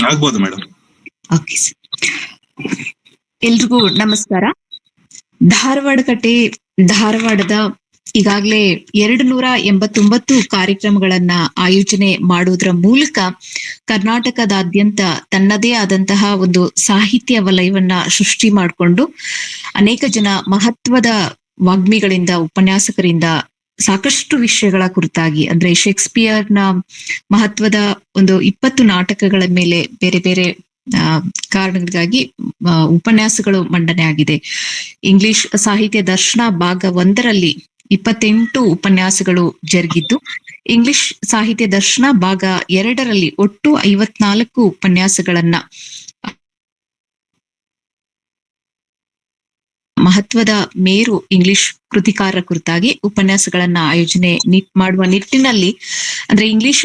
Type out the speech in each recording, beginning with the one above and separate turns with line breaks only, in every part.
ಆಗ್ಬೋದು madam.
Okay sir. ಎಲ್ರಿಗೂ ನಮಸ್ಕಾರ. ಧಾರವಾಡದ ಈಗಾಗಲೇ 289 ಕಾರ್ಯಕ್ರಮಗಳನ್ನ ಆಯೋಜನೆ ಮಾಡುವುದರ ಮೂಲಕ ಕರ್ನಾಟಕದಾದ್ಯಂತ ತನ್ನದೇ ಆದಂತಹ ಒಂದು ಸಾಹಿತ್ಯ ವಲಯವನ್ನ ಸೃಷ್ಟಿ ಮಾಡಿಕೊಂಡು ಅನೇಕ ಜನ ಮಹತ್ವದ ವಾಗ್ಮಿಗಳಿಂದ, ಉಪನ್ಯಾಸಕರಿಂದ ಸಾಕಷ್ಟು ವಿಷಯಗಳ ಕುರಿತಾಗಿ, ಅಂದ್ರೆ ಶೇಕ್ಸ್ಪಿಯರ್ನ ಮಹತ್ವದ ಒಂದು 20 ನಾಟಕಗಳ ಮೇಲೆ ಬೇರೆ ಬೇರೆ ಕಾರಣಗಳಿಗಾಗಿ ಉಪನ್ಯಾಸಗಳು ಮಂಡನೆ ಆಗಿದೆ. ಇಂಗ್ಲಿಷ್ ಸಾಹಿತ್ಯ ದರ್ಶನ ಭಾಗ 1ರಲ್ಲಿ 28 ಉಪನ್ಯಾಸಗಳು ಜರುಗಿದ್ದು, ಇಂಗ್ಲಿಷ್ ಸಾಹಿತ್ಯ ದರ್ಶನ ಭಾಗ 2ರಲ್ಲಿ ಒಟ್ಟು 54 ಉಪನ್ಯಾಸಗಳನ್ನ ಮಹತ್ವದ ಮೇರು ಇಂಗ್ಲಿಷ್ ಕೃತಿಕಾರರ ಕುರಿತಾಗಿ ಉಪನ್ಯಾಸಗಳನ್ನ ಆಯೋಜನೆ ಮಾಡುವ ನಿಟ್ಟಿನಲ್ಲಿ, ಅಂದ್ರೆ ಇಂಗ್ಲಿಷ್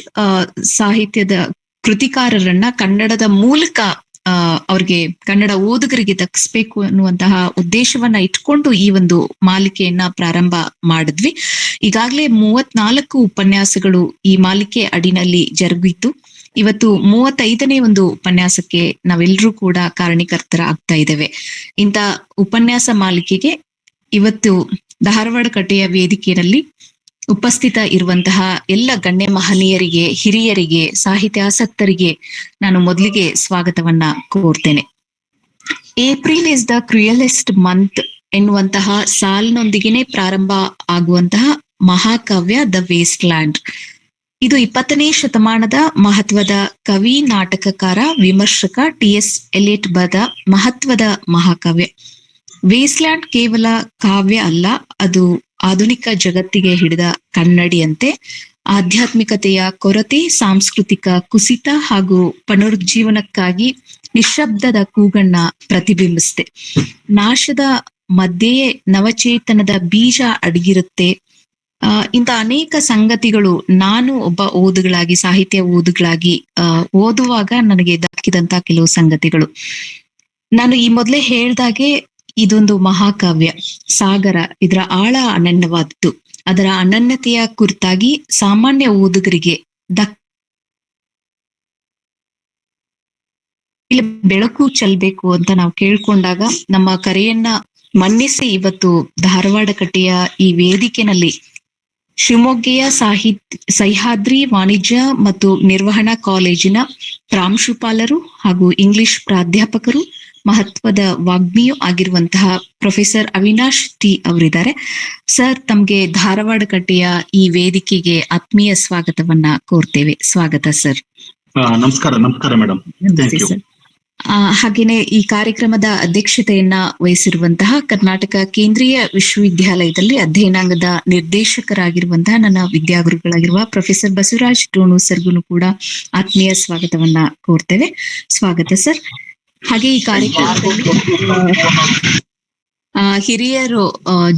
ಸಾಹಿತ್ಯದ ಕೃತಿಕಾರರನ್ನ ಕನ್ನಡದ ಮೂಲಕ ಅವ್ರಿಗೆ, ಕನ್ನಡ ಓದುಗರಿಗೆ ದಕ್ಕಿಸ್ಬೇಕು ಅನ್ನುವಂತಹ ಉದ್ದೇಶವನ್ನ ಇಟ್ಕೊಂಡು ಈ ಒಂದು ಮಾಲಿಕೆಯನ್ನ ಪ್ರಾರಂಭ ಮಾಡಿದ್ವಿ. ಈಗಾಗಲೇ 34 ಉಪನ್ಯಾಸಗಳು ಈ ಮಾಲಿಕೆ ಅಡಿನಲ್ಲಿ ಜರುಗಿತ್ತು. ಇವತ್ತು 35ನೇ ಒಂದು ಉಪನ್ಯಾಸಕ್ಕೆ ನಾವೆಲ್ಲರೂ ಕೂಡ ಕಾರಣೀಕರ್ತರಾಗ್ತಾ ಇದ್ದೇವೆ. ಇಂಥ ಉಪನ್ಯಾಸ ಮಾಲಿಕೆಗೆ ಇವತ್ತು ಧಾರವಾಡ ಕಟ್ಟೆಯ ವೇದಿಕೆಯಲ್ಲಿ ಉಪಸ್ಥಿತ ಇರುವಂತಹ ಎಲ್ಲ ಗಣ್ಯ ಮಹನೀಯರಿಗೆ, ಹಿರಿಯರಿಗೆ, ಸಾಹಿತ್ಯಾಸಕ್ತರಿಗೆ ನಾನು ಮೊದಲಿಗೆ ಸ್ವಾಗತವನ್ನ ಕೋರ್ತೇನೆ. ಏಪ್ರಿಲ್ ಇಸ್ ದ ಕ್ರೂಯಲೆಸ್ಟ್ ಮಂತ್ ಎನ್ನುವಂತಹ ಸಾಲಿನೊಂದಿಗೆನೆ ಪ್ರಾರಂಭ ಆಗುವಂತಹ ಮಹಾಕಾವ್ಯ ದ ವೇಸ್ಟ್ ಲ್ಯಾಂಡ್. ಇದು 20ನೇ ಶತಮಾನದ ಮಹತ್ವದ ಕವಿ, ನಾಟಕಕಾರ, ವಿಮರ್ಶಕ TS ಎಲಿಯಟ್ ಬರೆದ ಮಹತ್ವದ ಮಹಾಕಾವ್ಯ. ವೇಸ್ಟ್ಲ್ಯಾಂಡ್ ಕೇವಲ ಕಾವ್ಯ ಅಲ್ಲ, ಅದು ಆಧುನಿಕ ಜಗತ್ತಿಗೆ ಹಿಡಿದ ಕನ್ನಡಿಯಂತೆ ಆಧ್ಯಾತ್ಮಿಕತೆಯ ಕೊರತೆ, ಸಾಂಸ್ಕೃತಿಕ ಕುಸಿತ ಹಾಗೂ ಪುನರುಜ್ಜೀವನಕ್ಕಾಗಿ ನಿಶ್ಶಬ್ದದ ಕೂಗನ್ನ ಪ್ರತಿಬಿಂಬಿಸುತ್ತೆ. ನಾಶದ ಮಧ್ಯೆಯೇ ನವಚೇತನದ ಬೀಜ ಅಡಗಿರುತ್ತೆ. ಇಂಥ ಅನೇಕ ಸಂಗತಿಗಳು ನಾನು ಒಬ್ಬ ಓದುಗಳಾಗಿ, ಸಾಹಿತ್ಯ ಓದುಗಳಾಗಿ ಓದುವಾಗ ನನಗೆ ದಕ್ಕಿದಂತ ಕೆಲವು ಸಂಗತಿಗಳು. ನಾನು ಈ ಮೊದಲೇ ಹೇಳ್ದಾಗೆ ಇದೊಂದು ಮಹಾಕಾವ್ಯ ಸಾಗರ. ಇದರ ಆಳ ಅನನ್ಯವಾದದ್ದು. ಅದರ ಅನನ್ಯತೆಯ ಕುರಿತಾಗಿ ಸಾಮಾನ್ಯ ಓದುಗರಿಗೆ ಬೆಳಕು ಚೆಲ್ಬೇಕು ಅಂತ ನಾವು ಕೇಳ್ಕೊಂಡಾಗ ನಮ್ಮ ಕರೆಯನ್ನ ಮನ್ನಿಸಿ ಇವತ್ತು ಧಾರವಾಡ ಕಟ್ಟೆಯ ಈ ವೇದಿಕೆನಲ್ಲಿ ಶಿವಮೊಗ್ಗೆಯ ಸಹ್ಯಾದ್ರಿ ವಾಣಿಜ್ಯ ಮತ್ತು ನಿರ್ವಹಣಾ ಕಾಲೇಜಿನ ಪ್ರಾಂಶುಪಾಲರು ಹಾಗೂ ಇಂಗ್ಲಿಷ್ ಪ್ರಾಧ್ಯಾಪಕರು, ಮಹತ್ವದ ವಾಗ್ಮಿಯೂ ಆಗಿರುವಂತಹ ಪ್ರೊಫೆಸರ್ ಅವಿನಾಶ್ ಟಿ ಅವರಿದ್ದಾರೆ. ಸರ್, ತಮ್ಗೆ ಧಾರವಾಡ ಕಟ್ಟೆಯ ಈ ವೇದಿಕೆಗೆ ಆತ್ಮೀಯ ಸ್ವಾಗತವನ್ನ ಕೋರ್ತೇವೆ. ಸ್ವಾಗತ ಸರ್.
ನಮಸ್ಕಾರ ಮೇಡಮ್.
ಹಾಗೇನೆ ಈ ಕಾರ್ಯಕ್ರಮದ ಅಧ್ಯಕ್ಷತೆಯನ್ನ ವಹಿಸಿರುವಂತಹ ಕರ್ನಾಟಕ ಕೇಂದ್ರೀಯ ವಿಶ್ವವಿದ್ಯಾಲಯದಲ್ಲಿ ಅಧ್ಯಯನಾಂಗದ ನಿರ್ದೇಶಕರಾಗಿರುವಂತಹ ನನ್ನ ವಿದ್ಯಾಗುರುಗಳಾಗಿರುವ ಪ್ರೊಫೆಸರ್ ಬಸವರಾಜ್ ಟೋಣು ಸರ್ಗುನು ಕೂಡ ಆತ್ಮೀಯ ಸ್ವಾಗತವನ್ನ ಕೋರ್ತೇವೆ. ಸ್ವಾಗತ ಸರ್. ಹಾಗೆ ಈ ಕಾರ್ಯಕ್ರಮದಲ್ಲಿ ಹಿರಿಯರು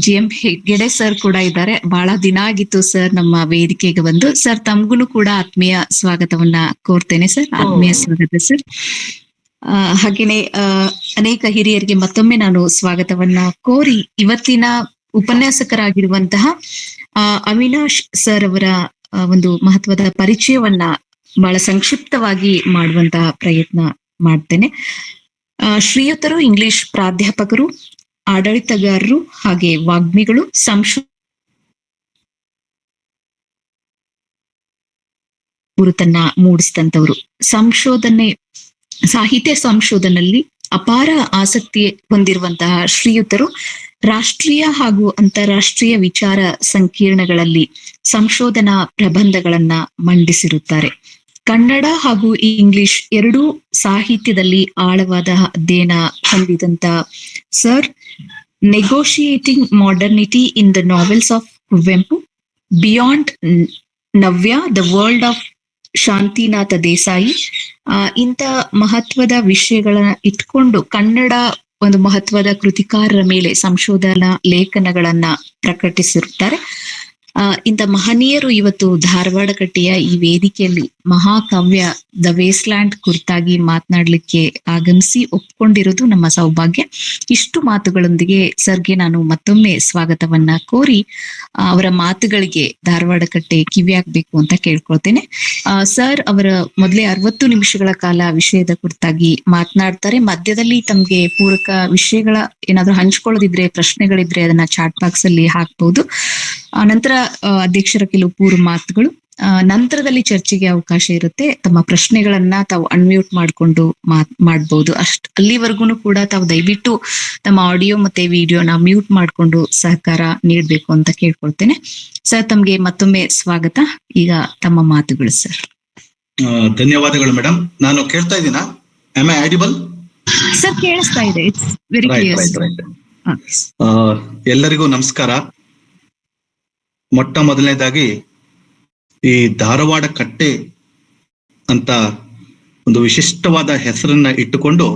GM ಹೆಗ್ಗಡೆ ಸರ್ ಕೂಡ ಇದ್ದಾರೆ. ಬಹಳ ದಿನ ಆಗಿತ್ತು ಸರ್ ನಮ್ಮ ವೇದಿಕೆಗೆ ಬಂದು. ಸರ್, ತಮ್ಗೂ ಕೂಡ ಆತ್ಮೀಯ ಸ್ವಾಗತವನ್ನ ಕೋರ್ತೇನೆ ಸರ್. ಆತ್ಮೀಯ ಸ್ವಾಗತ ಸರ್. ಹಾಗೇನೆ ಅನೇಕ ಹಿರಿಯರಿಗೆ ಮತ್ತೊಮ್ಮೆ ನಾನು ಸ್ವಾಗತವನ್ನ ಕೋರಿ ಇವತ್ತಿನ ಉಪನ್ಯಾಸಕರಾಗಿರುವಂತಹ ಅವಿನಾಶ್ ಸರ್ ಅವರ ಒಂದು ಮಹತ್ವದ ಪರಿಚಯವನ್ನ ಬಹಳ ಸಂಕ್ಷಿಪ್ತವಾಗಿ ಮಾಡುವಂತಹ ಪ್ರಯತ್ನ ಮಾಡ್ತೇನೆ. ಶ್ರೀಯುತರು ಇಂಗ್ಲಿಷ್ ಪ್ರಾಧ್ಯಾಪಕರು, ಆಡಳಿತಗಾರರು, ಹಾಗೆ ವಾಗ್ಮಿಗಳು, ಗುರುತನ್ನ ಮೂಡಿಸಿದಂತವರು. ಸಾಹಿತ್ಯ ಸಂಶೋಧನೆಯಲ್ಲಿ ಅಪಾರ ಆಸಕ್ತಿ ಹೊಂದಿರುವಂತಹ ಶ್ರೀಯುತರು ರಾಷ್ಟ್ರೀಯ ಹಾಗೂ ಅಂತಾರಾಷ್ಟ್ರೀಯ ವಿಚಾರ ಸಂಕಿರಣಗಳಲ್ಲಿ ಸಂಶೋಧನಾ ಪ್ರಬಂಧಗಳನ್ನ ಮಂಡಿಸಿರುತ್ತಾರೆ. ಕನ್ನಡ ಹಾಗೂ ಇಂಗ್ಲಿಷ್ ಎರಡೂ ಸಾಹಿತ್ಯದಲ್ಲಿ ಆಳವಾದ ಅಧ್ಯಯನ ಹೊಂದಿದಂತ sir, negotiating modernity in the novels of Kuvempu, beyond Navya, the world of Shantinatha Desai, ಇಂಥ ಮಹತ್ವದ ವಿಷಯಗಳನ್ನ ಇಟ್ಕೊಂಡು ಕನ್ನಡ ಒಂದು ಮಹತ್ವದ ಕೃತಿಕಾರರ ಮೇಲೆ ಸಂಶೋಧನಾ ಲೇಖನಗಳನ್ನ ಪ್ರಕಟಿಸಿರುತ್ತಾರೆ. ಇಂಥ ಮಹನೀಯರು ಇವತ್ತು ಧಾರವಾಡ ಕಟ್ಟೆಯ ಈ ವೇದಿಕೆಯಲ್ಲಿ ಮಹಾಕಾವ್ಯ ದ ವೇಸ್ಟ್ಲ್ಯಾಂಡ್ ಕುರಿತಾಗಿ ಮಾತನಾಡ್ಲಿಕ್ಕೆ ಆಗಮಿಸಿ ಒಪ್ಕೊಂಡಿರೋದು ನಮ್ಮ ಸೌಭಾಗ್ಯ. ಇಷ್ಟು ಮಾತುಗಳೊಂದಿಗೆ ಸರ್ಗೆ ನಾನು ಮತ್ತೊಮ್ಮೆ ಸ್ವಾಗತವನ್ನ ಕೋರಿ ಅವರ ಮಾತುಗಳಿಗೆ ಧಾರವಾಡ ಕಟ್ಟೆ ಕಿವಿಯಾಗಬೇಕು ಅಂತ ಕೇಳ್ಕೊಳ್ತೇನೆ. ಸರ್ ಅವರ ಮೊದಲೇ 60 ನಿಮಿಷಗಳ ಕಾಲ ವಿಷಯದ ಕುರಿತಾಗಿ ಮಾತನಾಡ್ತಾರೆ. ಮಧ್ಯದಲ್ಲಿ ತಮ್ಗೆ ಪೂರಕ ವಿಷಯಗಳ ಏನಾದ್ರು ಹಂಚ್ಕೊಳ್ಳೋದಿದ್ರೆ, ಪ್ರಶ್ನೆಗಳಿದ್ರೆ ಅದನ್ನ ಚಾಟ್ ಬಾಕ್ಸ್ ಅಲ್ಲಿ ಹಾಕ್ಬಹುದು. ನಂತರ ಅಧ್ಯಕ್ಷರ ಕೆಲವು ಪೂರ್ವ ಮಾತುಗಳು, ನಂತರದಲ್ಲಿ ಚರ್ಚೆಗೆ ಅವಕಾಶ ಇರುತ್ತೆ. ತಮ್ಮ ಪ್ರಶ್ನೆಗಳನ್ನ ತಾವು ಅನ್ಮ್ಯೂಟ್ ಮಾಡ್ಕೊಂಡು ಮಾಡ್ಬೋದು. ಅಲ್ಲಿವರೆಗೂ ಕೂಡ ತಾವು ದಯವಿಟ್ಟು ತಮ್ಮ ಆಡಿಯೋ ಮತ್ತೆ ವಿಡಿಯೋನ ಮ್ಯೂಟ್ ಮಾಡ್ಕೊಂಡು ಸಹಕಾರ ನೀಡಬೇಕು ಅಂತ ಕೇಳ್ಕೊಳ್ತೇನೆ. ಸರ್, ತಮ್ಗೆ ಮತ್ತೊಮ್ಮೆ ಸ್ವಾಗತ. ಈಗ ತಮ್ಮ ಮಾತುಗಳು ಸರ್.
ಧನ್ಯವಾದಗಳು ಮೇಡಮ್. ನಾನು ಕೇಳ್ತಾ ಇದ್ದೀನಾ? Am I audible?
ಸರ್, ಕೇಳಿಸ್ತಾ ಇದೆ. It's very clear.
ಎಲ್ಲರಿಗೂ ನಮಸ್ಕಾರ. ಮೊಟ್ಟ ಮೊದಲನೇದಾಗಿ ಈ ಧಾರವಾಡ ಕಟ್ಟೆ ಅಂತ ಒಂದು ವಿಶಿಷ್ಟವಾದ ಹೆಸರನ್ನ ಇಟ್ಟುಕೊಂಡು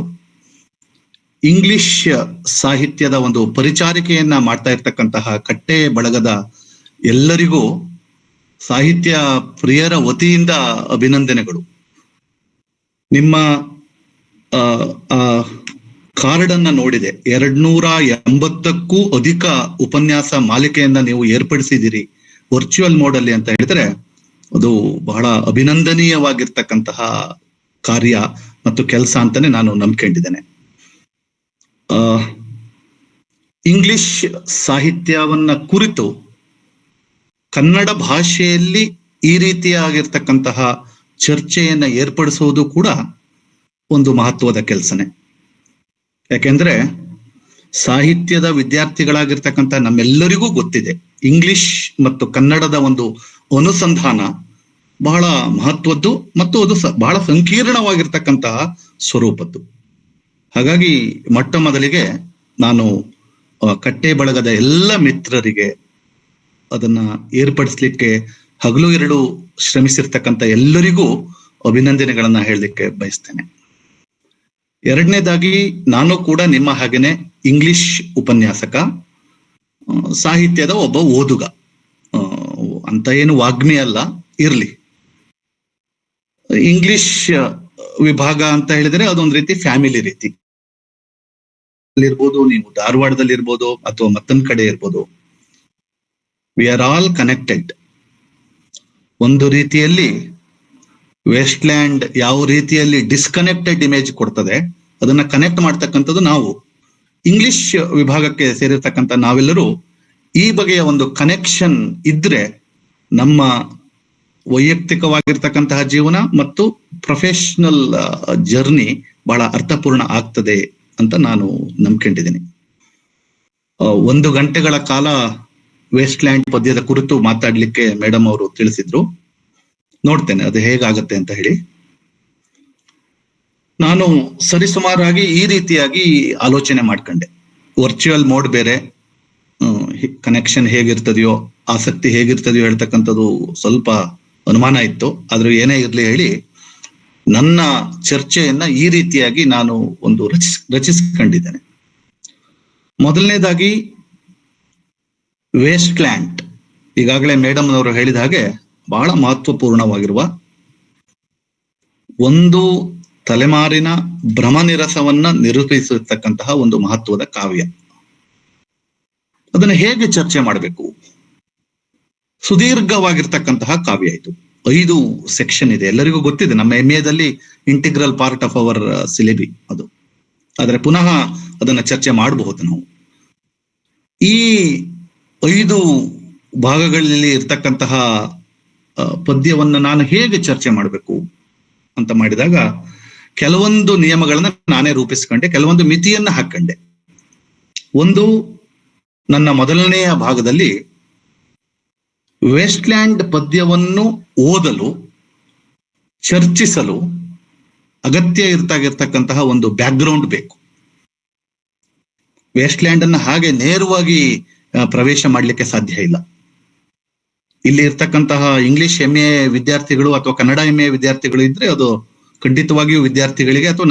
ಇಂಗ್ಲಿಷ್ ಸಾಹಿತ್ಯದ ಒಂದು ಪರಿಚಾರಿಕೆಯನ್ನ ಮಾಡ್ತಾ ಇರ್ತಕ್ಕಂತಹ ಕಟ್ಟೆ ಬಳಗದ ಎಲ್ಲರಿಗೂ ಸಾಹಿತ್ಯ ಪ್ರಿಯರ ವತಿಯಿಂದ ಅಭಿನಂದನೆಗಳು. ನಿಮ್ಮ ಕಾರ್ಡ್ ಅನ್ನ ನೋಡಿದೆ. 280ಕ್ಕೂ ಅಧಿಕ ಉಪನ್ಯಾಸ ಮಾಲಿಕೆಯನ್ನ ನೀವು ಏರ್ಪಡಿಸಿದಿರಿ ವರ್ಚುವಲ್ ಮೋಡ್ ಅಲ್ಲಿ ಅಂತ ಹೇಳಿದ್ರೆ ಅದು ಬಹಳ ಅಭಿನಂದನೀಯವಾಗಿರ್ತಕ್ಕಂತಹ ಕಾರ್ಯ ಮತ್ತು ಕೆಲಸ ಅಂತಾನೆ ನಾನು ನಂಬ್ಕೊಂಡಿದ್ದೇನೆ. ಇಂಗ್ಲಿಷ್ ಸಾಹಿತ್ಯವನ್ನ ಕುರಿತು ಕನ್ನಡ ಭಾಷೆಯಲ್ಲಿ ಈ ರೀತಿಯಾಗಿರ್ತಕ್ಕಂತಹ ಚರ್ಚೆಯನ್ನ ಏರ್ಪಡಿಸುವುದು ಕೂಡ ಒಂದು ಮಹತ್ವದ ಕೆಲಸನೇ. ಯಾಕೆಂದ್ರೆ ಸಾಹಿತ್ಯದ ವಿದ್ಯಾರ್ಥಿಗಳಾಗಿರ್ತಕ್ಕಂಥ ನಮ್ಮೆಲ್ಲರಿಗೂ ಗೊತ್ತಿದೆ, ಇಂಗ್ಲಿಷ್ ಮತ್ತು ಕನ್ನಡದ ಒಂದು ಅನುಸಂಧಾನ ಬಹಳ ಮಹತ್ವದ್ದು ಮತ್ತು ಅದು ಬಹಳ ಸಂಕೀರ್ಣವಾಗಿರ್ತಕ್ಕಂತಹ ಸ್ವರೂಪದ್ದು. ಹಾಗಾಗಿ ಮೊಟ್ಟ ಮೊದಲಿಗೆ ನಾನು ಕಟ್ಟೆ ಬಳಗದ ಎಲ್ಲ ಮಿತ್ರರಿಗೆ ಅದನ್ನ ಏರ್ಪಡಿಸ್ಲಿಕ್ಕೆ ಹಗಲು ಎರಡು ಶ್ರಮಿಸಿರ್ತಕ್ಕಂಥ ಎಲ್ಲರಿಗೂ ಅಭಿನಂದನೆಗಳನ್ನ ಹೇಳಲಿಕ್ಕೆ ಬಯಸ್ತೇನೆ. ಎರಡನೇದಾಗಿ, ನಾನು ಕೂಡ ನಿಮ್ಮ ಹಾಗೇನೆ ಇಂಗ್ಲಿಷ್ ಉಪನ್ಯಾಸಕ, ಸಾಹಿತ್ಯದ ಒಬ್ಬ ಓದುಗ ಅಂತ ಏನು ವಾಗ್ಮಿ ಅಲ್ಲ, ಇರ್ಲಿ. ಇಂಗ್ಲಿಷ್ ವಿಭಾಗ ಅಂತ ಹೇಳಿದ್ರೆ ಅದೊಂದು ರೀತಿ ಫ್ಯಾಮಿಲಿ ರೀತಿ ಇರ್ಬೋದು, ನೀವು ಧಾರವಾಡದಲ್ಲಿ ಇರ್ಬೋದು ಅಥವಾ ಮತ್ತೊಂದ್ ಕಡೆ ಇರ್ಬೋದು. We are all connected. ಒಂದು ರೀತಿಯಲ್ಲಿ ವೆಸ್ಟ್ಲ್ಯಾಂಡ್ ಯಾವ ರೀತಿಯಲ್ಲಿ ಡಿಸ್ಕನೆಕ್ಟೆಡ್ ಇಮೇಜ್ ಕೊಡ್ತದೆ, ಅದನ್ನ ಕನೆಕ್ಟ್ ಮಾಡ್ತಕ್ಕಂಥದ್ದು ನಾವು. ಇಂಗ್ಲಿಷ್ ವಿಭಾಗಕ್ಕೆ ಸೇರಿರ್ತಕ್ಕಂಥ ನಾವೆಲ್ಲರೂ ಈ ಬಗೆಯ ಒಂದು ಕನೆಕ್ಷನ್ ಇದ್ರೆ ನಮ್ಮ ವೈಯಕ್ತಿಕವಾಗಿರ್ತಕ್ಕಂತಹ ಜೀವನ ಮತ್ತು ಪ್ರೊಫೆಷನಲ್ ಜರ್ನಿ ಬಹಳ ಅರ್ಥಪೂರ್ಣ ಆಗ್ತದೆ ಅಂತ ನಾನು ನಂಬ್ಕೊಂಡಿದ್ದೀನಿ. 1 ಗಂಟೆಗಳ ಕಾಲ ವೆಸ್ಟ್ಲ್ಯಾಂಡ್ ಪದ್ಯದ ಕುರಿತು ಮಾತಾಡ್ಲಿಕ್ಕೆ ಮೇಡಮ್ ಅವರು ತಿಳಿಸಿದ್ರು. ನೋಡ್ತೇನೆ ಅದು ಹೇಗಾಗತ್ತೆ ಅಂತ ಹೇಳಿ. ನಾನು ಸರಿಸುಮಾರಾಗಿ ಈ ರೀತಿಯಾಗಿ ಆಲೋಚನೆ ಮಾಡ್ಕೊಂಡೆ. ವರ್ಚುವಲ್ ಮೋಡ್ ಬೇರೆ, ಕನೆಕ್ಷನ್ ಹೇಗಿರ್ತದೆಯೋ, ಆಸಕ್ತಿ ಹೇಗಿರ್ತದೆಯೋ ಹೇಳ್ತಕ್ಕಂಥದ್ದು ಸ್ವಲ್ಪ ಅನುಮಾನ ಇತ್ತು. ಆದ್ರೂ ಏನೇ ಇರ್ಲಿ ಹೇಳಿ ನನ್ನ ಚರ್ಚೆಯನ್ನ ಈ ರೀತಿಯಾಗಿ ನಾನು ಒಂದು ರಚಿಸ್ಕೊಂಡಿದ್ದೇನೆ. ಮೊದಲನೇದಾಗಿ ವೇಸ್ಟ್ಲ್ಯಾಂಡ್, ಈಗಾಗಲೇ ಮೇಡಮ್ ಅವರು ಹೇಳಿದ ಹಾಗೆ ಬಹಳ ಮಹತ್ವಪೂರ್ಣವಾಗಿರುವ ಒಂದು ತಲೆಮಾರಿನ ಭ್ರಮನಿರಸವನ್ನ ನಿರೂಪಿಸಿರ್ತಕ್ಕಂತಹ ಒಂದು ಮಹತ್ವದ ಕಾವ್ಯ. ಅದನ್ನ ಹೇಗೆ ಚರ್ಚೆ ಮಾಡಬೇಕು? ಸುದೀರ್ಘವಾಗಿರ್ತಕ್ಕಂತಹ ಕಾವ್ಯ ಇದು. 5 ಸೆಕ್ಷನ್ ಇದೆ, ಎಲ್ಲರಿಗೂ ಗೊತ್ತಿದೆ. ನಮ್ಮ MA integral part of our syllabi ಅದು. ಆದ್ರೆ ಪುನಃ ಅದನ್ನ ಚರ್ಚೆ ಮಾಡಬಹುದು ನಾವು. ಈ 5 ಭಾಗಗಳಲ್ಲಿ ಇರ್ತಕ್ಕಂತಹ ಪದ್ಯವನ್ನ ನಾನು ಹೇಗೆ ಚರ್ಚೆ ಮಾಡಬೇಕು ಅಂತ ಮಾಡಿದಾಗ ಕೆಲವೊಂದು ನಿಯಮಗಳನ್ನ ನಾನೇ ರೂಪಿಸ್ಕೊಂಡೆ, ಕೆಲವೊಂದು ಮಿತಿಯನ್ನ ಹಾಕೊಂಡೆ. ಒಂದು, ನನ್ನ ಮೊದಲನೆಯ ಭಾಗದಲ್ಲಿ ವೆಸ್ಟ್ಲ್ಯಾಂಡ್ ಪದ್ಯವನ್ನು ಓದಲು, ಚರ್ಚಿಸಲು ಅಗತ್ಯ ಇರ್ತಕ್ಕಂತಹ ಒಂದು ಬ್ಯಾಕ್ಗ್ರೌಂಡ್ ಬೇಕು. ವೆಸ್ಟ್ಲ್ಯಾಂಡ್ ಅನ್ನ ಹಾಗೆ ನೇರವಾಗಿ ಪ್ರವೇಶ ಮಾಡಲಿಕ್ಕೆ ಸಾಧ್ಯ ಇಲ್ಲ. ಇಲ್ಲಿ ಇರ್ತಕ್ಕಂತಹ ಇಂಗ್ಲಿಷ್ MA ವಿದ್ಯಾರ್ಥಿಗಳು ಅಥವಾ ಕನ್ನಡ MA ವಿದ್ಯಾರ್ಥಿಗಳು ಇದ್ರೆ ಅದು ಖಂಡಿತವಾಗಿಯೂ ವಿದ್ಯಾರ್ಥಿಗಳಿಗೆ ಅಥವಾ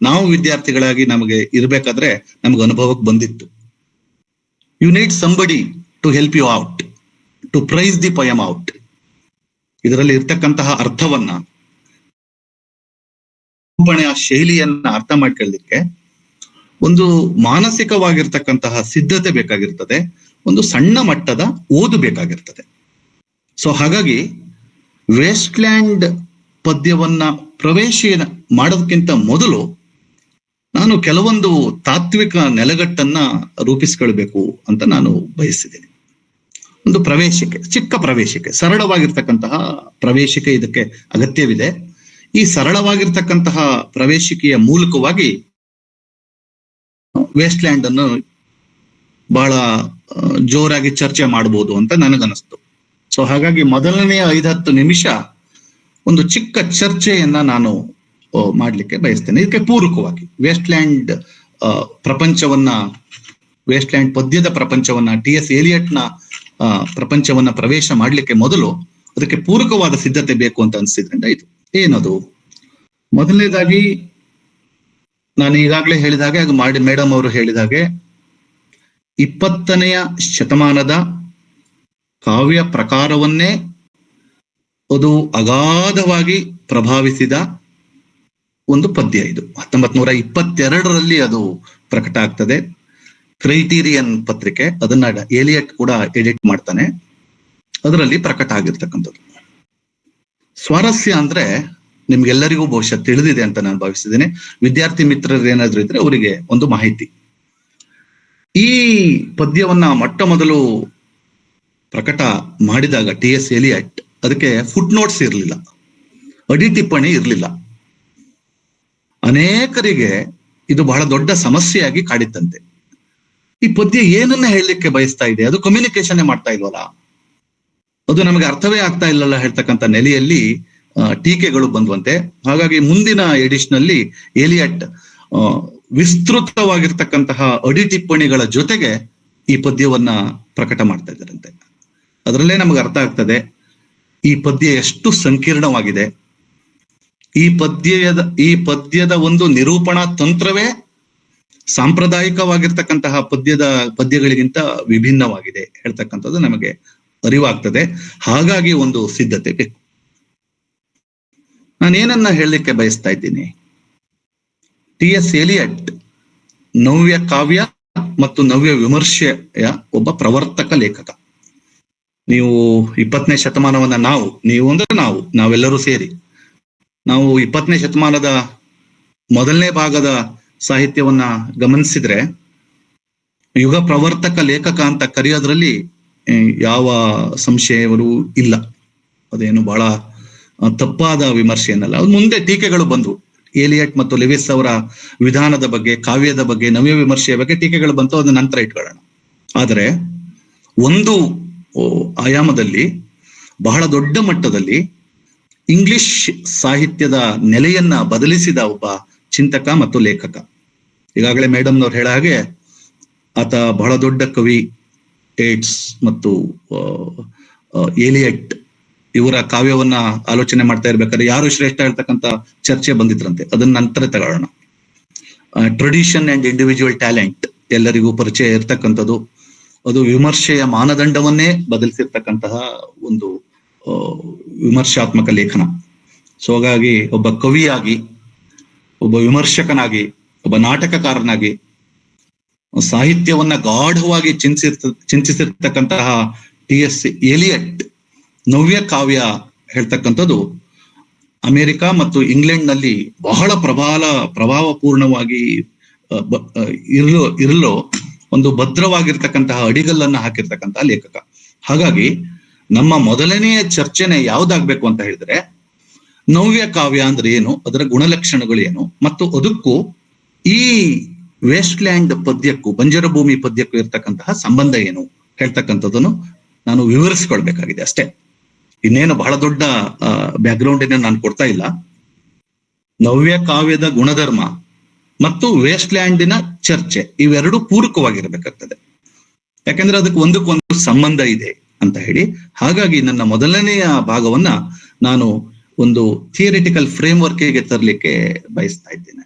ನಾವು ವಿದ್ಯಾರ್ಥಿಗಳಾಗಿ ನಮಗೆ ಇರ್ಬೇಕಾದ್ರೆ ನಮ್ಗೆ ಅನುಭವಕ್ಕೆ ಬಂದಿತ್ತು. You need somebody to help you out. To praise the poem out. ಇದರಲ್ಲಿ ಇರ್ತಕ್ಕಂತಹ ಅರ್ಥವನ್ನ, ನಿರೂಪಣೆಯ ಶೈಲಿಯನ್ನ ಅರ್ಥ ಮಾಡ್ಕೊಳ್ಳಿಕ್ಕೆ ಒಂದು ಮಾನಸಿಕವಾಗಿರ್ತಕ್ಕಂತಹ ಸಿದ್ಧತೆ ಬೇಕಾಗಿರ್ತದೆ, ಒಂದು ಸಣ್ಣ ಮಟ್ಟದ ಓದು ಬೇಕಾಗಿರ್ತದೆ. ಸೊ ಹಾಗಾಗಿ ವೇಸ್ಟ್ಲ್ಯಾಂಡ್ ಪದ್ಯವನ್ನ ಪ್ರವೇಶ ಮಾಡೋದಕ್ಕಿಂತ ಮೊದಲು ನಾನು ಕೆಲವೊಂದು ತಾತ್ವಿಕ ನೆಲೆಗಟ್ಟನ್ನ ರೂಪಿಸ್ಕೊಳ್ಬೇಕು ಅಂತ ನಾನು ಬಯಸಿದ್ದೀನಿ. ಒಂದು ಪ್ರವೇಶಿಕೆ, ಚಿಕ್ಕ ಪ್ರವೇಶಿಕೆ, ಸರಳವಾಗಿರ್ತಕ್ಕಂತಹ ಪ್ರವೇಶಿಕೆ ಇದಕ್ಕೆ ಅಗತ್ಯವಿದೆ. ಈ ಸರಳವಾಗಿರ್ತಕ್ಕಂತಹ ಪ್ರವೇಶಿಕೆಯ ಮೂಲಕವಾಗಿ ವೇಸ್ಟ್ಲ್ಯಾಂಡ್ ಅನ್ನು ಬಹಳ ಜೋರಾಗಿ ಚರ್ಚೆ ಮಾಡಬಹುದು ಅಂತ ನನಗನ್ನಿಸ್ತು. ಸೊ ಹಾಗಾಗಿ ಮೊದಲನೆಯ 5-10 ನಿಮಿಷ ಒಂದು ಚಿಕ್ಕ ಚರ್ಚೆಯನ್ನ ನಾನು ಮಾಡ್ಲಿಕ್ಕೆ ಬಯಸ್ತೇನೆ. ಇದಕ್ಕೆ ಪೂರಕವಾಗಿ ವೇಸ್ಟ್ಲ್ಯಾಂಡ್ ಪ್ರಪಂಚವನ್ನ, ವೇಸ್ಟ್ಲ್ಯಾಂಡ್ ಪದ್ಯದ ಪ್ರಪಂಚವನ್ನ, ಟಿ.ಎಸ್. ಎಲಿಯಟ್ನ ಪ್ರಪಂಚವನ್ನ ಪ್ರವೇಶ ಮಾಡ್ಲಿಕ್ಕೆ ಮೊದಲು ಅದಕ್ಕೆ ಪೂರಕವಾದ ಸಿದ್ಧತೆ ಬೇಕು ಅಂತ ಅನಿಸಿದ್ರಿಂದ ಇದು ಏನದು. ಮೊದಲನೇದಾಗಿ ನಾನು ಈಗಾಗಲೇ ಹೇಳಿದ ಹಾಗೆ, ಮೇಡಮ್ ಅವರು ಹೇಳಿದ ಹಾಗೆ, 20ನೇ ಶತಮಾನದ ಕಾವ್ಯ ಪ್ರಕಾರವನ್ನೇ ಅದು ಅಗಾಧವಾಗಿ ಪ್ರಭಾವಿಸಿದ ಒಂದು ಪದ್ಯ ಇದು. 1922ರಲ್ಲಿ ಅದು ಪ್ರಕಟ ಆಗ್ತದೆ. ಕ್ರೈಟೀರಿಯನ್ ಪತ್ರಿಕೆ ಅದನ್ನ ಎಲಿಯಟ್ ಕೂಡ ಎಡಿಟ್ ಮಾಡ್ತಾನೆ, ಅದರಲ್ಲಿ ಪ್ರಕಟ ಆಗಿರ್ತಕ್ಕಂಥದ್ದು. ಸ್ವಾರಸ್ಯ ಅಂದ್ರೆ ನಿಮ್ಗೆಲ್ಲರಿಗೂ ಬಹುಶಃ ತಿಳಿದಿದೆ ಅಂತ ನಾನು ಭಾವಿಸಿದ್ದೇನೆ. ವಿದ್ಯಾರ್ಥಿ ಮಿತ್ರರು ಏನಾದ್ರು ಇದ್ರೆ ಅವರಿಗೆ ಒಂದು ಮಾಹಿತಿ. ಈ ಪದ್ಯವನ್ನ ಮೊಟ್ಟ ಮೊದಲು ಪ್ರಕಟ ಮಾಡಿದಾಗ ಟಿ.ಎಸ್. ಎಲಿಯಟ್ ಅದಕ್ಕೆ ಫುಟ್ ನೋಟ್ಸ್ ಇರಲಿಲ್ಲ, ಅಡಿ ಟಿಪ್ಪಣಿ ಇರಲಿಲ್ಲ. ಅನೇಕರಿಗೆ ಇದು ಬಹಳ ದೊಡ್ಡ ಸಮಸ್ಯೆಯಾಗಿ ಕಾಡಿತ್ತಂತೆ. ಈ ಪದ್ಯ ಏನನ್ನ ಹೇಳಲಿಕ್ಕೆ ಬಯಸ್ತಾ ಇದೆ, ಅದು ಕಮ್ಯುನಿಕೇಶನ್ ಮಾಡ್ತಾ ಇಲ್ವಲ್ಲ, ಅದು ನಮಗೆ ಅರ್ಥವೇ ಆಗ್ತಾ ಇಲ್ಲಲ್ಲ ಹೇಳ್ತಕ್ಕಂಥ ನೆಲೆಯಲ್ಲಿ ಟೀಕೆಗಳು ಬಂದ್ವಂತೆ. ಹಾಗಾಗಿ ಮುಂದಿನ ಎಡಿಷನ್ ಅಲ್ಲಿ ಎಲಿಯಟ್ ವಿಸ್ತೃತವಾಗಿರ್ತಕ್ಕಂತಹ ಅಡಿ ಟಿಪ್ಪಣಿಗಳ ಜೊತೆಗೆ ಈ ಪದ್ಯವನ್ನ ಪ್ರಕಟ ಮಾಡ್ತಾ ಇದ್ದಾರಂತೆ. ಅದರಲ್ಲೇ ನಮಗೆ ಅರ್ಥ ಆಗ್ತದೆ ಈ ಪದ್ಯ ಎಷ್ಟು ಸಂಕೀರ್ಣವಾಗಿದೆ. ಈ ಪದ್ಯದ ಒಂದು ನಿರೂಪಣಾ ತಂತ್ರವೇ ಸಾಂಪ್ರದಾಯಿಕವಾಗಿರ್ತಕ್ಕಂತಹ ಪದ್ಯಗಳಿಗಿಂತ ವಿಭಿನ್ನವಾಗಿದೆ ಹೇಳ್ತಕ್ಕಂಥದ್ದು ನಮಗೆ ಅರಿವಾಗ್ತದೆ. ಹಾಗಾಗಿ ಒಂದು ಸಿದ್ಧತೆ ಬೇಕು. ನಾನೇನನ್ನ ಹೇಳಲಿಕ್ಕೆ ಬಯಸ್ತಾ ಇದ್ದೀನಿ, ಟಿ.ಎಸ್. ಎಲಿಯಟ್ ನವ್ಯ ಕಾವ್ಯ ಮತ್ತು ನವ್ಯ ವಿಮರ್ಶೆಯ ಒಬ್ಬ ಪ್ರವರ್ತಕ ಲೇಖಕ. ನೀವು 20ನೇ ಶತಮಾನವನ್ನ ನೀವು ಅಂದ್ರೆ ನಾವೆಲ್ಲರೂ ಸೇರಿ ನಾವು 20ನೇ ಶತಮಾನದ ಮೊದಲನೇ ಭಾಗದ ಸಾಹಿತ್ಯವನ್ನ ಗಮನಿಸಿದ್ರೆ ಯುಗ ಪ್ರವರ್ತಕ ಲೇಖಕ ಅಂತ ಕರೆಯೋದ್ರಲ್ಲಿ ಯಾವ ಸಂಶಯವರು ಇಲ್ಲ. ಅದೇನು ಬಹಳ ತಪ್ಪಾದ ವಿಮರ್ಶೆ ಏನಲ್ಲ. ಅದು ಮುಂದೆ ಟೀಕೆಗಳು ಬಂದವು. ಎಲಿಯಟ್ ಮತ್ತು ಲೆವಿಸ್ ಅವರ ವಿಧಾನದ ಬಗ್ಗೆ, ಕಾವ್ಯದ ಬಗ್ಗೆ, ನವ್ಯ ವಿಮರ್ಶೆಯ ಬಗ್ಗೆ ಟೀಕೆಗಳು ಬಂತು, ಅದನ್ನ ನಂತರ ಇಟ್ಕೊಳ್ಳೋಣ. ಆದರೆ ಒಂದು ಆಯಾಮದಲ್ಲಿ ಬಹಳ ದೊಡ್ಡ ಮಟ್ಟದಲ್ಲಿ ಇಂಗ್ಲಿಷ್ ಸಾಹಿತ್ಯದ ನೆಲೆಯನ್ನ ಬದಲಿಸಿದ ಒಬ್ಬ ಚಿಂತಕ ಮತ್ತು ಲೇಖಕ. ಈಗಾಗಲೇ ಮೇಡಮ್ನವ್ರು ಹೇಳ ಹಾಗೆ ಆತ ಬಹಳ ದೊಡ್ಡ ಕವಿ. ಏಟ್ಸ್ ಮತ್ತು ಎಲಿಯಟ್ ಇವರ ಕಾವ್ಯವನ್ನ ಆಲೋಚನೆ ಮಾಡ್ತಾ ಇರ್ಬೇಕಾದ್ರೆ ಯಾರು ಶ್ರೇಷ್ಠ ಹೇಳ್ತಕ್ಕಂಥ ಚರ್ಚೆ ಬಂದಿದ್ರಂತೆ. ಅದನ್ನ ನಂತರ ತಗೊಳ್ಳೋಣ. ಟ್ರೆಡಿಷನ್ ಅಂಡ್ ಇಂಡಿವಿಜುವಲ್ ಟ್ಯಾಲೆಂಟ್ ಎಲ್ಲರಿಗೂ ಪರಿಚಯ ಇರ್ತಕ್ಕಂಥದ್ದು. ಅದು ವಿಮರ್ಶೆಯ ಮಾನದಂಡವನ್ನೇ ಬದಲಿಸಿರ್ತಕ್ಕಂತಹ ಒಂದು ವಿಮರ್ಶಾತ್ಮಕ ಲೇಖನ. ಸೊ ಹಾಗಾಗಿ ಒಬ್ಬ ಕವಿಯಾಗಿ, ಒಬ್ಬ ವಿಮರ್ಶಕನಾಗಿ, ಒಬ್ಬ ನಾಟಕಕಾರನಾಗಿ ಸಾಹಿತ್ಯವನ್ನ ಗಾಢವಾಗಿ ಚಿಂತಿಸಿರ್ತಕ್ಕಂತಹ ಟಿ.ಎಸ್. ಎಲಿಯಟ್ ನವ್ಯ ಕಾವ್ಯ ಹೇಳ್ತಕ್ಕಂಥದ್ದು ಅಮೆರಿಕ ಮತ್ತು ಇಂಗ್ಲೆಂಡ್ ನಲ್ಲಿ ಬಹಳ ಪ್ರಭಾವಪೂರ್ಣವಾಗಿ ಇರಲು ಒಂದು ಭದ್ರವಾಗಿರ್ತಕ್ಕಂತಹ ಅಡಿಗಲ್ಲನ್ನ ಹಾಕಿರ್ತಕ್ಕಂತಹ ಲೇಖಕ. ಹಾಗಾಗಿ ನಮ್ಮ ಮೊದಲನೆಯ ಚರ್ಚೆನೆ ಯಾವ್ದಾಗ್ಬೇಕು ಅಂತ ಹೇಳಿದ್ರೆ, ನವ್ಯ ಕಾವ್ಯ ಅಂದ್ರೆ ಏನು, ಅದರ ಗುಣಲಕ್ಷಣಗಳು ಏನು, ಮತ್ತು ಅದಕ್ಕೂ ಈ ವೇಸ್ಟ್ಲ್ಯಾಂಡ್ ಪದ್ಯಕ್ಕೂ, ಬಂಜರ ಭೂಮಿ ಪದ್ಯಕ್ಕೂ ಇರ್ತಕ್ಕಂತಹ ಸಂಬಂಧ ಏನು ಹೇಳ್ತಕ್ಕಂಥದ್ದನ್ನು ನಾನು ವಿವರಿಸ್ಕೊಳ್ಬೇಕಾಗಿದೆ ಅಷ್ಟೇ. ಇನ್ನೇನು ಬಹಳ ದೊಡ್ಡ ಬ್ಯಾಕ್ಗ್ರೌಂಡ್ ಏನ ನಾನು ಕೊಡ್ತಾ ಇಲ್ಲ. ನವ್ಯ ಕಾವ್ಯದ ಗುಣಧರ್ಮ ಮತ್ತು ವೇಸ್ಟ್ಲ್ಯಾಂಡಿನ ಚರ್ಚೆ ಇವೆರಡೂ ಪೂರಕವಾಗಿರ್ಬೇಕಾಗ್ತದೆ. ಯಾಕೆಂದ್ರೆ ಅದಕ್ಕೆ ಒಂದಕ್ಕೊಂದು ಸಂಬಂಧ ಇದೆ ಅಂತ ಹೇಳಿ. ಹಾಗಾಗಿ ನನ್ನ ಮೊದಲನೆಯ ಭಾಗವನ್ನ ನಾನು ಒಂದು ಥಿಯರಿಟಿಕಲ್ ಫ್ರೇಮ್ ವರ್ಕ್ಗೆ ತರಲಿಕ್ಕೆ ಬಯಸ್ತಾ ಇದ್ದೇನೆ.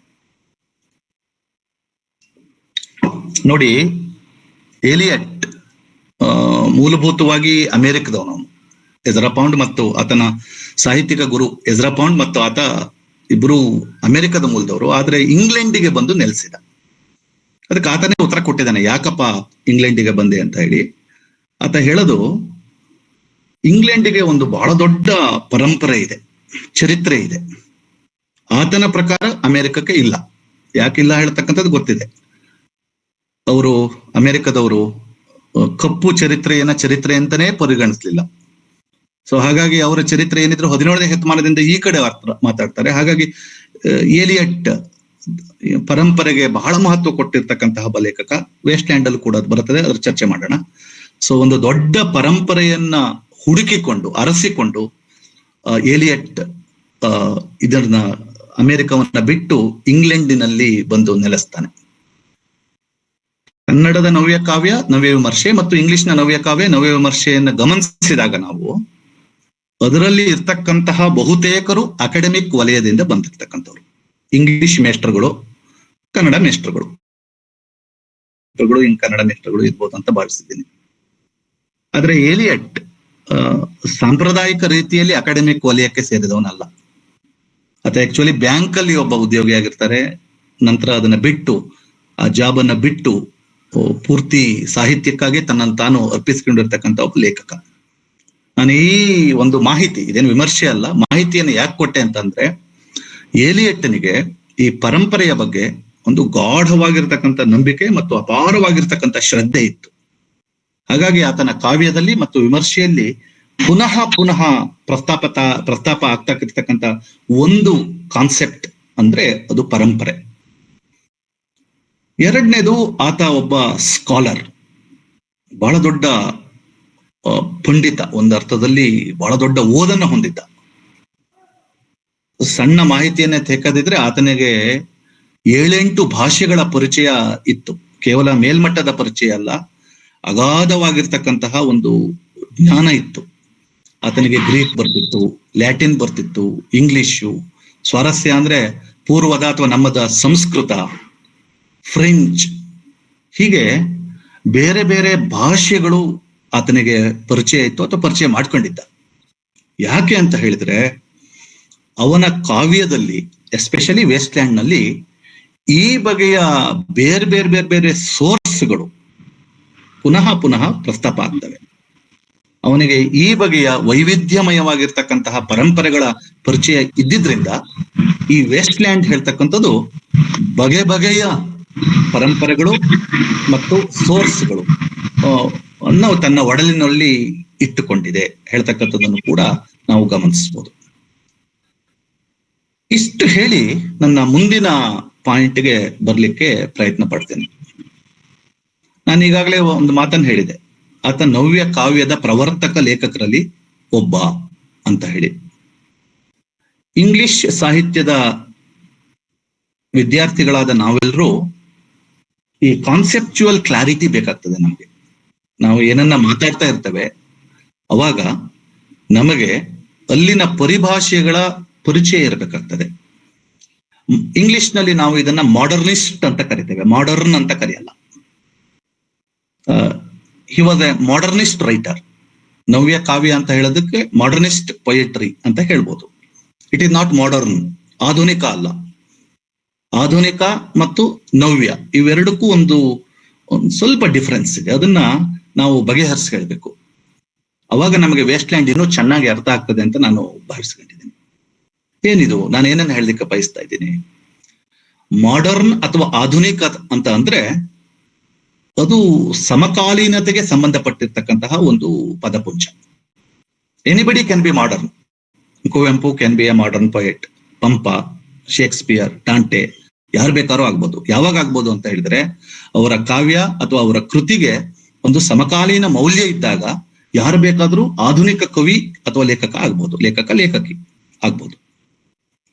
ನೋಡಿ, ಎಲಿಯಟ್ ಮೂಲಭೂತವಾಗಿ ಅಮೆರಿಕದವನು. ಎಜ್ರಾ ಪೌಂಡ್ ಮತ್ತು ಆತನ ಸಾಹಿತ್ಯಿಕ ಗುರು ಎಜ್ರಾ ಪೌಂಡ್ ಮತ್ತು ಆತ ಇಬ್ರು ಅಮೆರಿಕದ ಮೂಲದವರು, ಆದ್ರೆ ಇಂಗ್ಲೆಂಡಿಗೆ ಬಂದು ನೆಲೆಸಿದ. ಅದಕ್ಕೆ ಆತನೇ ಉತ್ತರ ಕೊಟ್ಟಿದ್ದಾನೆ, ಯಾಕಪ್ಪ ಇಂಗ್ಲೆಂಡಿಗೆ ಬಂದೆ ಅಂತ ಹೇಳಿ. ಆತ ಹೇಳೋದು, ಇಂಗ್ಲೆಂಡಿಗೆ ಒಂದು ಬಹಳ ದೊಡ್ಡ ಪರಂಪರೆ ಇದೆ, ಚರಿತ್ರೆ ಇದೆ. ಆತನ ಪ್ರಕಾರ ಅಮೆರಿಕಕ್ಕೆ ಇಲ್ಲ. ಯಾಕಿಲ್ಲ ಹೇಳ್ತಕ್ಕಂಥದ್ದು ಗೊತ್ತಿದೆ. ಅವರು ಅಮೆರಿಕದವರು ಕಪ್ಪು ಚರಿತ್ರೆಯನ್ನ ಚರಿತ್ರೆ ಅಂತಾನೆ ಪರಿಗಣಿಸ್ಲಿಲ್ಲ. ಸೊ ಹಾಗಾಗಿ ಅವರ ಚರಿತ್ರೆ ಏನಿದ್ರು 17ನೇ ಶತಮಾನದಿಂದ ಈ ಕಡೆ ಮಾತಾಡ್ತಾರೆ. ಹಾಗಾಗಿ ಏಲಿಯಟ್ ಪರಂಪರೆಗೆ ಬಹಳ ಮಹತ್ವ ಕೊಟ್ಟಿರ್ತಕ್ಕಂತಹ ಒಬ್ಬ ಲೇಖಕ. ವೇಸ್ಟ್ ಲ್ಯಾಂಡ್ ಅಲ್ಲಿ ಕೂಡ ಬರುತ್ತದೆ, ಅದ್ರ ಚರ್ಚೆ ಮಾಡೋಣ. ಸೊ ಒಂದು ದೊಡ್ಡ ಪರಂಪರೆಯನ್ನ ಹುಡುಕಿಕೊಂಡು ಅರಸಿಕೊಂಡು ಏಲಿಯಟ್ ಇದನ್ನ ಅಮೆರಿಕವನ್ನ ಬಿಟ್ಟು ಇಂಗ್ಲೆಂಡಿನಲ್ಲಿ ಬಂದು ನೆಲೆಸ್ತಾನೆ. ಕನ್ನಡದ ನವ್ಯ ಕಾವ್ಯ ನವ್ಯ ವಿಮರ್ಶೆ ಮತ್ತು ಇಂಗ್ಲಿಷ್ನ ನವ್ಯ ಕಾವ್ಯ ನವ್ಯ ವಿಮರ್ಶೆಯನ್ನು ಗಮನಿಸಿದಾಗ ನಾವು ಅದರಲ್ಲಿ ಇರ್ತಕ್ಕಂತಹ ಬಹುತೇಕರು ಅಕಾಡೆಮಿಕ್ ವಲಯದಿಂದ ಬಂದಿರ್ತಕ್ಕಂಥವ್ರು. ಇಂಗ್ಲಿಷ್ ಮೇಸ್ಟರ್ಗಳು, ಕನ್ನಡ ಮೇಸ್ಟರ್ಗಳು, ಕನ್ನಡ ಮೇಸ್ಟರ್ಗಳು ಇರ್ಬೋದು ಅಂತ ಭಾವಿಸಿದ್ದೀನಿ. ಆದ್ರೆ ಏಲಿಯಟ್ ಸಾಂಪ್ರದಾಯಿಕ ರೀತಿಯಲ್ಲಿ ಅಕಾಡೆಮಿಕ್ ವಲಯಕ್ಕೆ ಸೇರಿದವನಲ್ಲ. ಆತ ಆಕ್ಚುಲಿ ಬ್ಯಾಂಕ್ ಅಲ್ಲಿ ಒಬ್ಬ ಉದ್ಯೋಗಿಯಾಗಿರ್ತಾರೆ. ನಂತರ ಅದನ್ನ ಬಿಟ್ಟು, ಆ ಜಾಬ್ ಅನ್ನ ಬಿಟ್ಟು ಪೂರ್ತಿ ಸಾಹಿತ್ಯಕ್ಕಾಗಿ ತನ್ನನ್ನು ತಾನು ಅರ್ಪಿಸ್ಕೊಂಡಿರ್ತಕ್ಕಂಥ ಒಬ್ಬ ಲೇಖಕ. ನಾನು ಈ ಒಂದು ಮಾಹಿತಿ, ಇದೇನು ವಿಮರ್ಶೆ ಅಲ್ಲ, ಮಾಹಿತಿಯನ್ನು ಯಾಕೆ ಕೊಟ್ಟೆ ಅಂತಂದ್ರೆ, ಏಲಿಯಟ್ಟನಿಗೆ ಈ ಪರಂಪರೆಯ ಬಗ್ಗೆ ಒಂದು ಗಾಢವಾಗಿರ್ತಕ್ಕಂಥ ನಂಬಿಕೆ ಮತ್ತು ಅಪಾರವಾಗಿರ್ತಕ್ಕಂಥ ಶ್ರದ್ಧೆ ಇತ್ತು. ಹಾಗಾಗಿ ಆತನ ಕಾವ್ಯದಲ್ಲಿ ಮತ್ತು ವಿಮರ್ಶೆಯಲ್ಲಿ ಪುನಃ ಪುನಃ ಪ್ರಸ್ತಾಪ ಆಗ್ತಕ್ಕಂಥ ಒಂದು ಕಾನ್ಸೆಪ್ಟ್ ಅಂದ್ರೆ ಅದು ಪರಂಪರೆ. ಎರಡನೇದು, ಆತ ಒಬ್ಬ ಸ್ಕಾಲರ್, ಬಹಳ ದೊಡ್ಡ ಪಂಡಿತ, ಒಂದು ಅರ್ಥದಲ್ಲಿ ಬಹಳ ದೊಡ್ಡ ಓದನ್ನ ಹೊಂದಿದ್ದ. ಸಣ್ಣ ಮಾಹಿತಿಯನ್ನೇ ತೆಗೆದಿದ್ರೆ ಆತನಿಗೆ 7-8 ಭಾಷೆಗಳ ಪರಿಚಯ ಇತ್ತು. ಕೇವಲ ಮೇಲ್ಮಟ್ಟದ ಪರಿಚಯ ಅಲ್ಲ, ಅಗಾಧವಾಗಿರ್ತಕ್ಕಂತಹ ಒಂದು ಜ್ಞಾನ ಇತ್ತು. ಆತನಿಗೆ ಗ್ರೀಕ್ ಬರ್ತಿತ್ತು, ಲ್ಯಾಟಿನ್ ಬರ್ತಿತ್ತು, ಇಂಗ್ಲಿಷು, ಸ್ವಾರಸ್ಯ ಅಂದ್ರೆ ಪೂರ್ವದ ಅಥವಾ ನಮ್ಮದ ಸಂಸ್ಕೃತ, ಫ್ರೆಂಚ್, ಹೀಗೆ ಬೇರೆ ಬೇರೆ ಭಾಷೆಗಳು ಆತನಿಗೆ ಪರಿಚಯ ಇತ್ತು ಅಥವಾ ಪರಿಚಯ ಮಾಡ್ಕೊಂಡಿದ್ದ. ಯಾಕೆ ಅಂತ ಹೇಳಿದ್ರೆ, ಅವನ ಕಾವ್ಯದಲ್ಲಿ ಎಸ್ಪೆಷಲಿ ವೇಸ್ಟ್ ಲ್ಯಾಂಡ್ ನಲ್ಲಿ ಈ ಬಗೆಯ ಬೇರೆ ಬೇರೆ ಬೇರೆ ಬೇರೆ ಸೋರ್ಸ್ಗಳು ಪುನಃ ಪುನಃ ಪ್ರಸ್ತಾಪ ಆಗ್ತವೆ. ಅವನಿಗೆ ಈ ಬಗೆಯ ವೈವಿಧ್ಯಮಯವಾಗಿರ್ತಕ್ಕಂತಹ ಪರಂಪರೆಗಳ ಪರಿಚಯ ಇದ್ದಿದ್ರಿಂದ ಈ ವೇಸ್ಟ್ ಲ್ಯಾಂಡ್ ಹೇಳ್ತಕ್ಕಂಥದ್ದು ಬಗೆ ಬಗೆಯ ಪರಂಪರೆಗಳು ಮತ್ತು ಸೋರ್ಸ್ಗಳು ಅನ್ನು ತನ್ನ ಒಡಲಿನಲ್ಲಿ ಇಟ್ಟುಕೊಂಡಿದೆ ಹೇಳ್ತಕ್ಕಂಥದ್ದನ್ನು ಕೂಡ ನಾವು ಗಮನಿಸಬಹುದು. ಇಷ್ಟು ಹೇಳಿ ನನ್ನ ಮುಂದಿನ ಪಾಯಿಂಟ್ಗೆ ಬರ್ಲಿಕ್ಕೆ ಪ್ರಯತ್ನ ಪಡ್ತೇನೆ. ನಾನು ಈಗಾಗಲೇ ಒಂದು ಮಾತನ್ನು ಹೇಳಿದೆ, ಆತ ನವ್ಯ ಕಾವ್ಯದ ಪ್ರವರ್ತಕ ಲೇಖಕರಲ್ಲಿ ಒಬ್ಬ ಅಂತ ಹೇಳಿ. ಇಂಗ್ಲಿಷ್ ಸಾಹಿತ್ಯದ ವಿದ್ಯಾರ್ಥಿಗಳಾದ ನಾವೆಲ್ಲರೂ ಈ ಕಾನ್ಸೆಪ್ಚುವಲ್ ಕ್ಲಾರಿಟಿ ಬೇಕಾಗ್ತದೆ ನಮಗೆ. ನಾವು ಏನನ್ನ ಮಾತಾಡ್ತಾ ಇರ್ತೇವೆ ಅವಾಗ ನಮಗೆ ಅಲ್ಲಿನ ಪರಿಭಾಷೆಗಳ ಪರಿಚಯ ಇರಬೇಕಾಗ್ತದೆ. ಇಂಗ್ಲಿಷ್ ನಲ್ಲಿ ನಾವು ಇದನ್ನ ಮಾಡರ್ನಿಸ್ಟ್ ಅಂತ ಕರಿತೇವೆ, ಮಾಡರ್ನ್ ಅಂತ ಕರೆಯಲ್ಲ. He was a modernist writer. ನವ್ಯ ಕಾವ್ಯ ಅಂತ ಹೇಳೋದಕ್ಕೆ ಮಾಡರ್ನಿಸ್ಟ್ ಪೊಯೆಟ್ರಿ ಅಂತ ಹೇಳ್ಬೋದು. ಇಟ್ ಈಸ್ ನಾಟ್ ಮಾಡರ್ನ್, ಆಧುನಿಕ ಅಲ್ಲ. ಆಧುನಿಕ ಮತ್ತು ನವ್ಯ ಇವೆರಡಕ್ಕೂ ಒಂದು ಸ್ವಲ್ಪ ಡಿಫರೆನ್ಸ್ ಇದೆ. ಅದನ್ನ ನಾವು ಬಗೆಹರಿಸಿ ಹೇಳ್ಬೇಕು. ಅವಾಗ ನಮಗೆ ವೇಸ್ಟ್ ಲ್ಯಾಂಡ್ ಇನ್ನೂ ಚೆನ್ನಾಗಿ ಅರ್ಥ ಆಗ್ತದೆ ಅಂತ ನಾನು ಭಾವಿಸ್ಕೊಂಡಿದ್ದೀನಿ. ಏನಿದು, ನಾನು ಏನನ್ನ ಹೇಳಲಿಕ್ಕೆ ಬಯಸ್ತಾ ಇದ್ದೀನಿ, ಮಾಡರ್ನ್ ಅಥವಾ ಆಧುನಿಕ ಅಂತ ಅಂದ್ರೆ ಅದು ಸಮಕಾಲೀನತೆಗೆ ಸಂಬಂಧಪಟ್ಟಿರ್ತಕ್ಕಂತಹ ಒಂದು ಪದಪುಂಜ. Anybody can be modern. Kuvempu can be a modern poet, Pampa, Shakespeare, Dante, ಯಾರು ಬೇಕಾದ್ರೂ ಆಗ್ಬೋದು. ಯಾವಾಗ ಆಗ್ಬೋದು ಅಂತ ಹೇಳಿದ್ರೆ, ಅವರ ಕಾವ್ಯ ಅಥವಾ ಅವರ ಕೃತಿಗೆ ಒಂದು ಸಮಕಾಲೀನ ಮೌಲ್ಯ ಇದ್ದಾಗ ಯಾರು ಬೇಕಾದ್ರೂ ಆಧುನಿಕ ಕವಿ ಅಥವಾ ಲೇಖಕ ಆಗ್ಬೋದು, ಲೇಖಕಿ ಆಗ್ಬೋದು.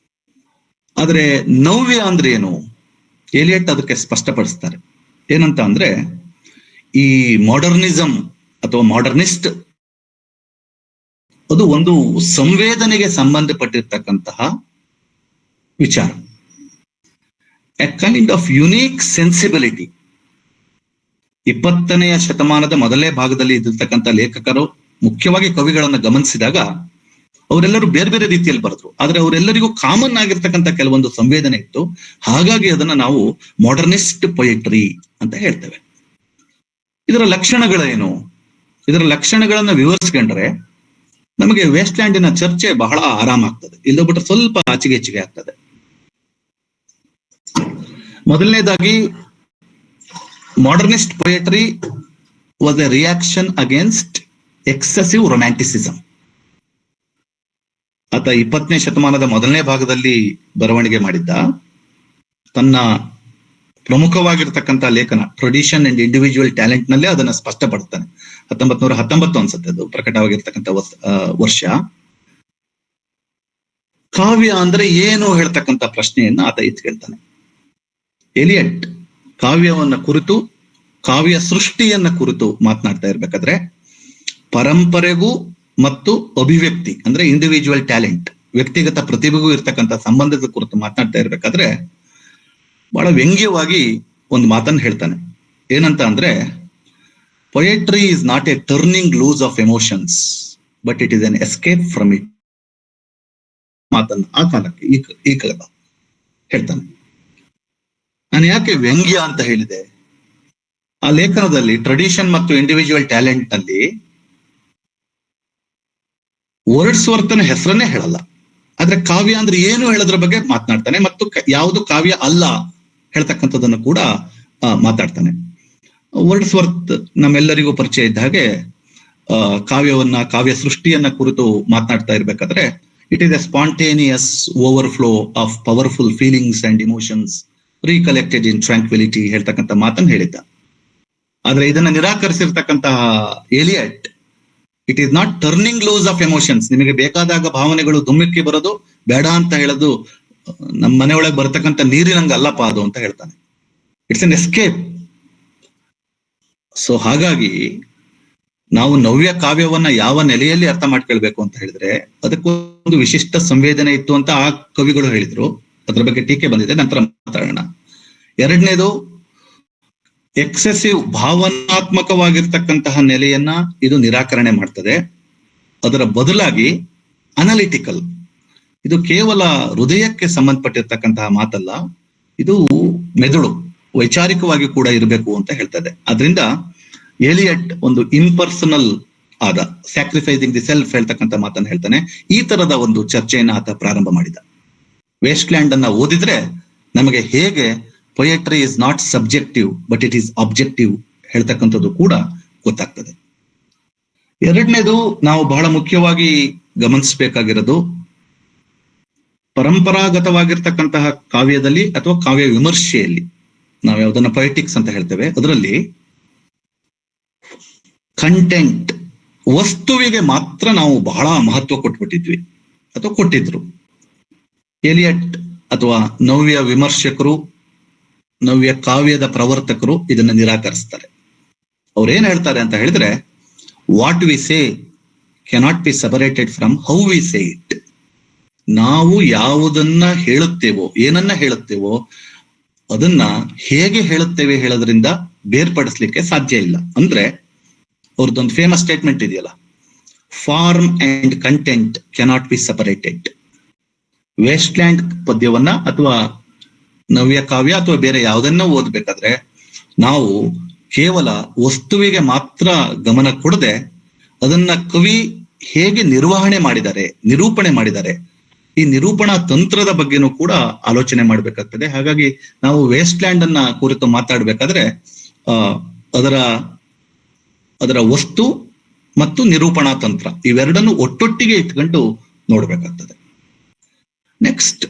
ಆದ್ರೆ ನವ್ಯ ಅಂದ್ರೆ ಏನು, ಏಲಿಯಟ್ ಅದಕ್ಕೆ ಸ್ಪಷ್ಟಪಡಿಸ್ತಾರೆ. ಏನಂತ ಅಂದ್ರೆ, ಈ ಮಾಡರ್ನಿಸಂ ಅಥವಾ ಮಾಡರ್ನಿಸ್ಟ್ ಅದು ಒಂದು ಸಂವೇದನೆಗೆ ಸಂಬಂಧಪಟ್ಟಿರ್ತಕ್ಕಂತಹ ವಿಚಾರ. A kind of unique sensibility 20ನೇ ಶತಮಾನದ ಮೊದಲನೇ ಭಾಗದಲ್ಲಿ ಇದ್ದಿರ್ತಕ್ಕಂಥ ಲೇಖಕರು, ಮುಖ್ಯವಾಗಿ ಕವಿಗಳನ್ನ ಗಮನಿಸಿದಾಗ ಅವರೆಲ್ಲರೂ ಬೇರೆ ಬೇರೆ ರೀತಿಯಲ್ಲಿ ಬರೆದ್ರು. ಆದ್ರೆ ಅವರೆಲ್ಲರಿಗೂ ಕಾಮನ್ ಆಗಿರ್ತಕ್ಕಂಥ ಕೆಲವೊಂದು ಸಂವೇದನೆ ಇತ್ತು. ಹಾಗಾಗಿ ಅದನ್ನ ನಾವು ಮಾಡರ್ನಿಸ್ಟ್ ಪೊಯೆಟ್ರಿ ಅಂತ ಹೇಳ್ತೇವೆ. ಇದರ ಲಕ್ಷಣಗಳೇನು? ಇದರ ಲಕ್ಷಣಗಳನ್ನ ವಿವರಿಸ್ಕೊಂಡ್ರೆ ನಮಗೆ ವೇಸ್ಟ್ ಲ್ಯಾಂಡಿನ ಚರ್ಚೆ ಬಹಳ ಆರಾಮ ಆಗ್ತದೆ. ಇಲ್ಲೊಬಿಟ್ರೆ ಸ್ವಲ್ಪ ಆಚೆಗೆ ಹೆಚ್ಚಿಗೆ ಆಗ್ತದೆ. ಮೊದಲನೇದಾಗಿ, modernist poetry was a reaction against excessive romanticism. ಆತ 20ನೇ ಶತಮಾನದ ಮೊದಲನೇ ಭಾಗದಲ್ಲಿ ಬರವಣಿಗೆ ಮಾಡಿದ್ದ ತನ್ನ ಪ್ರಮುಖವಾಗಿರ್ತಕ್ಕಂಥ ಲೇಖನ ಟ್ರೆಡಿಷನ್ ಅಂಡ್ ಇಂಡಿವಿಜುವಲ್ ಟ್ಯಾಲೆಂಟ್ ನಲ್ಲೇ ಅದನ್ನ ಸ್ಪಷ್ಟಪಡ್ತಾನೆ. 1919 ಅನ್ಸುತ್ತೆ ಅದು ಪ್ರಕಟವಾಗಿರ್ತಕ್ಕಂಥ ವರ್ಷ. ಕಾವ್ಯ ಅಂದ್ರೆ ಏನು ಹೇಳ್ತಕ್ಕಂಥ ಪ್ರಶ್ನೆಯನ್ನ ಆತ ಎತ್ಕೊಳ್ತಾನೆ. ಎಲಿಯಟ್ ಕಾವ್ಯವನ್ನ ಕುರಿತು, ಕಾವ್ಯ ಸೃಷ್ಟಿಯನ್ನ ಕುರಿತು ಮಾತನಾಡ್ತಾ ಇರ್ಬೇಕಾದ್ರೆ ಪರಂಪರೆಗೂ ಮತ್ತು ಅಭಿವ್ಯಕ್ತಿ ಅಂದ್ರೆ ಇಂಡಿವಿಜುವಲ್ ಟ್ಯಾಲೆಂಟ್, ವ್ಯಕ್ತಿಗತ ಪ್ರತಿಭೆಗೂ ಇರ್ತಕ್ಕಂಥ ಸಂಬಂಧದ ಕುರಿತು ಮಾತನಾಡ್ತಾ ಇರ್ಬೇಕಾದ್ರೆ ಬಹಳ ವ್ಯಂಗ್ಯವಾಗಿ ಒಂದು ಮಾತನ್ನು ಹೇಳ್ತಾನೆ. ಏನಂತ ಅಂದ್ರೆ, poetry is not a turning loose of emotions but it is an escape from it. ಮಾತನ್ನ ಆ ಕಾಲಕ್ಕೆ ಈ ಕಾಲ ಹೇಳ್ತಾನೆ. ನಾನು ಯಾಕೆ ವ್ಯಂಗ್ಯ ಅಂತ ಹೇಳಿದೆ? ಆ ಲೇಖನದಲ್ಲಿ ಟ್ರೆಡಿಷನ್ ಮತ್ತು ಇಂಡಿವಿಜುವಲ್ ಟ್ಯಾಲೆಂಟ್ ನಲ್ಲಿ ವರ್ಡ್ಸ್ ವರ್ತನ ಹೆಸರನ್ನೇ ಹೇಳಲ್ಲ. ಆದ್ರೆ ಕಾವ್ಯ ಅಂದ್ರೆ ಏನು ಹೇಳೋದ್ರ ಬಗ್ಗೆ ಮಾತನಾಡ್ತಾನೆ, ಮತ್ತು ಯಾವುದು ಕಾವ್ಯ ಅಲ್ಲ ಹೇಳ್ತಕ್ಕಂಥದ್ದನ್ನು ಕೂಡ ಮಾತಾಡ್ತಾನೆ. ವರ್ಡ್ಸ್ ವರ್ತ್ ನಮ್ಮೆಲ್ಲರಿಗೂ ಪರಿಚಯ ಇದ್ದ ಹಾಗೆ ಕಾವ್ಯ ಸೃಷ್ಟಿಯನ್ನ ಕುರಿತು ಮಾತನಾಡ್ತಾ ಇರ್ಬೇಕಾದ್ರೆ, it is a spontaneous overflow of powerful feelings and emotions recollected in tranquility ಹೇಳ್ತಕ್ಕಂಥ ಮಾತನ್ನು ಹೇಳಿದ್ದ. ಆದ್ರೆ ಇದನ್ನ ನಿರಾಕರಿಸಿರ್ತಕ್ಕಂತಹ Eliot, it is not turning loose of emotions, ನಿಮಗೆ ಬೇಕಾದಾಗ ಭಾವನೆಗಳು ದುಮ್ಮಿಕ್ಕಿ ಬರೋದು, ಬೇಡ ಅಂತ ಹೇಳೋದು ನಮ್ಮ ಮನೆಯೊಳಗೆ ಬರ್ತಕ್ಕಂಥ ನೀರಿನಂಗ ಅಲ್ಲಪ್ಪ ಅದು ಅಂತ ಹೇಳ್ತಾನೆ. It's an escape. ಸೊ ಹಾಗಾಗಿ ನಾವು ನವ್ಯ ಕಾವ್ಯವನ್ನ ಯಾವ ನೆಲೆಯಲ್ಲಿ ಅರ್ಥ ಮಾಡ್ಕೊಳ್ಬೇಕು ಅಂತ ಹೇಳಿದ್ರೆ, ಅದಕ್ಕೊಂದು ವಿಶಿಷ್ಟ ಸಂವೇದನೆ ಇತ್ತು ಅಂತ ಆ ಕವಿಗಳು ಹೇಳಿದ್ರು. ಅದ್ರ ಬಗ್ಗೆ ಟೀಕೆ ಬಂದಿದೆ, ನಂತರ ಮಾತಾಡೋಣ. ಎರಡನೇದು, ಎಕ್ಸೆಸಿವ್ ಭಾವನಾತ್ಮಕವಾಗಿರ್ತಕ್ಕಂತಹ ನೆಲೆಯನ್ನ ಇದು ನಿರಾಕರಣೆ ಮಾಡ್ತದೆ. ಅದರ ಬದಲಾಗಿ ಅನಾಲಿಟಿಕಲ್, ಇದು ಕೇವಲ ಹೃದಯಕ್ಕೆ ಸಂಬಂಧಪಟ್ಟಿರ್ತಕ್ಕಂತಹ ಮಾತಲ್ಲ, ಇದು ಮೆದುಳು ವೈಚಾರಿಕವಾಗಿ ಕೂಡ ಇರಬೇಕು ಅಂತ ಹೇಳ್ತದೆ. ಅದರಿಂದ ಎಲಿಯಟ್ ಒಂದು ಇಂಪರ್ಸನಲ್ ಆದ ಸ್ಯಾಕ್ರಿಫೈಸಿಂಗ್ ದಿ ಸೆಲ್ಫ್ ಹೇಳ್ತಕ್ಕಂಥ ಮಾತನ್ನು ಹೇಳ್ತಾನೆ. ಈ ತರದ ಒಂದು ಚರ್ಚೆಯನ್ನ ಆತ ಪ್ರಾರಂಭ ಮಾಡಿದ. ವೇಸ್ಟ್ ಲ್ಯಾಂಡ್ ಅನ್ನ ಓದಿದ್ರೆ ನಮಗೆ ಹೇಗೆ poetry is not subjective but it is objective ಹೇಳ್ತಕ್ಕಂಥದ್ದು ಕೂಡ ಗೊತ್ತಾಗ್ತದೆ. ಎರಡನೇದು, ನಾವು ಬಹಳ ಮುಖ್ಯವಾಗಿ ಗಮನಿಸಬೇಕಾಗಿರೋದು, ಪರಂಪರಾಗತವಾಗಿರ್ತಕ್ಕಂತಹ ಕಾವ್ಯದಲ್ಲಿ ಅಥವಾ ಕಾವ್ಯ ವಿಮರ್ಶೆಯಲ್ಲಿ, ನಾವು ಯಾವ್ದನ್ನ ಪೊಯೆಟಿಕ್ಸ್ ಅಂತ ಹೇಳ್ತೇವೆ, ಅದರಲ್ಲಿ ಕಂಟೆಂಟ್, ವಸ್ತುವಿಗೆ ಮಾತ್ರ ನಾವು ಬಹಳ ಮಹತ್ವ ಕೊಟ್ಬಿಟ್ಟಿದ್ವಿ ಅಥವಾ ಕೊಟ್ಟಿದ್ರು. ಎಲಿಯಟ್ ಅಥವಾ ನವ್ಯ ವಿಮರ್ಶಕರು, ನವ್ಯ ಕಾವ್ಯದ ಪ್ರವರ್ತಕರು ಇದನ್ನ ನಿರಾಕರಿಸ್ತಾರೆ. ಅವ್ರೇನ್ ಹೇಳ್ತಾರೆ ಅಂತ ಹೇಳಿದ್ರೆ, what we say cannot be separated from how we say it. ನಾವು ಯಾವುದನ್ನ ಹೇಳುತ್ತೇವೋ, ಏನನ್ನ ಹೇಳುತ್ತೇವೋ ಅದನ್ನ ಹೇಗೆ ಹೇಳುತ್ತೇವೆ ಹೇಳೋದ್ರಿಂದ ಬೇರ್ಪಡಿಸ್ಲಿಕ್ಕೆ ಸಾಧ್ಯ ಇಲ್ಲ. ಅಂದ್ರೆ ಅವ್ರದ್ದೊಂದು ಫೇಮಸ್ ಸ್ಟೇಟ್ಮೆಂಟ್ ಇದೆಯಲ್ಲ, form and content cannot be separated. Waste land ಪದ್ಯವನ್ನ ಅಥವಾ ನವ್ಯ ಕಾವ್ಯ ಅಥವಾ ಬೇರೆ ಯಾವುದನ್ನ ಓದ್ಬೇಕಾದ್ರೆ ನಾವು ಕೇವಲ ವಸ್ತುವಿಗೆ ಮಾತ್ರ ಗಮನ ಕೊಡದೆ ಅದನ್ನ ಕವಿ ಹೇಗೆ ನಿರ್ವಹಣೆ ಮಾಡಿದ್ದಾರೆ, ನಿರೂಪಣೆ ಮಾಡಿದ್ದಾರೆ, ಈ ನಿರೂಪಣಾ ತಂತ್ರದ ಬಗ್ಗೆನೂ ಕೂಡ ಆಲೋಚನೆ ಮಾಡ್ಬೇಕಾಗ್ತದೆ. ಹಾಗಾಗಿ ನಾವು ವೇಸ್ಟ್ ಲ್ಯಾಂಡ್ ಅನ್ನ ಕುರಿತು ಮಾತಾಡ್ಬೇಕಾದ್ರೆ ಅದರ ವಸ್ತು ಮತ್ತು ನಿರೂಪಣಾ ತಂತ್ರ ಇವೆರಡನ್ನು ಒಟ್ಟೊಟ್ಟಿಗೆ ಇಟ್ಕೊಂಡು ನೋಡ್ಬೇಕಾಗ್ತದೆ. ನೆಕ್ಸ್ಟ್,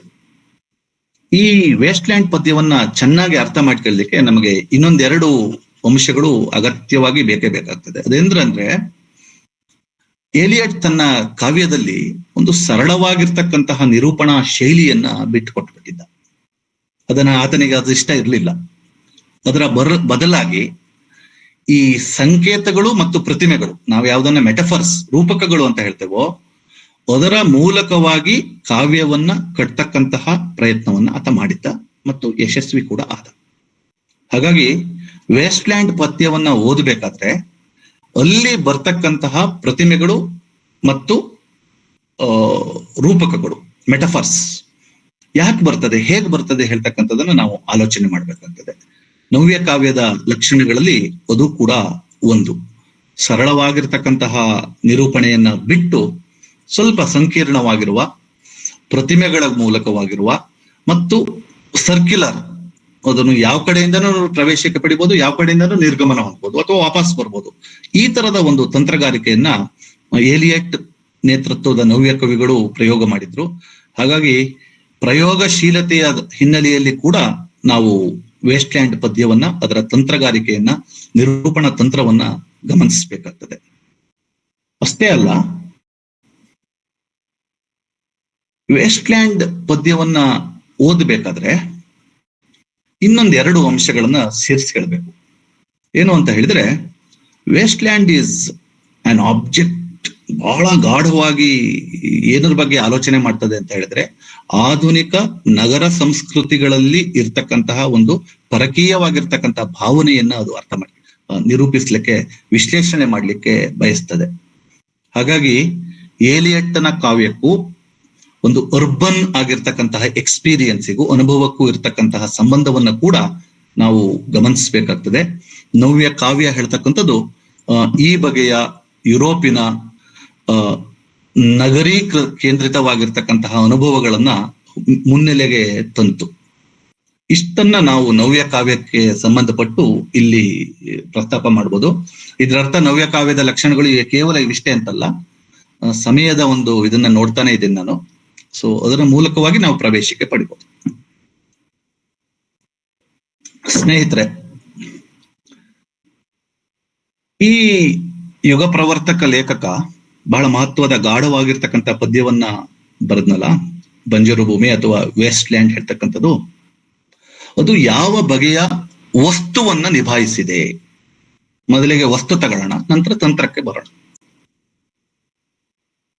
ಈ ವೇಸ್ಟ್ ಲ್ಯಾಂಡ್ ಪದ್ಯವನ್ನ ಚೆನ್ನಾಗಿ ಅರ್ಥ ಮಾಡ್ಕೊಳ್ಳಿಕ್ಕೆ ನಮಗೆ ಇನ್ನೊಂದೆರಡು ಅಂಶಗಳು ಅಗತ್ಯವಾಗಿ ಬೇಕೇ ಬೇಕಾಗ್ತದೆ. ಅದೇಂದ್ರೆ, ಎಲಿಯಟ್ ತನ್ನ ಕಾವ್ಯದಲ್ಲಿ ಒಂದು ಸರಳವಾಗಿರ್ತಕ್ಕಂತಹ ನಿರೂಪಣಾ ಶೈಲಿಯನ್ನ ಬಿಟ್ಟುಕೊಟ್ಬಿಟ್ಟಿದ್ದ. ಆತನಿಗೆ ಅದು ಇಷ್ಟ ಇರಲಿಲ್ಲ. ಅದರ ಬದಲಾಗಿ ಈ ಸಂಕೇತಗಳು ಮತ್ತು ಪ್ರತಿಮೆಗಳು, ನಾವು ಯಾವ್ದನ್ನ ಮೆಟಫರ್ಸ್, ರೂಪಕಗಳು ಅಂತ ಹೇಳ್ತೇವೋ, ಅದರ ಮೂಲಕವಾಗಿ ಕಾವ್ಯವನ್ನ ಕಟ್ತಕ್ಕಂತಹ ಪ್ರಯತ್ನವನ್ನ ಆತ ಮಾಡಿದ್ದ ಮತ್ತು ಯಶಸ್ವಿ ಕೂಡ ಆದ. ಹಾಗಾಗಿ ವೇಸ್ಟ್ಲ್ಯಾಂಡ್ ಪದ್ಯವನ್ನ ಓದಬೇಕಾದ್ರೆ ಅಲ್ಲಿ ಬರ್ತಕ್ಕಂತಹ ಪ್ರತಿಮೆಗಳು ಮತ್ತು ರೂಪಕಗಳು, ಮೆಟಫರ್ಸ್ ಯಾಕೆ ಬರ್ತದೆ, ಹೇಗೆ ಬರ್ತದೆ ಹೇಳ್ತಕ್ಕಂಥದ್ದನ್ನ ನಾವು ಆಲೋಚನೆ ಮಾಡ್ಬೇಕಾಗ್ತದೆ. ನವ್ಯ ಕಾವ್ಯದ ಲಕ್ಷಣಗಳಲ್ಲಿ ಅದು ಕೂಡ ಒಂದು. ಸರಳವಾಗಿರ್ತಕ್ಕಂತಹ ನಿರೂಪಣೆಯನ್ನ ಬಿಟ್ಟು ಸ್ವಲ್ಪ ಸಂಕೀರ್ಣವಾಗಿರುವ, ಪ್ರತಿಮೆಗಳ ಮೂಲಕವಾಗಿರುವ ಮತ್ತು ಸರ್ಕ್ಯುಲರ್, ಅದನ್ನು ಯಾವ ಕಡೆಯಿಂದನೂ ಪ್ರವೇಶಕ್ಕೆ ಪಡಿಬಹುದು, ಯಾವ ಕಡೆಯಿಂದನೂ ನಿರ್ಗಮನ ಹೊಂದ್ಬೋದು ಅಥವಾ ವಾಪಸ್ ಬರ್ಬೋದು. ಈ ತರದ ಒಂದು ತಂತ್ರಗಾರಿಕೆಯನ್ನ ಏಲಿಯಟ್ ನೇತೃತ್ವದ ನವ್ಯ ಕವಿಗಳು ಪ್ರಯೋಗ ಮಾಡಿದ್ರು. ಹಾಗಾಗಿ ಪ್ರಯೋಗಶೀಲತೆಯ ಹಿನ್ನೆಲೆಯಲ್ಲಿ ಕೂಡ ನಾವು ವೇಸ್ಟ್ಲ್ಯಾಂಡ್ ಪದ್ಯವನ್ನ, ಅದರ ತಂತ್ರಗಾರಿಕೆಯನ್ನ, ನಿರೂಪಣಾ ತಂತ್ರವನ್ನ ಗಮನಿಸಬೇಕಾಗ್ತದೆ. ಅಷ್ಟೇ ಅಲ್ಲ, ವೇಸ್ಟ್ಲ್ಯಾಂಡ್ ಪದ್ಯವನ್ನ ಓದಬೇಕಾದ್ರೆ ಇನ್ನೊಂದೆರಡು ಅಂಶಗಳನ್ನ ಸೇರಿಸ್ಕೊಳ್ಬೇಕು. ಏನು ಅಂತ ಹೇಳಿದ್ರೆ, ವೇಸ್ಟ್ಲ್ಯಾಂಡ್ ಈಸ್ ಆನ್ ಆಬ್ಜೆಕ್ಟ್. ಬಹಳ ಗಾಢವಾಗಿ ಏನರ ಬಗ್ಗೆ ಆಲೋಚನೆ ಮಾಡ್ತದೆ ಅಂತ ಹೇಳಿದ್ರೆ, ಆಧುನಿಕ ನಗರ ಸಂಸ್ಕೃತಿಗಳಲ್ಲಿ ಇರ್ತಕ್ಕಂತಹ ಒಂದು ಪರಕೀಯವಾಗಿರ್ತಕ್ಕಂತಹ ಭಾವನೆಯನ್ನ ಅದು ಅರ್ಥ ಮಾಡಿ ನಿರೂಪಿಸ್ಲಿಕ್ಕೆ, ವಿಶ್ಲೇಷಣೆ ಮಾಡ್ಲಿಕ್ಕೆ ಬಯಸ್ತದೆ. ಹಾಗಾಗಿ ಏಲಿಯಟ್ಟನ ಕಾವ್ಯಕ್ಕೂ ಒಂದು ಅರ್ಬನ್ ಆಗಿರ್ತಕ್ಕಂತಹ ಎಕ್ಸ್ಪೀರಿಯನ್ಸಿಗೂ, ಅನುಭವಕ್ಕೂ ಇರ್ತಕ್ಕಂತಹ ಸಂಬಂಧವನ್ನ ಕೂಡ ನಾವು ಗಮನಿಸಬೇಕಾಗ್ತದೆ. ನವ್ಯ ಕಾವ್ಯ ಹೇಳ್ತಕ್ಕಂಥದ್ದು ಈ ಬಗೆಯ ಯುರೋಪಿನ ನಗರೀ ಕೇಂದ್ರಿತವಾಗಿರ್ತಕ್ಕಂತಹ ಅನುಭವಗಳನ್ನ ಮುನ್ನೆಲೆಗೆ ತಂತು. ಇಷ್ಟನ್ನ ನಾವು ನವ್ಯ ಕಾವ್ಯಕ್ಕೆ ಸಂಬಂಧಪಟ್ಟು ಇಲ್ಲಿ ಪ್ರಸ್ತಾಪ ಮಾಡ್ಬೋದು. ಇದರರ್ಥ ನವ್ಯ ಕಾವ್ಯದ ಲಕ್ಷಣಗಳು ಕೇವಲ ಇವಿಷ್ಟೇ ಅಂತಲ್ಲ, ಸಮಯದ ಒಂದು ಇದನ್ನ ನೋಡ್ತಾನೆ ಇದ್ದೀನಿ ನಾನು. ಸೊ ಅದರ ಮೂಲಕವಾಗಿ ನಾವು ಪ್ರವೇಶಕ್ಕೆ ಪಡಿಬಹುದು. ಸ್ನೇಹಿತರೆ, ಈ ಯುಗ ಪ್ರವರ್ತಕ ಲೇಖಕ ಬಹಳ ಮಹತ್ವದ ಗಾಢವಾಗಿರ್ತಕ್ಕಂಥ ಪದ್ಯವನ್ನ ಬರೆದ್ನಲ್ಲ, ಬಂಜರು ಭೂಮಿ ಅಥವಾ ವೇಸ್ಟ್ಲ್ಯಾಂಡ್ ಹೇಳ್ತಕ್ಕಂಥದ್ದು, ಅದು ಯಾವ ಬಗೆಯ ವಸ್ತುವನ್ನ ನಿಭಾಯಿಸಿದೆ. ಮೊದಲಿಗೆ ವಸ್ತು ತಗೊಳ್ಳೋಣ, ನಂತರ ತಂತ್ರಕ್ಕೆ ಬರೋಣ.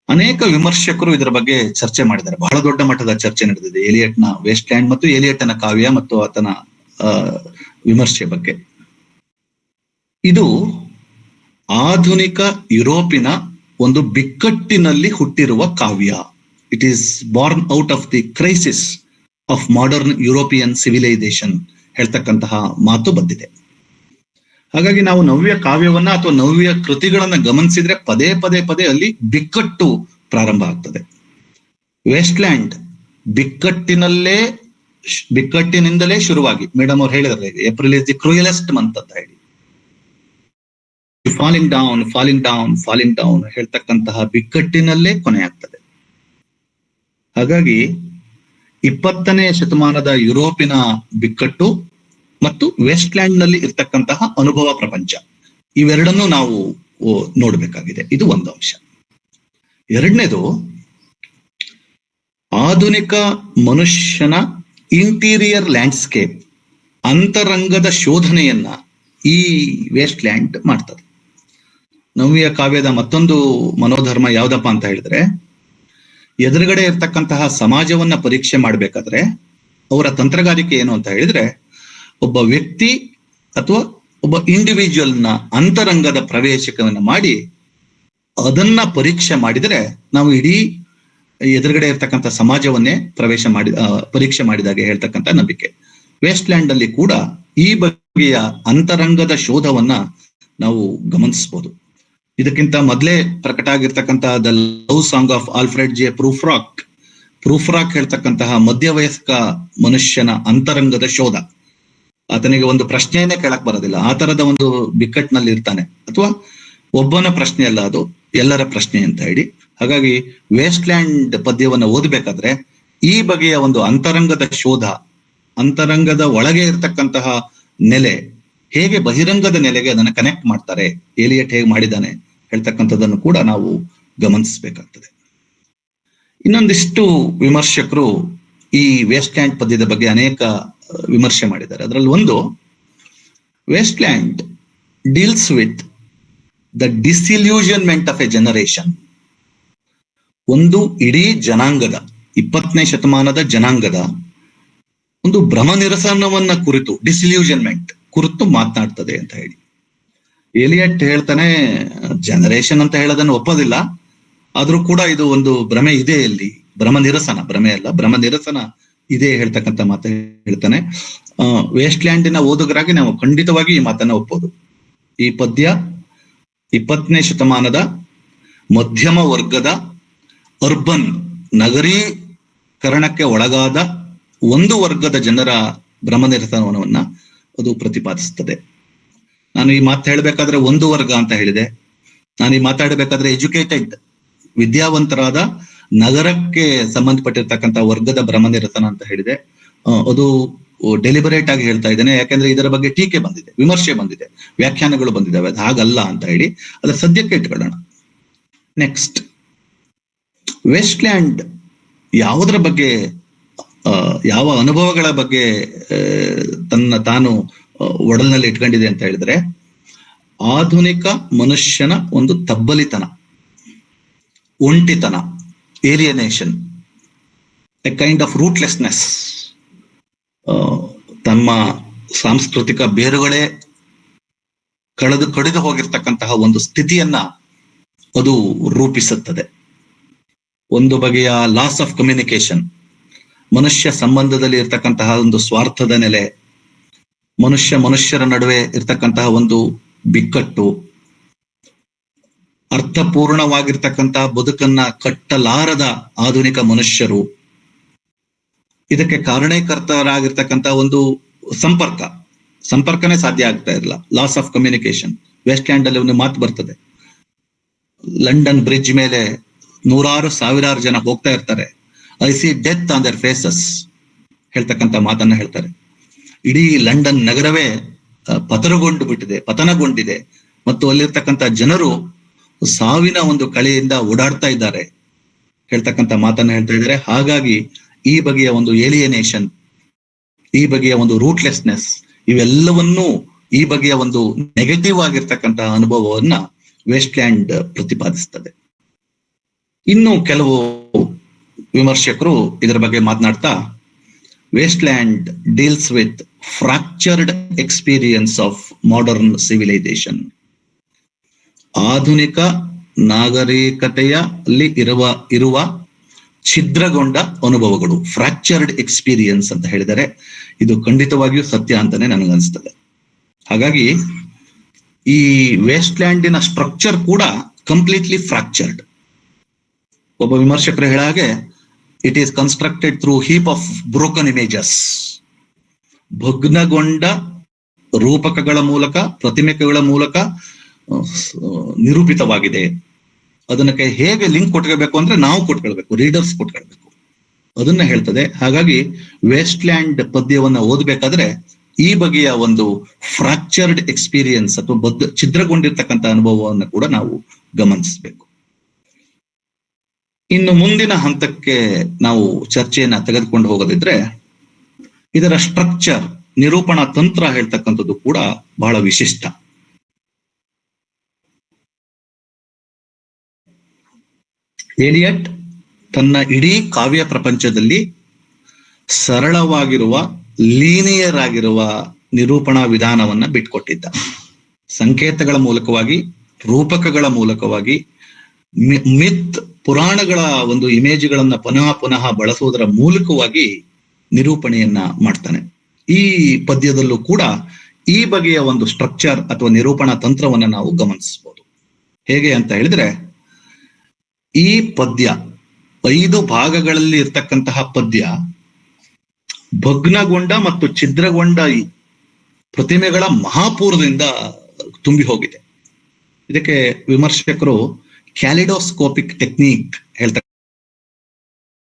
ಅನೇಕ ವಿಮರ್ಶಕರು ಇದರ ಬಗ್ಗೆ ಚರ್ಚೆ ಮಾಡಿದ್ದಾರೆ. ಬಹಳ ದೊಡ್ಡ ಮಟ್ಟದ ಚರ್ಚೆ ನಡೆದಿದೆ ಏಲಿಯಟ್ನ ವೇಸ್ಟ್ಲ್ಯಾಂಡ್ ಮತ್ತು ಏಲಿಯಟ್ನ ಕಾವ್ಯ ಮತ್ತು ಆತನ ವಿಮರ್ಶೆ ಬಗ್ಗೆ. ಇದು ಆಧುನಿಕ ಯುರೋಪಿನ ಒಂದು ಬಿಕ್ಕಟ್ಟಿನಲ್ಲಿ ಹುಟ್ಟಿರುವ ಕಾವ್ಯ. It is born out of the crisis of modern European civilisation ಹೇಳ್ತಕ್ಕಂತಹ ಮಾತು ಬಂದಿದೆ. ಹಾಗಾಗಿ ನಾವು ನವ್ಯ ಕಾವ್ಯವನ್ನ ಅಥವಾ ನವ್ಯ ಕೃತಿಗಳನ್ನ ಗಮನಿಸಿದ್ರೆ ಪದೇ ಪದೇ ಪದೇ ಅಲ್ಲಿ ಬಿಕ್ಕಟ್ಟು ಪ್ರಾರಂಭ ಆಗ್ತದೆ. ವೇಸ್ಟ್ಲ್ಯಾಂಡ್ ಬಿಕ್ಕಟ್ಟಿನಿಂದಲೇ ಶುರುವಾಗಿ, ಮೇಡಮ್ ಅವ್ರು ಹೇಳಿದ್ರೆ April is the cruellest month ಅಂತ ಹೇಳಿ, ಫಾಲಿಂಗ್ ಡೌನ್ ಹೇಳ್ತಕ್ಕಂತಹ ಬಿಕ್ಕಟ್ಟಿನಲ್ಲೇ ಕೊನೆ ಆಗ್ತದೆ. ಹಾಗಾಗಿ 20ನೇ ಶತಮಾನದ ಯುರೋಪಿನ ಬಿಕ್ಕಟ್ಟು ಮತ್ತು ವೆಸ್ಟ್ಲ್ಯಾಂಡ್ ನಲ್ಲಿ ಇರ್ತಕ್ಕಂತಹ ಅನುಭವ ಪ್ರಪಂಚ, ಇವೆರಡನ್ನೂ ನಾವು ನೋಡ್ಬೇಕಾಗಿದೆ. ಇದು ಒಂದು ಅಂಶ. ಎರಡನೇದು, ಆಧುನಿಕ ಮನುಷ್ಯನ ಇಂಟೀರಿಯರ್ ಲ್ಯಾಂಡ್ಸ್ಕೇಪ್, ಅಂತರಂಗದ ಶೋಧನೆಯನ್ನ ಈ ವೇಸ್ಟ್ಲ್ಯಾಂಡ್ ಮಾಡ್ತದೆ. ನವ್ಯ ಕಾವ್ಯದ ಮತ್ತೊಂದು ಮನೋಧರ್ಮ ಯಾವ್ದಪ್ಪ ಅಂತ ಹೇಳಿದ್ರೆ, ಎದುರುಗಡೆ ಇರ್ತಕ್ಕಂತಹ ಸಮಾಜವನ್ನ ಪರೀಕ್ಷೆ ಮಾಡ್ಬೇಕಾದ್ರೆ ಅವರ ತಂತ್ರಗಾರಿಕೆ ಏನು ಅಂತ ಹೇಳಿದ್ರೆ, ಒಬ್ಬ ವ್ಯಕ್ತಿ ಅಥವಾ ಒಬ್ಬ ಇಂಡಿವಿಜುವಲ್ನ ಅಂತರಂಗದ ಪ್ರವೇಶಕವನ್ನ ಮಾಡಿ ಅದನ್ನ ಪರೀಕ್ಷೆ ಮಾಡಿದರೆ ನಾವು ಇಡೀ ಎದುರುಗಡೆ ಇರ್ತಕ್ಕಂಥ ಸಮಾಜವನ್ನೇ ಪರೀಕ್ಷೆ ಮಾಡಿದಾಗೆ ಹೇಳ್ತಕ್ಕಂಥ ನಂಬಿಕೆ. ವೇಸ್ಟ್ಲ್ಯಾಂಡ್ ಅಲ್ಲಿ ಕೂಡ ಈ ಬಗೆಯ ಅಂತರಂಗದ ಶೋಧವನ್ನ ನಾವು ಗಮನಿಸಬಹುದು. ಇದಕ್ಕಿಂತ ಮೊದಲೇ ಪ್ರಕಟ ಆಗಿರ್ತಕ್ಕಂಥ the love song of Alfred J Prufrock ಹೇಳ್ತಕ್ಕಂತಹ ಮಧ್ಯವಯಸ್ಕ ಮನುಷ್ಯನ ಅಂತರಂಗದ ಶೋಧ. ಆತನಿಗೆ ಒಂದು ಪ್ರಶ್ನೆಯನ್ನೇ ಕೇಳಕ್ ಬರೋದಿಲ್ಲ, ಆ ತರದ ಒಂದು ಬಿಕ್ಕಟ್ಟಿನಲ್ಲಿ ಇರ್ತಾನೆ. ಅಥವಾ ಒಬ್ಬನ ಪ್ರಶ್ನೆ ಅಲ್ಲ, ಅದು ಎಲ್ಲರ ಪ್ರಶ್ನೆ ಅಂತ ಹೇಳಿ. ಹಾಗಾಗಿ ವೇಸ್ಟ್ಲ್ಯಾಂಡ್ ಪದ್ಯವನ್ನ ಓದಬೇಕಾದ್ರೆ ಈ ಬಗೆಯ ಒಂದು ಅಂತರಂಗದ ಶೋಧ, ಅಂತರಂಗದ ಒಳಗೆ ಇರ್ತಕ್ಕಂತಹ ನೆಲೆ ಹೇಗೆ ಬಹಿರಂಗದ ನೆಲೆಗೆ ಅದನ್ನ ಕನೆಕ್ಟ್ ಮಾಡ್ತಾರೆ, ಏಲಿಯಟ್ ಹೇಗೆ ಮಾಡಿದ್ದಾನೆ ಹೇಳ್ತಕ್ಕಂಥದ್ದನ್ನು ಕೂಡ ನಾವು ಗಮನಿಸಬೇಕಾಗ್ತದೆ. ಇನ್ನೊಂದಿಷ್ಟು ವಿಮರ್ಶಕರು ಈ ವೇಸ್ಟ್ಲ್ಯಾಂಡ್ ಪದ್ಯದ ಬಗ್ಗೆ ಅನೇಕ ವಿಮರ್ಶೆ ಮಾಡಿದ್ದಾರೆ. ಅದರಲ್ಲಿ ಒಂದು, wasteland deals with the disillusionment of a generation. ಒಂದು ಇಡೀ ಜನಾಂಗದ, 20ನೇ ಶತಮಾನದ ಜನಾಂಗದ ಒಂದು ಭ್ರಮ ನಿರಸನವನ್ನ ಕುರಿತು, ಡಿಸಿಲ್ಯೂಷನ್ಮೆಂಟ್ ಕುರಿತು ಮಾತನಾಡ್ತದೆ ಅಂತ ಹೇಳಿ. ಎಲಿಯಟ್ ಹೇಳ್ತಾನೆ, ಜನರೇಷನ್ ಅಂತ ಹೇಳೋದನ್ನು ಒಪ್ಪೋದಿಲ್ಲ, ಆದ್ರೂ ಕೂಡ ಇದು ಒಂದು ಭ್ರಮೆ ಇದೆ, ಇಲ್ಲಿ ಭ್ರಮ ನಿರಸನ, ಭ್ರಮೆ ಅಲ್ಲ, ಭ್ರಮ ನಿರಸನ ಇದೆ ಹೇಳ್ತಕ್ಕಂಥ ಮಾತು ಹೇಳ್ತಾನೆ. ವೇಸ್ಟ್ ಲ್ಯಾಂಡಿನ ಓದುಗರಾಗಿ ನಾವು ಖಂಡಿತವಾಗಿ ಈ ಮಾತನ್ನ ಒಪ್ಪೋದು. ಈ ಪದ್ಯ 20ನೇ ಶತಮಾನದ ಮಧ್ಯಮ ವರ್ಗದ ಅರ್ಬನ್ ನಗರೀಕರಣಕ್ಕೆ ಒಳಗಾದ ಒಂದು ವರ್ಗದ ಜನರ ಭ್ರಮ ನಿರಸನವನ್ನ ಅದು ಪ್ರತಿಪಾದಿಸ್ತದೆ. ನಾನು ಈ ಮಾತು ಹೇಳ್ಬೇಕಾದ್ರೆ ಒಂದು ವರ್ಗ ಅಂತ ಹೇಳಿದೆ, ನಾನು ಈ ಮಾತಾಡಬೇಕಾದ್ರೆ ಎಜುಕೇಟೆಡ್, ವಿದ್ಯಾವಂತರಾದ ನಗರಕ್ಕೆ ಸಂಬಂಧಪಟ್ಟಿರ್ತಕ್ಕಂಥ ವರ್ಗದ ಭ್ರಮ ನಿರಸನ ಅಂತ ಹೇಳಿದೆ. ಅದು ಡೆಲಿಬರೇಟ್ ಆಗಿ ಹೇಳ್ತಾ ಇದ್ದೇನೆ, ಯಾಕಂದ್ರೆ ಇದರ ಬಗ್ಗೆ ಟೀಕೆ ಬಂದಿದೆ, ವಿಮರ್ಶೆ ಬಂದಿದೆ, ವ್ಯಾಖ್ಯಾನಗಳು ಬಂದಿದ್ದಾವೆ, ಅದು ಹಾಗಲ್ಲ ಅಂತ ಹೇಳಿ ಅದರ ಸದ್ಯಕ್ಕೆ ಇಟ್ಕೊಳ್ಳೋಣ. ನೆಕ್ಸ್ಟ್, ವೆಸ್ಟ್ಲ್ಯಾಂಡ್ ಯಾವುದರ ಬಗ್ಗೆ, ಯಾವ ಅನುಭವಗಳ ಬಗ್ಗೆ ತಾನು ಒಡಲಿನಲ್ಲಿ ಇಟ್ಕೊಂಡಿದೆ ಅಂತ ಹೇಳಿದ್ರೆ, ಆಧುನಿಕ ಮನುಷ್ಯನ ಒಂದು ತಬ್ಬಲಿತನ, ಒಂಟಿತನ, ಏಲಿಯನೇಷನ್, ಎ ಕೈಂಡ್ ಆಫ್ ರೂಟ್ಲೆಸ್ನೆಸ್, ತಮ್ಮ ಸಾಂಸ್ಕೃತಿಕ ಬೇರುಗಳೇ ಕಡಿದು ಹೋಗಿರ್ತಕ್ಕಂತಹ ಒಂದು ಸ್ಥಿತಿಯನ್ನ ಅದು ರೂಪಿಸುತ್ತದೆ. ಒಂದು ಬಗೆಯ ಲಾಸ್ ಆಫ್ ಕಮ್ಯುನಿಕೇಶನ್, ಮನುಷ್ಯ ಸಂಬಂಧದಲ್ಲಿ ಇರ್ತಕ್ಕಂತಹ ಒಂದು ಸ್ವಾರ್ಥದ ನೆಲೆ, ಮನುಷ್ಯರ ನಡುವೆ ಇರ್ತಕ್ಕಂತಹ ಒಂದು ಬಿಕ್ಕಟ್ಟು, ಅರ್ಥಪೂರ್ಣವಾಗಿರ್ತಕ್ಕಂತಹ ಬದುಕನ್ನ ಕಟ್ಟಲಾರದ ಆಧುನಿಕ ಮನುಷ್ಯರು, ಇದಕ್ಕೆ ಕಾರಣೀಕರ್ತರಾಗಿರ್ತಕ್ಕಂಥ ಒಂದು ಸಂಪರ್ಕನೇ ಸಾಧ್ಯ ಆಗ್ತಾ ಇರಲಿಲ್ಲ. Loss of communication. Waste Land ಅಲ್ಲಿ ಒಂದು ಮಾತು ಬರ್ತದೆ, ಲಂಡನ್ ಬ್ರಿಡ್ಜ್ ಮೇಲೆ ಸಾವಿರಾರು ಜನ ಹೋಗ್ತಾ ಇರ್ತಾರೆ, I see death on their faces ಹೇಳ್ತಕ್ಕಂಥ ಮಾತನ್ನ ಹೇಳ್ತಾರೆ. ಇಡೀ ಲಂಡನ್ ನಗರವೇ ಪತನಗೊಂಡಿದೆ ಮತ್ತು ಅಲ್ಲಿರ್ತಕ್ಕಂಥ ಜನರು ಸಾವಿನ ಒಂದು ಕಳೆಯಿಂದ ಓಡಾಡ್ತಾ ಇದ್ದಾರೆ ಹೇಳ್ತಕ್ಕಂಥ ಮಾತನ್ನ ಹೇಳ್ತಾ ಇದ್ದಾರೆ. ಹಾಗಾಗಿ ಈ ಬಗೆಯ ಒಂದು ಏಲಿಯನೇಷನ್, ಈ ಬಗೆಯ ಒಂದು ರೂಟ್ಲೆಸ್ನೆಸ್, ಇವೆಲ್ಲವನ್ನೂ, ಈ ಬಗೆಯ ಒಂದು ನೆಗೆಟಿವ್ ಆಗಿರ್ತಕ್ಕಂತಹ ಅನುಭವವನ್ನ ವೆಸ್ಟ್ ಲ್ಯಾಂಡ್ ಪ್ರತಿಪಾದಿಸ್ತದೆ. ಇನ್ನು ಕೆಲವು ವಿಮರ್ಶಕರು ಇದರ ಬಗ್ಗೆ ಮಾತನಾಡ್ತಾ, Waste land deals with fractured experience of modern civilisation. ಆಧುನಿಕ ನಾಗರಿಕತೆಯಲ್ಲಿ ಇರುವ ಛಿದ್ರಗೊಂಡ ಅನುಭವಗಳು, ಫ್ರಾಕ್ಚರ್ಡ್ ಎಕ್ಸ್ಪೀರಿಯನ್ಸ್ ಅಂತ ಹೇಳಿದರೆ ಇದು ಖಂಡಿತವಾಗಿಯೂ ಸತ್ಯ ಅಂತಾನೆ ನನಗನ್ಸ್ತದೆ. ಹಾಗಾಗಿ ಈ ವೆಸ್ಟ್ ಲ್ಯಾಂಡಿನ ಸ್ಟ್ರಕ್ಚರ್ ಕೂಡ ಕಂಪ್ಲೀಟ್ಲಿ ಫ್ರಾಕ್ಚರ್ಡ್. ಒಬ್ಬ ವಿಮರ್ಶಕರು ಹೇಳ ಹಾಗೆ, it is constructed through heap of broken images. ಭಗ್ನಗೊಂಡ ರೂಪಕಗಳ ಮೂಲಕ, ಪ್ರತಿಮೆಗಳ ಮೂಲಕ ನಿರೂಪಿತವಾಗಿದೆ. ಅದಕ್ಕೆ ಹೇಗೆ ಲಿಂಕ್ ಕೊಟ್ಕೊಳ್ಬೇಕು ಅಂದ್ರೆ ನಾವು ಕೊಟ್ಕೊಳ್ಬೇಕು, ರೀಡರ್ಸ್ ಕೊಟ್ಕೊಳ್ಬೇಕು, ಅದನ್ನ ಹೇಳ್ತದೆ. ಹಾಗಾಗಿ ವೆಸ್ಟ್ ಲ್ಯಾಂಡ್ ಪದ್ಯವನ್ನ ಓದಬೇಕಾದ್ರೆ ಈ ಬಗೆಯ ಒಂದು ಫ್ರಾಕ್ಚರ್ಡ್ ಎಕ್ಸ್ಪೀರಿಯನ್ಸ್ ಅಥವಾ ಛಿದ್ರಗೊಂಡಿರ್ತಕ್ಕಂಥ ಅನುಭವವನ್ನು ಕೂಡ ನಾವು ಗಮನಿಸಬೇಕು. ಇನ್ನು ಮುಂದಿನ ಹಂತಕ್ಕೆ ನಾವು ಚರ್ಚೆಯನ್ನ ತೆಗೆದುಕೊಂಡು ಹೋಗೋದಿದ್ರೆ, ಇದರ ಸ್ಟ್ರಕ್ಚರ್, ನಿರೂಪಣಾ ತಂತ್ರ ಹೇಳ್ತಕ್ಕಂಥದ್ದು ಕೂಡ ಬಹಳ ವಿಶಿಷ್ಟ. ಎಲಿಯಟ್ ತನ್ನ ಇಡೀ ಕಾವ್ಯ ಪ್ರಪಂಚದಲ್ಲಿ ಸರಳವಾಗಿರುವ, ಲೀನಿಯರ್ ಆಗಿರುವ ನಿರೂಪಣಾ ವಿಧಾನವನ್ನ ಬಿಟ್ಕೊಟ್ಟಿದ್ದ. ಸಂಕೇತಗಳ ಮೂಲಕವಾಗಿ, ರೂಪಕಗಳ ಮೂಲಕವಾಗಿ, ಮಿತ್, ಪುರಾಣಗಳ ಒಂದು ಇಮೇಜ್ಗಳನ್ನ ಪುನಃ ಬಳಸುವುದರ ಮೂಲಕವಾಗಿ ನಿರೂಪಣೆಯನ್ನ ಮಾಡ್ತಾನೆ. ಈ ಪದ್ಯದಲ್ಲೂ ಕೂಡ ಈ ಬಗೆಯ ಒಂದು ಸ್ಟ್ರಕ್ಚರ್ ಅಥವಾ ನಿರೂಪಣಾ ತಂತ್ರವನ್ನ ನಾವು ಗಮನಿಸಬಹುದು. ಹೇಗೆ ಅಂತ ಹೇಳಿದ್ರೆ, ಈ ಪದ್ಯ 5 ಭಾಗಗಳಲ್ಲಿ ಇರ್ತಕ್ಕಂತಹ ಪದ್ಯ ಭಗ್ನಗೊಂಡ ಮತ್ತು ಛಿದ್ರಗೊಂಡ ಪ್ರತಿಮೆಗಳ ಮಹಾಪೂರದಿಂದ ತುಂಬಿ ಹೋಗಿದೆ. ಇದಕ್ಕೆ ವಿಮರ್ಶಕರು ಕ್ಯಾಲಿಡೋಸ್ಕೋಪಿಕ್ ಟೆಕ್ನಿಕ್ ಹೇಳ್ತಾರೆ.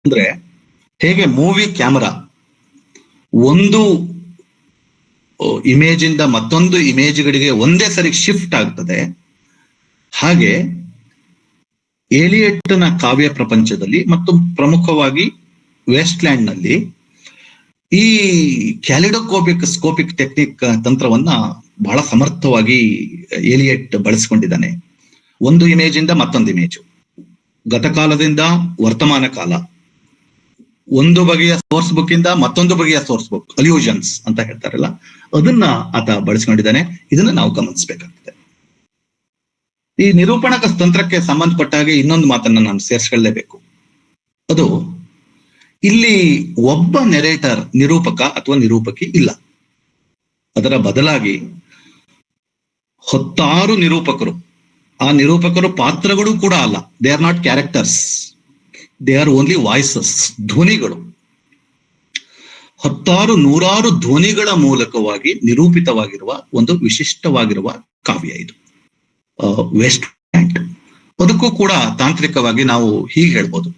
ಅಂದ್ರೆ ಹೇಗೆ ಮೂವಿ ಕ್ಯಾಮರಾ ಒಂದು ಇಮೇಜ್ ಇಂದ ಮತ್ತೊಂದು ಇಮೇಜ್ಗಳಿಗೆ ಒಂದೇ ಸರಿ ಶಿಫ್ಟ್ ಆಗ್ತದೆ, ಹಾಗೆ ಏಲಿಯಟ್ನ ಕಾವ್ಯ ಪ್ರಪಂಚದಲ್ಲಿ ಮತ್ತು ಪ್ರಮುಖವಾಗಿ ವೆಸ್ಟ್ ಲ್ಯಾಂಡ್ ನಲ್ಲಿ ಈ ಸ್ಕೋಪಿಕ್ ಟೆಕ್ನಿಕ್ ತಂತ್ರವನ್ನ ಬಹಳ ಸಮರ್ಥವಾಗಿ ಏಲಿಯಟ್ ಬಳಸಿಕೊಂಡಿದ್ದಾನೆ. ಒಂದು ಇಮೇಜ್ ಇಂದ ಮತ್ತೊಂದು ಇಮೇಜು, ಗತಕಾಲದಿಂದ ವರ್ತಮಾನ ಕಾಲ, ಒಂದು ಬಗೆಯ ಸೋರ್ಸ್ ಬುಕ್ ಇಂದ ಮತ್ತೊಂದು ಬಗೆಯ ಸೋರ್ಸ್ ಬುಕ್, ಅಲ್ಯೂಷನ್ಸ್ ಅಂತ ಹೇಳ್ತಾರಲ್ಲ, ಅದನ್ನ ಆತ ಬಳಸ್ಕೊಂಡಿದ್ದಾನೆ. ಇದನ್ನ ನಾವು ಗಮನಿಸಬೇಕಾಗ್ತದೆ. ಈ ನಿರೂಪಣಕ ತಂತ್ರಕ್ಕೆ ಸಂಬಂಧಪಟ್ಟ ಹಾಗೆ ಇನ್ನೊಂದು ಮಾತನ್ನ ನಾನು ಸೇರಿಸ್ಕೊಳ್ಳೇಬೇಕು. ಅದು ಇಲ್ಲಿ ಒಬ್ಬ ನೆರೇಟರ್, ನಿರೂಪಕ ಅಥವಾ ನಿರೂಪಕಿ ಇಲ್ಲ. ಅದರ ಬದಲಾಗಿ 10 ನಿರೂಪಕರು, ಆ ನಿರೂಪಕರು ಪಾತ್ರಗಳು ಕೂಡ ಅಲ್ಲ. They are not characters, they are only voices, ಧ್ವನಿಗಳು. 10 100 ಧ್ವನಿಗಳ ಮೂಲಕವಾಗಿ ನಿರೂಪಿತವಾಗಿರುವ ಒಂದು ವಿಶಿಷ್ಟವಾಗಿರುವ ಕಾವ್ಯ ಇದು ವೆಸ್ಟ್ ಲ್ಯಾಂಡ್. ಅದಕ್ಕೂ ಕೂಡ ತಾಂತ್ರಿಕವಾಗಿ ನಾವು ಹೀಗೆ ಹೇಳ್ಬೋದು,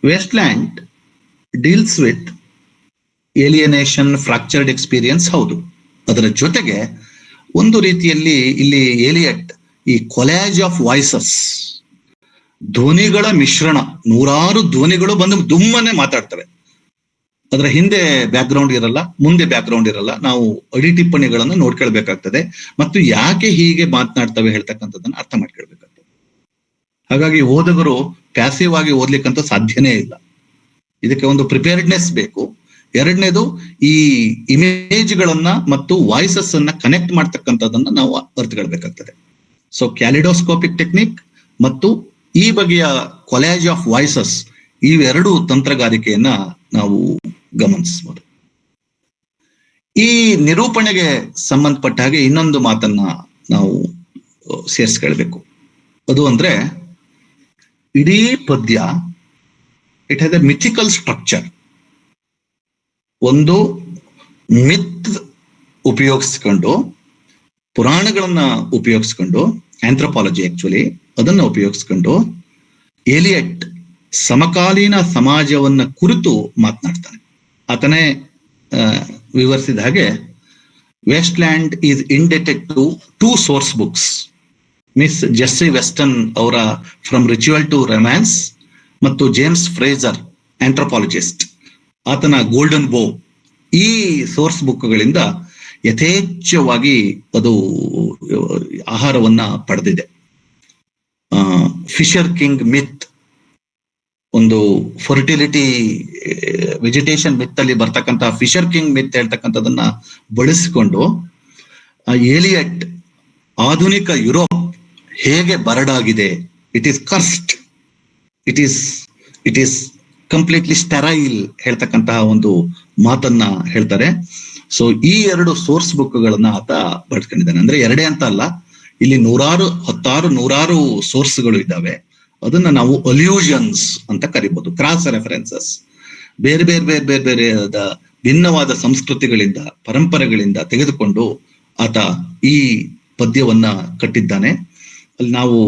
waste land deals with alienation, fractured experience, ಹೌದು. ಅದರ ಜೊತೆಗೆ ಒಂದು ರೀತಿಯಲ್ಲಿ ಇಲ್ಲಿ ಏಲಿಯಟ್ ಈ ಕೊಲ್ಯಾಜ್ ಆಫ್ ವಾಯ್ಸಸ್, ಧ್ವನಿಗಳ ಮಿಶ್ರಣ, 100 ಧ್ವನಿಗಳು ಬಂದು ದುಮ್ಮನೆ ಮಾತಾಡ್ತವೆ. ಅದರ ಹಿಂದೆ ಬ್ಯಾಕ್ ಗ್ರೌಂಡ್ ಇರಲ್ಲ, ಮುಂದೆ ಬ್ಯಾಕ್ ಗ್ರೌಂಡ್ ಇರಲ್ಲ. ನಾವು ಅಡಿ ಟಿಪ್ಪಣಿಗಳನ್ನು ನೋಡ್ಕೊಳ್ಬೇಕಾಗ್ತದೆ ಮತ್ತು ಯಾಕೆ ಹೀಗೆ ಮಾತನಾಡ್ತವೆ ಹೇಳ್ತಕ್ಕಂಥದ್ದನ್ನ ಅರ್ಥ ಮಾಡ್ಕೊಳ್ಬೇಕಾಗ್ತದೆ. ಹಾಗಾಗಿ ಓದುಗರು ಪ್ಯಾಸಿವ್ ಆಗಿ ಓದ್ಲಿಕ್ಕಂತೂ ಸಾಧ್ಯನೇ ಇಲ್ಲ. ಇದಕ್ಕೆ ಒಂದು ಪ್ರಿಪೇರ್ಡ್ನೆಸ್ ಬೇಕು. ಎರಡನೇದು, ಈ ಇಮೇಜ್ಗಳನ್ನ ಮತ್ತು ವಾಯ್ಸಸ್ ಅನ್ನ ಕನೆಕ್ಟ್ ಮಾಡ್ತಕ್ಕಂಥದ್ದನ್ನ ನಾವು ಅರ್ಥಕೊಳ್ಬೇಕಾಗ್ತದೆ. ಸೊ ಕ್ಯಾಲಿಡೋಸ್ಕೋಪಿಕ್ ಟೆಕ್ನಿಕ್ ಮತ್ತು ಈ ಬಗೆಯ ಕೊಲ್ಯಾಜ್ ಆಫ್ ವಾಯ್ಸಸ್, ಇವೆರಡು ತಂತ್ರಗಾರಿಕೆಯನ್ನ ನಾವು ಗಮನಿಸಬಹುದು. ಈ ನಿರೂಪಣೆಗೆ ಸಂಬಂಧಪಟ್ಟ ಹಾಗೆ ಇನ್ನೊಂದು ಮಾತನ್ನ ನಾವು ಸೇರಿಸ್ಕೊಳ್ಬೇಕು. ಅದು ಅಂದ್ರೆ, ಇಡೀ ಪದ್ಯ it has A mythical structure. ಒಂದು ಮಿತ್ ಉಪಯೋಗಿಸ್ಕೊಂಡು, ಪುರಾಣಗಳನ್ನ ಉಪಯೋಗಿಸ್ಕೊಂಡು, ಆಂಥ್ರೋಪಾಲಜಿ ಆಕ್ಚುಲಿ ಅದನ್ನ ಉಪಯೋಗಿಸ್ಕೊಂಡು ಏಲಿಯಟ್ ಸಮಕಾಲೀನ ಸಮಾಜವನ್ನ ಕುರಿತು ಮಾತನಾಡ್ತಾನೆ. ಆತನೇ ವಿವರಿಸಿದ ಹಾಗೆ, Waste Land is indebted to 2 source books. Miss Jessie Weston ಅವರ ಫ್ರಮ್ ರಿಚುವಲ್ ಟು ರೊಮ್ಯಾನ್ಸ್ ಮತ್ತು ಜೇಮ್ಸ್ ಫ್ರೇಜರ್ ಆಂಥ್ರೋಪಾಲಜಿಸ್ಟ್, ಆತನ ಗೋಲ್ಡನ್ ಬೋ, ಈ ಸೋರ್ಸ್ ಬುಕ್ಗಳಿಂದ ಯಥೇಚ್ಛವಾಗಿ ಅದು ಆಹಾರವನ್ನ ಪಡೆದಿದೆ. ಫಿಶರ್ ಕಿಂಗ್ ಮಿತ್, ಒಂದು ಫರ್ಟಿಲಿಟಿ ವೆಜಿಟೇಷನ್ ಮಿತ್ ಅಲ್ಲಿ ಬರ್ತಕ್ಕಂಥ ಫಿಶರ್ ಕಿಂಗ್ ಮಿತ್ ಹೇಳ್ತಕ್ಕಂಥದನ್ನ ಬಳಸಿಕೊಂಡು ಏಲಿಯಟ್ ಆಧುನಿಕ ಯುರೋಪ್ ಹೇಗೆ ಬರಡಾಗಿದೆ, it is cursed, it is completely sterile ಹೇಳ್ತಕ್ಕಂತಹ ಒಂದು ಮಾತನ್ನ ಹೇಳ್ತಾರೆ. ಸೊ ಈ 2 ಸೋರ್ಸ್ ಬುಕ್ಗಳನ್ನ ಆತ ಬಳಸ್ಕೊಂಡಿದ್ದಾನೆ. ಅಂದ್ರೆ ಎರಡೇ ಅಂತ ಅಲ್ಲ, ಇಲ್ಲಿ 100 ಸೋರ್ಸ್ಗಳು ಇದ್ದಾವೆ. ಅದನ್ನ ನಾವು ಅಲ್ಯೂಷನ್ಸ್ ಅಂತ ಕರಿಬಹುದು, ಕ್ರಾಸ್ ರೆಫರೆನ್ಸಸ್. ಬೇರೆ ಬೇರೆ ಬೇರೆ ಬೇರೆ ಬೇರೆಯಾದ ಭಿನ್ನವಾದ ಸಂಸ್ಕೃತಿಗಳಿಂದ, ಪರಂಪರೆಗಳಿಂದ ತೆಗೆದುಕೊಂಡು ಆತ ಈ ಪದ್ಯವನ್ನ ಕಟ್ಟಿದ್ದಾನೆ. ಅಲ್ಲಿ ನಾವು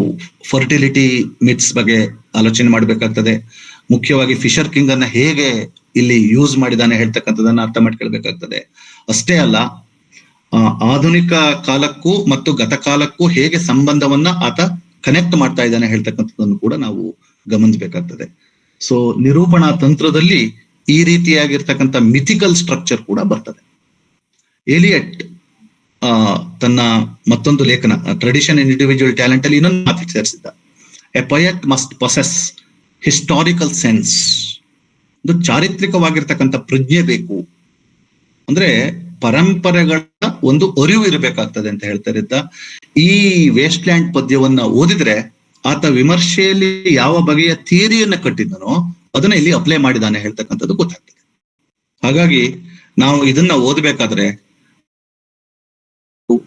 ಫರ್ಟಿಲಿಟಿ ಮಿತ್ಸ್ ಬಗ್ಗೆ ಆಲೋಚನೆ ಮಾಡ್ಬೇಕಾಗ್ತದೆ. ಮುಖ್ಯವಾಗಿ ಫಿಶರ್ ಕಿಂಗ್ ಅನ್ನ ಹೇಗೆ ಇಲ್ಲಿ ಯೂಸ್ ಮಾಡಿದಾನೆ ಹೇಳ್ತಕ್ಕಂಥದನ್ನ ಅರ್ಥ ಮಾಡ್ಕೊಳ್ಬೇಕಾಗ್ತದೆ. ಅಷ್ಟೇ ಅಲ್ಲ, ಆಧುನಿಕ ಕಾಲಕ್ಕೂ ಮತ್ತು ಗತಕಾಲಕ್ಕೂ ಹೇಗೆ ಸಂಬಂಧವನ್ನ ಆತ ಕನೆಕ್ಟ್ ಮಾಡ್ತಾ ಇದ್ದಾನೆ ಹೇಳ್ತಕ್ಕಂಥದ್ದನ್ನು ಕೂಡ ನಾವು ಗಮನಿಸಬೇಕಾಗ್ತದೆ. ಸೊ ನಿರೂಪಣಾ ತಂತ್ರದಲ್ಲಿ ಈ ರೀತಿಯಾಗಿರ್ತಕ್ಕಂಥ ಮಿಥಿಕಲ್ ಸ್ಟ್ರಕ್ಚರ್ ಕೂಡ ಬರ್ತದೆ. ಏಲಿಯಟ್ ತನ್ನ ಮತ್ತೊಂದು ಲೇಖನ ಟ್ರೆಡಿಷನ್ ಇನ್ ಇಂಡಿವಿಜುವಲ್ ಟ್ಯಾಲೆಂಟ್ ಅಲ್ಲಿ ಇನ್ನೊಂದು ಮಾತು ಸೇರಿಸಿದ್ದ. A poet must possess historical sense. ಒಂದು ಚಾರಿತ್ರಿಕವಾಗಿರ್ತಕ್ಕಂಥ ಪ್ರಜ್ಞೆ ಬೇಕು. ಅಂದ್ರೆ ಪರಂಪರೆಗಳ ಒಂದು ಅರಿವು ಇರಬೇಕಾಗ್ತದೆ ಅಂತ ಹೇಳ್ತಾ ಈ ವೇಸ್ಟ್ ಲ್ಯಾಂಡ್ ಪದ್ಯವನ್ನ ಓದಿದ್ರೆ ಆತ ವಿಮರ್ಶೆಯಲ್ಲಿ ಯಾವ ಬಗೆಯ ಥಿಯರಿಯನ್ನ ಕಟ್ಟಿದನೋ ಅದನ್ನ ಇಲ್ಲಿ ಅಪ್ಲೈ ಮಾಡಿದಾನೆ ಹೇಳ್ತಕ್ಕಂಥದ್ದು ಗೊತ್ತಾಗ್ತದೆ. ಹಾಗಾಗಿ ನಾವು ಇದನ್ನ ಓದಬೇಕಾದ್ರೆ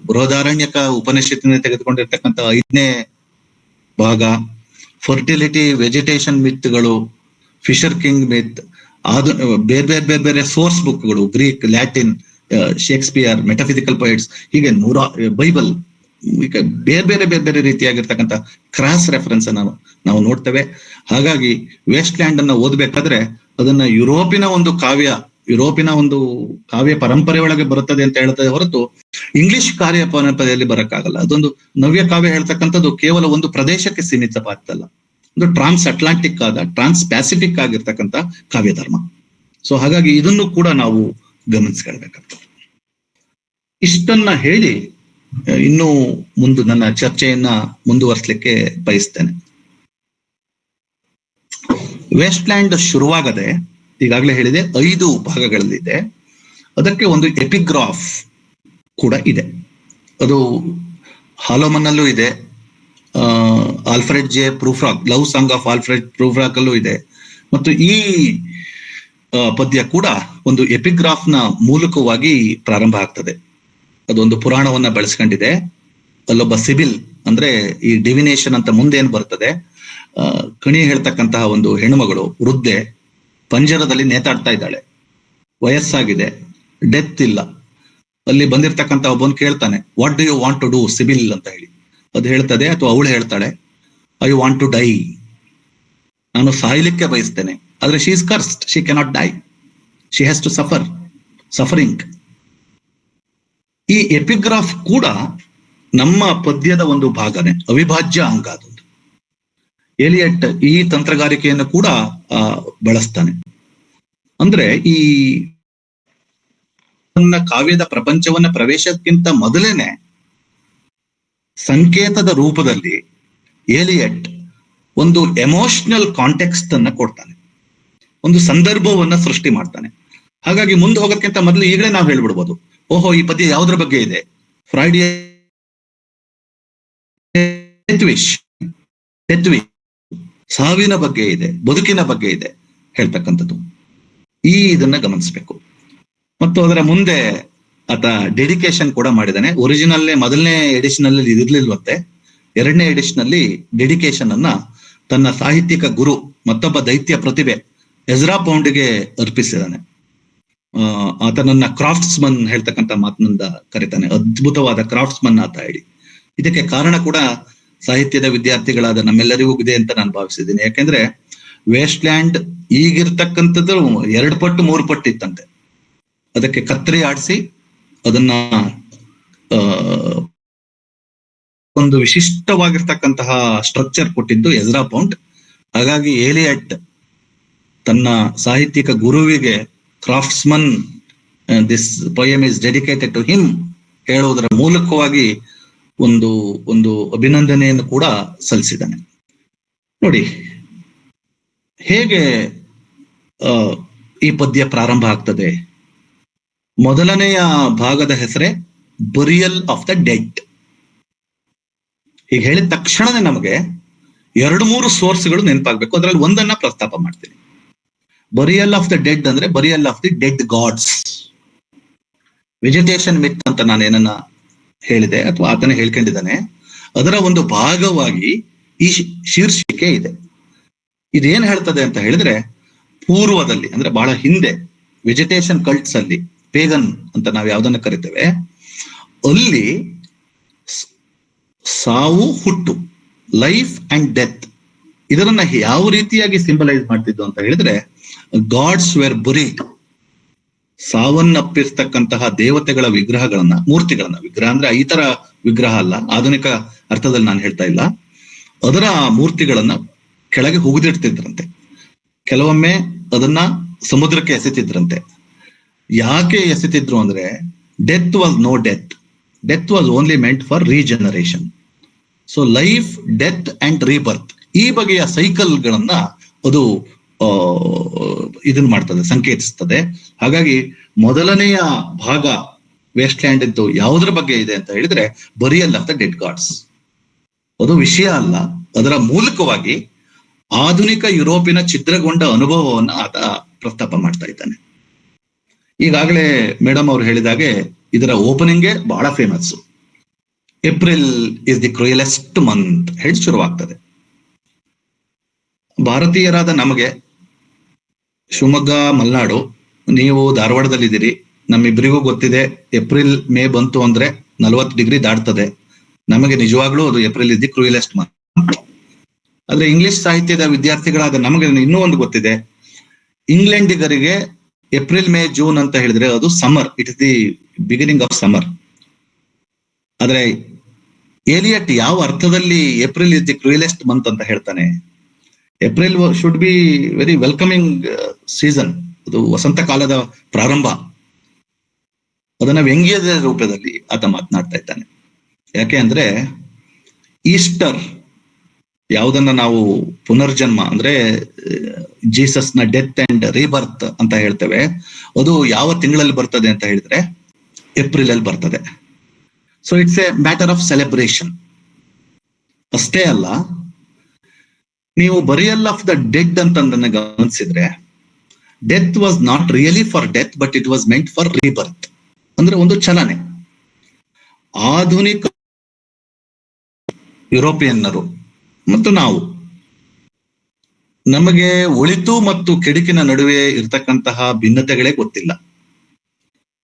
ಬೃಹದಾರಣ್ಯಕ ಉಪನಿಷತ್ತಿನ ತೆಗೆದುಕೊಂಡಿರ್ತಕ್ಕಂಥ 5ನೇ ಭಾಗ, ಫರ್ಟಿಲಿಟಿ ವೆಜಿಟೇಷನ್ ಮಿತ್ಗಳು, ಫಿಶರ್ ಕಿಂಗ್ ಮಿತ್, ಬೇರೆ ಬೇರೆ ಬೇರೆ ಬೇರೆ ಸೋರ್ಸ್ ಬುಕ್ಗಳು, ಗ್ರೀಕ್, ಲ್ಯಾಟಿನ್, ಶೇಕ್ಸ್ಪಿಯರ್, ಮೆಟಾಫಿಸಿಕಲ್ ಪೊಯಿಟ್ಸ್, ಹೀಗೆ ಬೈಬಲ್, ಈಗ ಬೇರೆ ಬೇರೆ ಬೇರೆ ಬೇರೆ ರೀತಿಯಾಗಿರ್ತಕ್ಕಂಥ ಕ್ರಾಸ್ ರೆಫರೆನ್ಸ್ ನಾವು ನೋಡ್ತೇವೆ. ಹಾಗಾಗಿ ವೆಸ್ಟ್ ಲ್ಯಾಂಡ್ ಅನ್ನ ಓದ್ಬೇಕಾದ್ರೆ ಅದನ್ನ ಯುರೋಪಿನ ಒಂದು ಕಾವ್ಯ ಪರಂಪರೆ ಒಳಗೆ ಬರುತ್ತದೆ ಅಂತ ಹೇಳ್ತದೆ ಹೊರತು ಇಂಗ್ಲಿಷ್ ಕಾವ್ಯ ಪರಂಪರೆಯಲ್ಲಿ ಬರಕ್ಕಾಗಲ್ಲ. ಅದೊಂದು ನವ್ಯ ಕಾವ್ಯ ಹೇಳ್ತಕ್ಕಂಥದ್ದು ಕೇವಲ ಒಂದು ಪ್ರದೇಶಕ್ಕೆ ಸೀಮಿತವಾಗ್ತಲ್ಲ, ಒಂದು ಟ್ರಾನ್ಸ್ ಅಟ್ಲಾಂಟಿಕ್ ಟ್ರಾನ್ಸ್ ಪ್ಯಾಸಿಫಿಕ್ ಆಗಿರ್ತಕ್ಕಂಥ ಕಾವ್ಯ ಧರ್ಮ. ಸೊ ಹಾಗಾಗಿ ಇದನ್ನು ಕೂಡ ನಾವು ಗಮನಿಸ್ಕೊಳ್ಬೇಕಾಗ್ತದೆ. ಇಷ್ಟನ್ನ ಹೇಳಿ ಇನ್ನೂ ನನ್ನ ಚರ್ಚೆಯನ್ನ ಮುಂದುವರಿಸಲಿಕ್ಕೆ ಬಯಸ್ತೇನೆ. ವೇಸ್ಟ್ಲ್ಯಾಂಡ್ ಶುರುವಾಗದೆ ಈಗಾಗಲೇ ಹೇಳಿದೆ 5 ಭಾಗಗಳಲ್ಲಿದೆ. ಅದಕ್ಕೆ ಒಂದು ಎಪಿಗ್ರಾಫ್ ಕೂಡ ಇದೆ. ಅದು ಹಾಲೋಮನ್ನಲ್ಲೂ ಇದೆ, Alfred J Prufrock love song of Alfred Prufrock ಅಲ್ಲೂ ಇದೆ. ಮತ್ತು ಈ ಪದ್ಯ ಕೂಡ ಒಂದು ಎಪಿಗ್ರಾಫ್ ನ ಮೂಲಕವಾಗಿ ಪ್ರಾರಂಭ ಆಗ್ತದೆ. ಅದೊಂದು ಪುರಾಣವನ್ನ ಬೆಳೆಸ್ಕೊಂಡಿದೆ. ಅಲ್ಲೊಬ್ಬ ಸಿಬಿಲ್ ಅಂದ್ರೆ ಈ ಡಿವಿನೇಷನ್ ಅಂತ ಮುಂದೆ ಏನ್ ಬರ್ತದೆ, ಕಣಿ ಹೇಳ್ತಕ್ಕಂತಹ ಒಂದು ಹೆಣ್ಣುಮಗಳು ವೃದ್ಧೆ ಪಂಜರದಲ್ಲಿ ನೇತಾಡ್ತಾ ಇದ್ದಾಳೆ, ವಯಸ್ಸಾಗಿದೆ, ಡೆತ್ ಇಲ್ಲ. ಅಲ್ಲಿ ಬಂದಿರ್ತಕ್ಕಂಥ ಒಬ್ಬನ್ ಕೇಳ್ತಾನೆ, what do you want to do Sibyl ಅಂತ ಹೇಳಿ. ಅದು ಹೇಳ್ತದೆ, ಅಥವಾ ಅವಳು ಹೇಳ್ತಾಳೆ, ಐ ವಾಂಟ್ ಟು ಡೈ, ನಾನು ಸಾಯ್ಲಿಕ್ಕೆ ಬಯಸ್ತೇನೆ. ಆದ್ರೆ she is cursed, she cannot die, she has to suffering. ಈ ಎಪಿಗ್ರಾಫ್ ಕೂಡ ನಮ್ಮ ಪದ್ಯದ ಒಂದು ಭಾಗನೇ, ಅವಿಭಾಜ್ಯ ಅಂಗ ಅದೊಂದು. ಎಲಿಯಟ್ ಈ ತಂತ್ರಗಾರಿಕೆಯನ್ನು ಕೂಡ ಬಳಸ್ತಾನೆ. ಅಂದ್ರೆ ಈ ಕಾವ್ಯದ ಪ್ರಪಂಚವನ್ನ ಪ್ರವೇಶಕ್ಕಿಂತ ಮೊದಲೇನೆ ಸಂಕೇತದ ರೂಪದಲ್ಲಿ ಎಲಿಯಟ್ ಒಂದು ಎಮೋಷನಲ್ ಕಾಂಟೆಕ್ಸ್ಟ್ ಅನ್ನ ಕೊಡ್ತಾನೆ, ಒಂದು ಸಂದರ್ಭವನ್ನ ಸೃಷ್ಟಿ ಮಾಡ್ತಾನೆ. ಹಾಗಾಗಿ ಮುಂದೆ ಹೋಗೋದಕ್ಕಿಂತ ಮೊದಲು ಈಗಲೇ ನಾವು ಹೇಳ್ಬಿಡ್ಬೋದು, ಓಹೋ ಈ ಪದ್ಯ ಯಾವುದ್ರ ಬಗ್ಗೆ ಇದೆ, ಫ್ರಾಯ್ಡಿಯನ್ ಸಾವಿನ ಬಗ್ಗೆ ಇದೆ, ಬದುಕಿನ ಬಗ್ಗೆ ಇದೆ ಹೇಳ್ತಕ್ಕಂಥದ್ದು. ಇದನ್ನ ಗಮನಿಸ್ಬೇಕು. ಮತ್ತು ಅದರ ಮುಂದೆ ಆತ ಡೆಡಿಕೇಶನ್ ಕೂಡ ಮಾಡಿದ್ದಾನೆ. ಒರಿಜಿನಲ್ಲೇ ಮೊದಲನೇ ಎಡಿಷನ್ ಅಲ್ಲಿ ಇದಿರ್ಲಿಲ್ವಂತೆ, 2ನೇ ಎಡಿಷನ್ ಅಲ್ಲಿ ಡೆಡಿಕೇಶನ್ ಅನ್ನ ತನ್ನ ಸಾಹಿತ್ಯಿಕ ಗುರು ಮತ್ತೊಬ್ಬ ದೈತ್ಯ ಪ್ರತಿಭೆ ಎಜ್ರಾ ಪೌಂಡ್ಗೆ ಅರ್ಪಿಸಿದ್ದಾನೆ. ಆತನನ್ನ ಕ್ರಾಫ್ಟ್ಸ್ಮನ್ ಹೇಳ್ತಕ್ಕಂಥ ಮಾತಿನಿಂದ ಕರೀತಾನೆ, ಅದ್ಭುತವಾದ ಕ್ರಾಫ್ಟ್ಸ್ಮನ್ ಆತ ಹೇಳಿ. ಇದಕ್ಕೆ ಕಾರಣ ಕೂಡ ಸಾಹಿತ್ಯದ ವಿದ್ಯಾರ್ಥಿಗಳಾದ ನಮ್ಮೆಲ್ಲರಿಗೂ ಇದೆ ಅಂತ ನಾನು ಭಾವಿಸಿದ್ದೀನಿ. ಯಾಕೆಂದ್ರೆ ವೇಸ್ಟ್ಲ್ಯಾಂಡ್ ಈಗಿರ್ತಕ್ಕಂಥದ್ದು 2 ಪಟ್ಟು 3 ಪಟ್ಟು ಇತ್ತಂತೆ. ಅದಕ್ಕೆ ಕತ್ತರಿ ಆಡಿಸಿ ಅದನ್ನ ಒಂದು ವಿಶಿಷ್ಟವಾಗಿರ್ತಕ್ಕಂತಹ ಸ್ಟ್ರಕ್ಚರ್ ಕೊಟ್ಟಿದ್ದು ಎಜ್ರಾ ಪೌಂಡ್. ಹಾಗಾಗಿ ಎಲಿಯಟ್ ತನ್ನ ಸಾಹಿತ್ಯಿಕ ಗುರುವಿಗೆ craftsman, this poem is dedicated to him ಹೇಳುವುದರ ಮೂಲಕವಾಗಿ ಒಂದು ಅಭಿನಂದನೆಯನ್ನು ಕೂಡ ಸಲ್ಲಿಸಿದ್ದಾನೆ. ನೋಡಿ ಹೇಗೆ ಈ ಪದ್ಯ ಪ್ರಾರಂಭ ಆಗ್ತದೆ. ಮೊದಲನೆಯ ಭಾಗದ ಹೆಸರೇ ಬರಿಯಲ್ ಆಫ್ ದ ಡೆಡ್. ಹೀಗೆ ಹೇಳಿದ ತಕ್ಷಣನೇ ನಮಗೆ 2-3 ಸೋರ್ಸ್ಗಳು ನೆನಪಾಗ್ಬೇಕು. ಅದರಲ್ಲಿ ಒಂದನ್ನ ಪ್ರಸ್ತಾಪ ಮಾಡ್ತೀನಿ. ಬರಿಯಲ್ ಆಫ್ ದ ಡೆಡ್ ಅಂದ್ರೆ burial of the dead gods. Vegetation myth ಅಂತ ನಾನೇನನ್ನ ಹೇಳಿದೆ ಅಥವಾ ಆತನೇ ಹೇಳ್ಕೊಂಡಿದ್ದಾನೆ, ಅದರ ಒಂದು ಭಾಗವಾಗಿ ಈ ಶೀರ್ಷಿಕೆ ಇದೆ. ಇದೇನ್ ಹೇಳ್ತದೆ ಅಂತ ಹೇಳಿದ್ರೆ, ಪೂರ್ವದಲ್ಲಿ ಅಂದ್ರೆ ಬಹಳ ಹಿಂದೆ ವೆಜಿಟೇಷನ್ ಕಲ್ಟ್ಸ್ ಅಲ್ಲಿ, ಪೇಗನ್ ಅಂತ ನಾವು ಯಾವ್ದನ್ನ ಕರಿತೇವೆ, ಅಲ್ಲಿ ಸಾವು ಹುಟ್ಟು, ಲೈಫ್ ಅಂಡ್ ಡೆತ್, ಇದರನ್ನ ಯಾವ ರೀತಿಯಾಗಿ ಸಿಂಬಲೈಸ್ ಮಾಡ್ತಿದ್ದು ಅಂತ ಹೇಳಿದ್ರೆ, ಗಾಡ್ಸ್ ವೇರ್ ಬುರಿಡ್, ಸಾವನ್ನಪ್ಪಿರ್ತಕ್ಕಂತಹ ದೇವತೆಗಳ ವಿಗ್ರಹಗಳನ್ನ, ಮೂರ್ತಿಗಳನ್ನ, ವಿಗ್ರಹ ಅಂದ್ರೆ ಈ ತರ ವಿಗ್ರಹ ಅಲ್ಲ, ಆಧುನಿಕ ಅರ್ಥದಲ್ಲಿ ನಾನು ಹೇಳ್ತಾ ಇಲ್ಲ, ಅದರ ಮೂರ್ತಿಗಳನ್ನ ಕೆಳಗೆ ಹುಗಿದಿಡ್ತಿದ್ರಂತೆ. ಕೆಲವೊಮ್ಮೆ ಅದನ್ನ ಸಮುದ್ರಕ್ಕೆ ಎಸೆತಿದ್ರಂತೆ. ಯಾಕೆ ಎಸೆತಿದ್ರು ಅಂದ್ರೆ, death was no death, death was only meant for regeneration. So life, death and rebirth, ಈ ಬಗೆಯ ಸೈಕಲ್ಗಳನ್ನ ಅದು ಇದನ್ ಮಾಡ್ತದೆ, ಸಂಕೇತಿಸ್ತದೆ. ಹಾಗಾಗಿ ಮೊದಲನೆಯ ಭಾಗ ವೇಸ್ಟ್ಲ್ಯಾಂಡ್ ಇದ್ದು ಯಾವುದ್ರ ಬಗ್ಗೆ ಇದೆ ಅಂತ ಹೇಳಿದ್ರೆ, burial of the dead gods. ಅದು ವಿಷಯ ಅಲ್ಲ, ಅದರ ಮೂಲಕವಾಗಿ ಆಧುನಿಕ ಯುರೋಪಿನ ಛಿದ್ರಗೊಂಡ ಅನುಭವವನ್ನ ಆತ ಪ್ರಸ್ತಾಪ ಮಾಡ್ತಾ ಇದ್ದಾನೆ. ಈಗಾಗಲೇ ಮೇಡಮ್ ಅವರು ಹೇಳಿದಾಗೆ ಇದರ ಓಪನಿಂಗೇ ಬಹಳ famous. April is the cruellest month ಹೇಳಿ ಶುರುವಾಗ್ತದೆ. ಭಾರತೀಯರಾದ ನಮಗೆ, ಶಿವಮೊಗ್ಗ ಮಲೆನಾಡು, ನೀವು ಧಾರವಾಡದಲ್ಲಿದ್ದೀರಿ, ನಮ್ಮಿಬ್ಬರಿಗೂ ಗೊತ್ತಿದೆ ಏಪ್ರಿಲ್ ಮೇ ಬಂತು ಅಂದ್ರೆ 40 ಡಿಗ್ರಿ ದಾಟ್ತದೆ. ನಮಗೆ ನಿಜವಾಗ್ಲೂ ಅದು April is the cruellest month. ಆದ್ರೆ ಇಂಗ್ಲಿಷ್ ಸಾಹಿತ್ಯದ ವಿದ್ಯಾರ್ಥಿಗಳಾದ ನಮಗೆ ಇನ್ನೂ ಒಂದು ಗೊತ್ತಿದೆ, ಇಂಗ್ಲೆಂಡಿಗರಿಗೆ ಏಪ್ರಿಲ್ ಮೇ ಜೂನ್ ಅಂತ ಹೇಳಿದ್ರೆ ಅದು summer, it is the beginning of summer. ಆದ್ರೆ ಎಲಿಯಟ್ ಯಾವ ಅರ್ಥದಲ್ಲಿ April is the cruellest month ಅಂತ ಹೇಳ್ತಾನೆ? April should be very welcoming season, ಅದು ವಸಂತ ಕಾಲದ ಪ್ರಾರಂಭ. ಅದನ್ನ ವ್ಯಂಗ್ಯದ ರೂಪದಲ್ಲಿ ಆತ ಮಾತನಾಡ್ತಾ ಇದ್ದಾನೆ. ಯಾಕೆ ಅಂದ್ರೆ ಈಸ್ಟರ್ ಯಾವುದನ್ನ ನಾವು ಪುನರ್ಜನ್ಮ ಅಂದ್ರೆ ಜೀಸಸ್ ನ ಡೆತ್ ಅಂಡ್ ರೀಬರ್ತ್ ಅಂತ ಹೇಳ್ತೇವೆ, ಅದು ಯಾವ ತಿಂಗಳಲ್ಲಿ ಬರ್ತದೆ ಅಂತ ಹೇಳಿದ್ರೆ ಏಪ್ರಿಲ್ ಅಲ್ಲಿ ಬರ್ತದೆ. So it's a matter of celebration. ಅಷ್ಟೇ ಅಲ್ಲ, ನೀವು ಬರಿಯಲ್ ಆಫ್ ದ ಡೆಡ್ ಅಂತ ಗಮನಿಸಿದ್ರೆ, death was not really for death but it was meant for rebirth. ಅಂದ್ರೆ ಒಂದು ಚಲನೆ. ಆಧುನಿಕ ಯುರೋಪಿಯನ್ನರು ಮತ್ತು ನಾವು, ನಮಗೆ ಒಳಿತು ಮತ್ತು ಕೆಡುಕಿನ ನಡುವೆ ಇರ್ತಕ್ಕಂತಹ ಭಿನ್ನತೆಗಳೇ ಗೊತ್ತಿಲ್ಲ.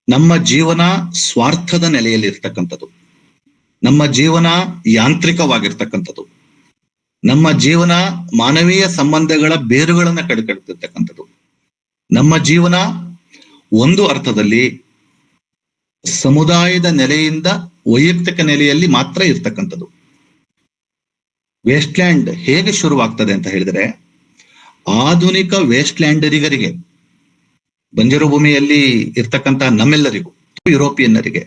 ನಮ್ಮ ಜೀವನ ಸ್ವಾರ್ಥದ ನೆಲೆಯಲ್ಲಿ ಇರ್ತಕ್ಕಂಥದ್ದು, ನಮ್ಮ ಜೀವನ ಯಾಂತ್ರಿಕವಾಗಿರ್ತಕ್ಕಂಥದ್ದು, ನಮ್ಮ ಜೀವನ ಮಾನವೀಯ ಸಂಬಂಧಗಳ ಬೇರುಗಳನ್ನ ಕಡ್ತಿರ್ತಕ್ಕಂಥದ್ದು, ನಮ್ಮ ಜೀವನ ಒಂದು ಅರ್ಥದಲ್ಲಿ ಸಮುದಾಯದ ನೆಲೆಯಿಂದ ವೈಯಕ್ತಿಕ ನೆಲೆಯಲ್ಲಿ ಮಾತ್ರ ಇರ್ತಕ್ಕಂಥದ್ದು. ವೇಸ್ಟ್ಲ್ಯಾಂಡ್ ಹೇಗೆ ಶುರುವಾಗ್ತದೆ ಅಂತ ಹೇಳಿದ್ರೆ, ಆಧುನಿಕ ವೇಸ್ಟ್ಲ್ಯಾಂಡರಿಗರಿಗೆ, ಬಂಜರು ಭೂಮಿಯಲ್ಲಿ ಇರ್ತಕ್ಕಂತಹ ನಮ್ಮೆಲ್ಲರಿಗೂ, ಯುರೋಪಿಯನ್ನರಿಗೆ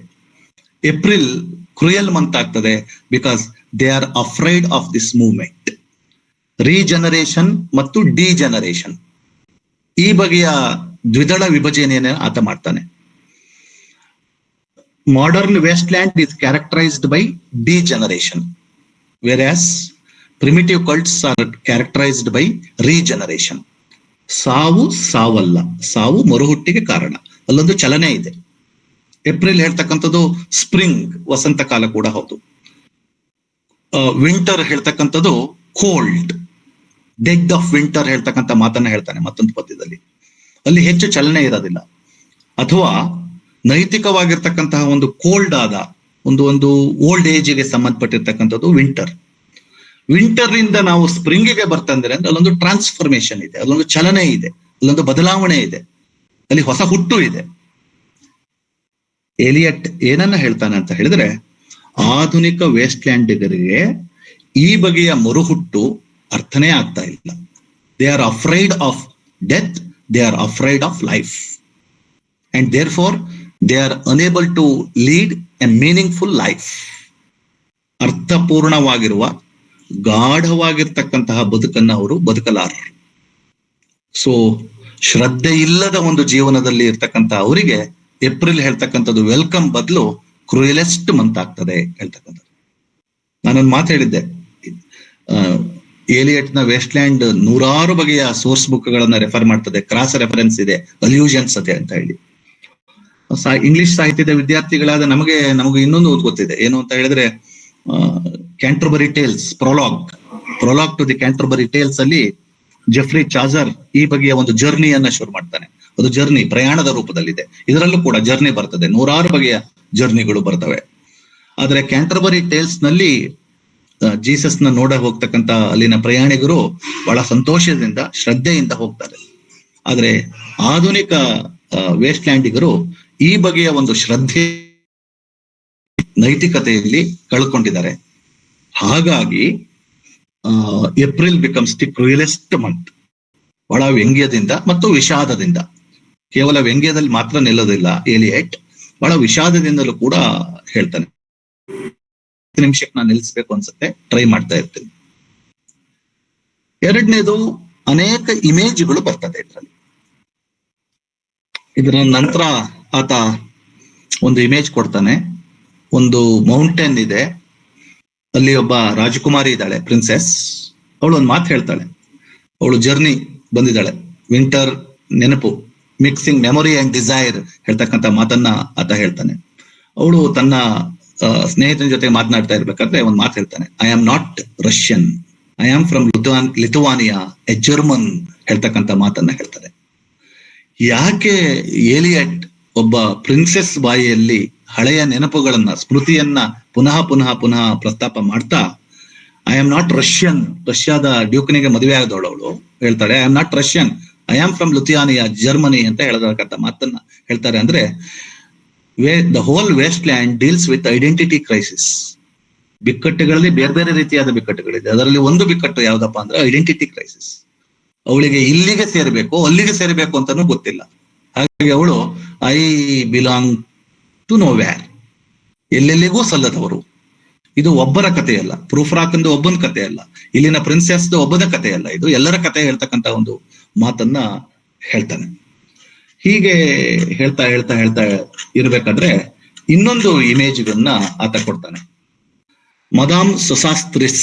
ಏಪ್ರಿಲ್ ಕ್ರೂಯಲ್ ಮಂತ್ ಆಗ್ತದೆ. Because they are afraid of this movement. Regeneration ಮತ್ತು ಡಿಜನರೇಷನ್, ಈ ಬಗೆಯ ದ್ವಿದಳ ವಿಭಜನೆಯನ್ನು ಆತ ಮಾಡ್ತಾನೆ. Modern wasteland is characterised by degeneration, versus primitive cults are characterised by regeneration. ಸಾವು ಸಾವಲ್ಲ, ಸಾವು ಮರುಹುಟ್ಟಿಗೆ ಕಾರಣ. ಅಲ್ಲೊಂದು ಚಲನೆ ಇದೆ. ಏಪ್ರಿಲ್ ಹೇಳ್ತಕ್ಕಂಥದ್ದು ಸ್ಪ್ರಿಂಗ್, ವಸಂತ ಕಾಲ ಕೂಡ ಹೌದು. ವಿಂಟರ್ ಹೇಳ್ತಕ್ಕಂಥದ್ದು ಕೋಲ್ಡ್, ಡೆಡ್ ಆಫ್ ವಿಂಟರ್ ಹೇಳ್ತಕ್ಕಂಥ ಮಾತನ್ನ ಹೇಳ್ತಾನೆ ಮತ್ತೊಂದು ಪದ್ಯದಲ್ಲಿ. ಅಲ್ಲಿ ಹೆಚ್ಚು ಚಲನೆ ಇರೋದಿಲ್ಲ. ಅಥವಾ ನೈತಿಕವಾಗಿರ್ತಕ್ಕಂತಹ ಒಂದು ಕೋಲ್ಡ್ ಆದ ಒಂದು ಓಲ್ಡ್ ಏಜ್ಗೆ ಸಂಬಂಧಪಟ್ಟಿರ್ತಕ್ಕಂಥದ್ದು ವಿಂಟರ್. ವಿಂಟರ್ ಇಂದ ನಾವು ಸ್ಪ್ರಿಂಗಿಗೆ ಬರ್ತಂದ್ರೆ ಅಂದ್ರೆ ಅಲ್ಲೊಂದು ಟ್ರಾನ್ಸ್ಫಾರ್ಮೇಶನ್ ಇದೆ, ಅಲ್ಲೊಂದು ಚಲನೆ ಇದೆ, ಅಲ್ಲೊಂದು ಬದಲಾವಣೆ ಇದೆ, ಅಲ್ಲಿ ಹೊಸ ಹುಟ್ಟು ಇದೆ. ಎಲಿಯಟ್ ಏನನ್ನ ಹೇಳ್ತಾನೆ ಅಂತ ಹೇಳಿದ್ರೆ, ಆಧುನಿಕ ವೇಸ್ಟ್ಲ್ಯಾಂಡಿಗರಿಗೆ ಈ ಬಗೆಯ ಮರುಹುಟ್ಟು ಅರ್ಥನೇ ಆಗ್ತಾ ಇಲ್ಲ. They are afraid of death, they are afraid of life, and therefore they are unable to lead a meaningful life. ಅರ್ಥಪೂರ್ಣವಾಗಿರುವ, ಗಾಢವಾಗಿರ್ತಕ್ಕಂತಹ ಬದುಕನ್ನ ಅವರು ಬದುಕಲಾರರು. ಸೊ ಶ್ರದ್ಧೆ ಇಲ್ಲದ ಒಂದು ಜೀವನದಲ್ಲಿ ಇರ್ತಕ್ಕಂಥ ಅವರಿಗೆ ಏಪ್ರಿಲ್ ಹೇಳ್ತಕ್ಕಂಥದ್ದು ವೆಲ್ಕಮ್ ಬದಲು ಕ್ರೂಯಲೆಸ್ಟ್ ಮಂತ್ ಆಗ್ತದೆ ಹೇಳ್ತಕ್ಕಂಥದ್ದು. ನಾನೊಂದು ಮಾತು ಹೇಳಿದ್ದೆ, ಏಲಿಯಟ್ ನ ವೇಸ್ಟ್ಲ್ಯಾಂಡ್ ನೂರಾರು ಬಗೆಯ ಸೋರ್ಸ್ ಬುಕ್ ಗಳನ್ನ ರೆಫರ್ ಮಾಡ್ತದೆ, ಕ್ರಾಸ್ ರೆಫರೆನ್ಸ್ ಇದೆ, ಅಲ್ಯೂಷನ್ಸ್ ಇದೆ ಅಂತ ಹೇಳಿ. ಇಂಗ್ಲಿಷ್ ಸಾಹಿತ್ಯದ ವಿದ್ಯಾರ್ಥಿಗಳಾದ ನಮಗೆ ಇನ್ನೊಂದು ಗೊತ್ತಿದೆ, ಏನು ಅಂತ ಹೇಳಿದ್ರೆ Canterbury Tales prologue to the Canterbury Tales ಅಲ್ಲಿ ಜೆಫ್ರಿ ಚಾಜರ್ ಈ ಬಗೆಯ ಒಂದು ಜರ್ನಿಯನ್ನ ಶುರು ಮಾಡ್ತಾನೆ. ಅದು ಜರ್ನಿ ಪ್ರಯಾಣದ ರೂಪದಲ್ಲಿದೆ. ಇದರಲ್ಲೂ ಕೂಡ ಜರ್ನಿ ಬರ್ತದೆ, ನೂರಾರು ಬಗೆಯ ಜರ್ನಿಗಳು ಬರ್ತವೆ. ಆದ್ರೆ ಕ್ಯಾಂಟರ್ಬರಿ ಟೇಲ್ಸ್ ನಲ್ಲಿ ಜೀಸಸ್ ನ ನೋಡ ಹೋಗ್ತಕ್ಕಂತ ಅಲ್ಲಿನ ಪ್ರಯಾಣಿಕರು ಬಹಳ ಸಂತೋಷದಿಂದ ಶ್ರದ್ಧೆಯಿಂದ ಹೋಗ್ತಾರೆ. ಆದ್ರೆ ಆಧುನಿಕ ವೇಸ್ಟ್ಲ್ಯಾಂಡಿಗರು ಈ ಬಗೆಯ ಒಂದು ಶ್ರದ್ಧೆ ನೈತಿಕತೆಯಲ್ಲಿ ಕಳ್ಕೊಂಡಿದ್ದಾರೆ. ಹಾಗಾಗಿ April becomes the cruellest month. ಬಹಳ ವ್ಯಂಗ್ಯದಿಂದ ಮತ್ತು ವಿಷಾದದಿಂದ, ಕೇವಲ ವ್ಯಂಗ್ಯದಲ್ಲಿ ಮಾತ್ರ ನಿಲ್ಲೋದಿಲ್ಲ ಎಲಿಯಟ್, ಬಹಳ ವಿಷಾದದಿಂದಲೂ ಕೂಡ ಹೇಳ್ತಾನೆ. ನಿಮಿಷಕ್ಕೆ ನಾನು ನಿಲ್ಲಿಸ್ಬೇಕು ಅನ್ಸುತ್ತೆ, ಟ್ರೈ ಮಾಡ್ತಾ ಇರ್ತೀನಿ. ಎರಡನೇದು, ಅನೇಕ ಇಮೇಜ್ಗಳು ಬರ್ತದೆ ಇದರಲ್ಲಿ. ಇದರ ನಂತರ ಆತ ಒಂದು ಇಮೇಜ್ ಕೊಡ್ತಾನೆ. ಒಂದು ಮೌಂಟೇನ್ ಇದೆ, ಅಲ್ಲಿ ಒಬ್ಬ ರಾಜಕುಮಾರಿ ಇದ್ದಾಳೆ, ಪ್ರಿನ್ಸೆಸ್. ಅವಳು ಒಂದು ಮಾತು ಹೇಳ್ತಾಳೆ. ಅವಳು ಜರ್ನಿ ಬಂದಿದ್ದಾಳೆ, ವಿಂಟರ್ ನೆನಪು, ಮಿಕ್ಸಿಂಗ್ ಮೆಮೊರಿ ಅಂಡ್ ಡಿಸೈರ್ ಹೇಳ್ತಕ್ಕಂಥ ಮಾತನ್ನ ಆತ ಹೇಳ್ತಾನೆ. ಅವಳು ತನ್ನ ಸ್ನೇಹಿತನ ಜೊತೆ ಮಾತನಾಡ್ತಾ ಇರ್ಬೇಕಾದ್ರೆ ಒಂದು ಮಾತು ಹೇಳ್ತಾನೆ, I am not Russian, I am from Lithuania, a German ಹೇಳ್ತಕ್ಕಂಥ ಮಾತನ್ನ ಹೇಳ್ತಾರೆ. ಯಾಕೆ ಏಲಿಯಟ್ ಒಬ್ಬ ಪ್ರಿನ್ಸೆಸ್ ಬಾಯಿಯಲ್ಲಿ ಹಳೆಯ ನೆನಪುಗಳನ್ನ, ಸ್ಮೃತಿಯನ್ನ ಪುನಃ ಪುನಃ ಪುನಃ ಪ್ರಸ್ತಾಪ ಮಾಡ್ತಾ, ಐ ಆಮ್ ನಾಟ್ ರಷ್ಯನ್, ರಷ್ಯಾದ ಡ್ಯೂಕ್ನಿಗೆ ಮದುವೆ ಆದವಳು ಅವಳು ಹೇಳ್ತಾಳೆ, I am not Russian, I am from Lithuania, Germany ಅಂತ ಹೇಳತಕ್ಕಂಥ ಮಾತನ್ನ ಹೇಳ್ತಾರೆ. ಅಂದ್ರೆ the whole waste land deals with identity crisis. ಬಿಕ್ಕಟ್ಟುಗಳಲ್ಲಿ ಬೇರೆ ಬೇರೆ ರೀತಿಯಾದ ಬಿಕ್ಕಟ್ಟುಗಳಿದೆ. ಅದರಲ್ಲಿ ಒಂದು ಬಿಕ್ಕಟ್ಟು ಯಾವ್ದಪ್ಪ ಅಂದ್ರೆ ಐಡೆಂಟಿಟಿ ಕ್ರೈಸಿಸ್. ಅವಳಿಗೆ ಇಲ್ಲಿಗೆ ಸೇರ್ಬೇಕು, ಅಲ್ಲಿಗೆ ಸೇರ್ಬೇಕು ಅಂತಾನೂ ಗೊತ್ತಿಲ್ಲ. ಹಾಗಾಗಿ ಅವಳು I belong to nowhere, ಎಲ್ಲೆಲ್ಲಿಗೂ ಸಲ್ಲದವರು. ಇದು ಒಬ್ಬರ ಕಥೆಯಲ್ಲ, ಪ್ರೂಫ್ ರಾಕಂದು ಒಬ್ಬನ ಕಥೆ ಅಲ್ಲ, ಇಲ್ಲಿನ ಪ್ರಿನ್ಸೆಸ್ ಒಬ್ಬನ ಕಥೆ ಅಲ್ಲ, ಇದು ಎಲ್ಲರ ಕಥೆ ಹೇಳ್ತಕ್ಕಂಥ ಒಂದು ಮಾತನ್ನ ಹೇಳ್ತಾನೆ. ಹೀಗೆ ಹೇಳ್ತಾ ಹೇಳ್ತಾ ಹೇಳ್ತಾ ಇರ್ಬೇಕಾದ್ರೆ ಇನ್ನೊಂದು ಇಮೇಜ್ಗಳನ್ನ ಆತ ಕೊಡ್ತಾನೆ. ಮದಾಮ್ ಸೊಸಾಸ್ತ್ರಿಸ್,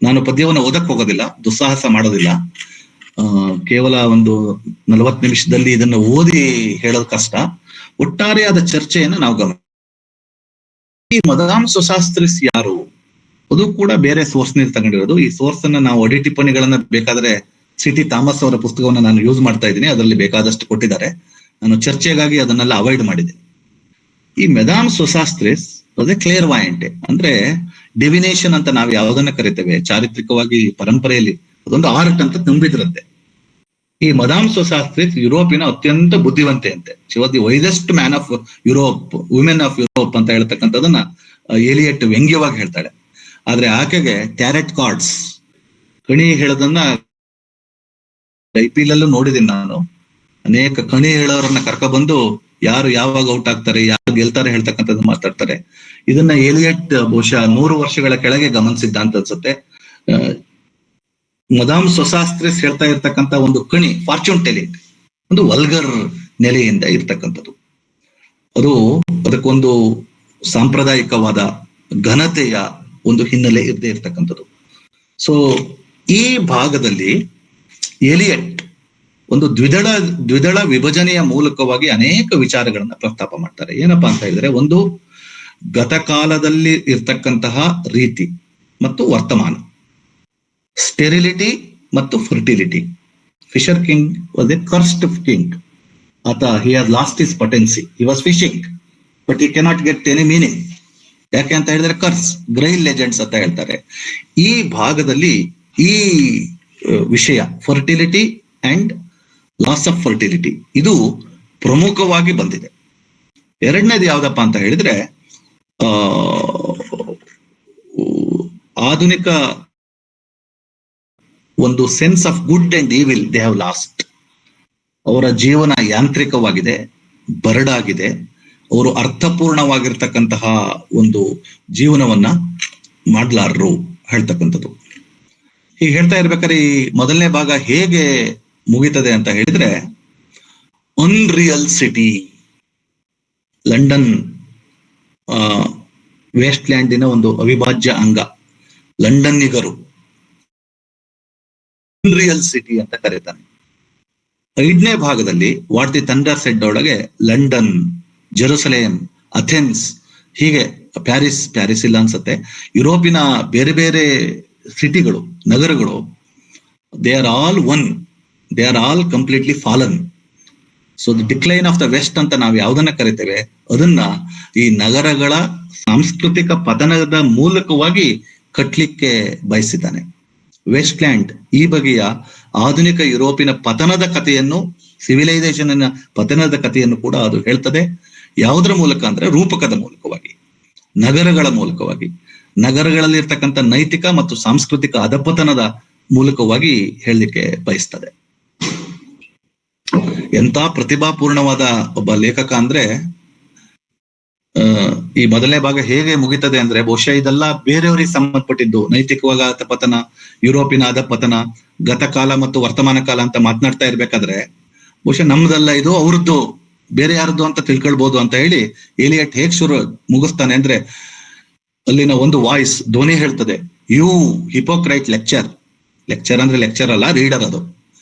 ನಾನು ಪದ್ಯವನ್ನು ಓದಕ್ ಹೋಗೋದಿಲ್ಲ, ದುಸ್ಸಾಹಸ ಮಾಡೋದಿಲ್ಲ. ಕೇವಲ ಒಂದು 40 ನಿಮಿಷದಲ್ಲಿ ಇದನ್ನ ಓದಿ ಹೇಳೋದು ಕಷ್ಟ. ಒಟ್ಟಾರೆಯಾದ ಚರ್ಚೆಯನ್ನು ನಾವು ಗಮನ. ಈ ಮದಾಮ್ ಸೊಸಾಸ್ತ್ರಿಸ್ ಯಾರು? ಅದು ಕೂಡ ಬೇರೆ ಸೋರ್ಸ್ ನಲ್ಲಿ ತಗೊಂಡಿರೋದು. ಈ ಸೋರ್ಸ್ ಅನ್ನ ನಾವು ಅಡಿ ಟಿಪ್ಪಣಿಗಳನ್ನ ಬೇಕಾದ್ರೆ ಸಿಟಿ ಥಾಮಸ್ ಅವರ ಪುಸ್ತಕವನ್ನು ನಾನು ಯೂಸ್ ಮಾಡ್ತಾ ಇದ್ದೀನಿ, ಅದರಲ್ಲಿ ಬೇಕಾದಷ್ಟು ಕೊಟ್ಟಿದ್ದಾರೆ. ನಾನು ಚರ್ಚೆಗಾಗಿ ಅದನ್ನೆಲ್ಲ ಅವಾಯ್ಡ್ ಮಾಡಿದ್ದೀನಿ. ಈ ಮೆದಾಮ್ ಸೊಸಾಸ್ತ್ರಿಸ್ ಅದೇ ಕ್ಲಿಯರ್ ವಾಯಂಟೆ, ಅಂದ್ರೆ ಡಿವಿನೇಷನ್ ಅಂತ ನಾವು ಯಾವುದನ್ನ ಕರಿತೇವೆ ಚಾರಿತ್ರಿಕವಾಗಿ ಪರಂಪರೆಯಲ್ಲಿ, ಅದೊಂದು ಆರ್ಟ್ ಅಂತ ತುಂಬಿದ್ರಂತೆ. ಈ ಮದಾಮ್ ಸೊಸಾಸ್ತ್ರಿಸ್ ಯುರೋಪಿನ ಅತ್ಯಂತ ಬುದ್ಧಿವಂತೆ ಅಂತೆ. She was the wisest man of Europe, women of Europe ಅಂತ ಹೇಳ್ತಕ್ಕಂಥದನ್ನ ಎಲಿಯಟ್ ವ್ಯಂಗ್ಯವಾಗಿ ಹೇಳ್ತಾಳೆ. ಆದ್ರೆ ಆಕೆಗೆ ಟ್ಯಾರೆಟ್ ಕಾರ್ಡ್ಸ್, ಕಣಿ ಹೇಳೋದನ್ನ IPL ಅಲ್ಲೂ ನೋಡಿದ್ದೀನಿ ನಾನು. ಅನೇಕ ಕಣಿ ಹೇಳೋರನ್ನ ಕರ್ಕೊಬಂದು ಯಾರು ಯಾವಾಗ ಔಟ್ ಆಗ್ತಾರೆ, ಯಾರು ಗೆಲ್ತಾರೆ ಹೇಳ್ತಕ್ಕಂಥದ್ದು ಮಾತಾಡ್ತಾರೆ. ಇದನ್ನ ಎಲಿಯಟ್ ಬಹುಶಃ 100 ವರ್ಷಗಳ ಕೆಳಗೆ ಗಮನಿಸಿದ್ದ ಅಂತ ಅನ್ಸುತ್ತೆ. ಮದಾಮ್ ಸೊಸಾಸ್ತ್ರಿಸ್ ಹೇಳ್ತಾ ಇರ್ತಕ್ಕಂಥ ಒಂದು ಕಣಿ, ಫಾರ್ಚೂನ್ ಟೆಲಿಂಗ್, ಒಂದು ವಲ್ಗರ್ ನೆಲೆಯಿಂದ ಇರ್ತಕ್ಕಂಥದ್ದು. ಅದಕ್ಕೊಂದು ಸಾಂಪ್ರದಾಯಿಕವಾದ ಘನತೆಯ ಒಂದು ಹಿನ್ನೆಲೆ ಇರದೇ ಇರ್ತಕ್ಕಂಥದ್ದು. ಸೊ ಈ ಭಾಗದಲ್ಲಿ ಎಲಿಯಟ್ ಒಂದು ದ್ವಿದಳ ವಿಭಜನೆಯ ಮೂಲಕವಾಗಿ ಅನೇಕ ವಿಚಾರಗಳನ್ನ ಪ್ರಸ್ತಾಪ ಮಾಡ್ತಾರೆ. ಏನಪ್ಪಾ ಅಂತ ಹೇಳಿದ್ರೆ, ಒಂದು ಗತಕಾಲದಲ್ಲಿ ಇರ್ತಕ್ಕಂತಹ ರೀತಿ ಮತ್ತು ವರ್ತಮಾನ, ಸ್ಟೆರಿಲಿಟಿ ಮತ್ತು fertility. Fisher King was a cursed king. ಆತ he has lost his potency. He was fishing but he cannot get any meaning. ಯಾಕೆ ಅಂತ ಹೇಳಿದ್ರೆ ಕರ್ಸ್, ಗ್ರೈಲ್ ಲೆಜೆಂಡ್ಸ್ ಅಂತ ಹೇಳ್ತಾರೆ. ಈ ಭಾಗದಲ್ಲಿ ಈ ವಿಷಯ fertility and loss of fertility ಇದು ಪ್ರಮುಖವಾಗಿ ಬಂದಿದೆ. ಎರಡನೇದು ಯಾವ್ದಪ್ಪ ಅಂತ ಹೇಳಿದ್ರೆ, ಆಧುನಿಕ ಒಂದು sense of good and evil they have lost. ಅವರ ಜೀವನ ಯಾಂತ್ರಿಕವಾಗಿದೆ, ಬರಡಾಗಿದೆ. ಅವರು ಅರ್ಥಪೂರ್ಣವಾಗಿರ್ತಕ್ಕಂತಹ ಒಂದು ಜೀವನವನ್ನ ಮಾಡ್ಲಾರರು ಹೇಳ್ತಕ್ಕಂಥದ್ದು. ಹೀಗೆ ಹೇಳ್ತಾ ಇರ್ಬೇಕಾದ್ರೆ ಈ ಮೊದಲನೇ ಭಾಗ ಹೇಗೆ ಮುಗಿತದೆ ಅಂತ ಹೇಳಿದ್ರೆ, ಅನ್ರಿಯಲ್ ಸಿಟಿ, ಲಂಡನ್ ವೇಸ್ಟ್ ಲ್ಯಾಂಡಿನ ಒಂದು ಅವಿಭಾಜ್ಯ ಅಂಗ ಲಂಡನ್ನಿಗರು ಅನ್ರಿಯಲ್ ಸಿಟಿ ಅಂತ ಕರೀತಾನೆ. 5ನೇ ಭಾಗದಲ್ಲಿ ವಾಟ್ ದಿ ಥಂಡರ್ ಸೆಡ್ ಒಳಗೆ ಲಂಡನ್, ಜೆರುಸಲೇಂ, ಅಥೆನ್ಸ್, ಹೀಗೆ ಪ್ಯಾರಿಸ್ ಇಲ್ಲ ಅನ್ಸತ್ತೆ, ಯುರೋಪಿನ ಬೇರೆ ಬೇರೆ ಸಿಟಿಗಳು, ನಗರಗಳು, they are all one, they are all completely fallen. So the decline of the West ಅಂತ ನಾವು ಯಾವ್ದನ್ನ ಕರಿತೇವೆ, ಅದನ್ನ ಈ ನಗರಗಳ ಸಾಂಸ್ಕೃತಿಕ ಪತನದ ಮೂಲಕವಾಗಿ ಕಟ್ಲಿಕ್ಕೆ ಬಯಸಿದ್ದಾನೆ. ವೆಸ್ಟ್ ಲ್ಯಾಂಡ್ ಈ ಬಗೆಯ ಆಧುನಿಕ ಯುರೋಪಿನ ಪತನದ ಕಥೆಯನ್ನು, ಸಿವಿಲೈಸೇಷನ್ ಪತನದ ಕಥೆಯನ್ನು ಕೂಡ ಅದು ಹೇಳ್ತದೆ. ಯಾವುದರ ಮೂಲಕ ಅಂದ್ರೆ ರೂಪಕದ ಮೂಲಕವಾಗಿ, ನಗರಗಳ ಮೂಲಕವಾಗಿ, ನಗರಗಳಲ್ಲಿ ಇರ್ತಕ್ಕಂಥ ನೈತಿಕ ಮತ್ತು ಸಾಂಸ್ಕೃತಿಕ ಅಧಪತನದ ಮೂಲಕವಾಗಿ ಹೇಳಲಿಕ್ಕೆ ಬಯಸ್ತದೆ. ಎಂತ ಪ್ರತಿಭಾಪೂರ್ಣವಾದ ಒಬ್ಬ ಲೇಖಕ ಅಂದ್ರೆ, ಈ ಮೊದಲನೇ ಭಾಗ ಹೇಗೆ ಮುಗಿತದೆ ಅಂದ್ರೆ, ಬಹುಶಃ ಇದೆಲ್ಲ ಬೇರೆಯವರಿಗೆ ಸಂಬಂಧಪಟ್ಟಿದ್ದು. ನೈತಿಕವಾಗಿ ಅಧಪತನ, ಯುರೋಪಿನ ಅಧಪತನ, ಗತಕಾಲ ಮತ್ತು ವರ್ತಮಾನ ಕಾಲ ಅಂತ ಮಾತನಾಡ್ತಾ ಇರ್ಬೇಕಾದ್ರೆ ಬಹುಶಃ ನಮ್ದಲ್ಲ ಇದು, ಅವ್ರದ್ದು, ಬೇರೆ ಯಾರದ್ದು ಅಂತ ತಿಳ್ಕೊಳ್ಬಹುದು ಅಂತ ಹೇಳಿ ಎಲಿಯಟ್ ಹೇಗ್ ಮುಗಿಸ್ತಾನೆ ಅಂದ್ರೆ, ಅಲ್ಲಿನ ಒಂದು ವಾಯ್ಸ್ ಧ್ವನಿ ಹೇಳ್ತದೆ, ಯು ಹಿಪೋಕ್ರೈಟ್ ಲೆಕ್ಚರ್ ಅಂದ್ರೆ ಲೆಕ್ಚರ್ ಅಲ್ಲ, ರೀಡರ್ ಅದು.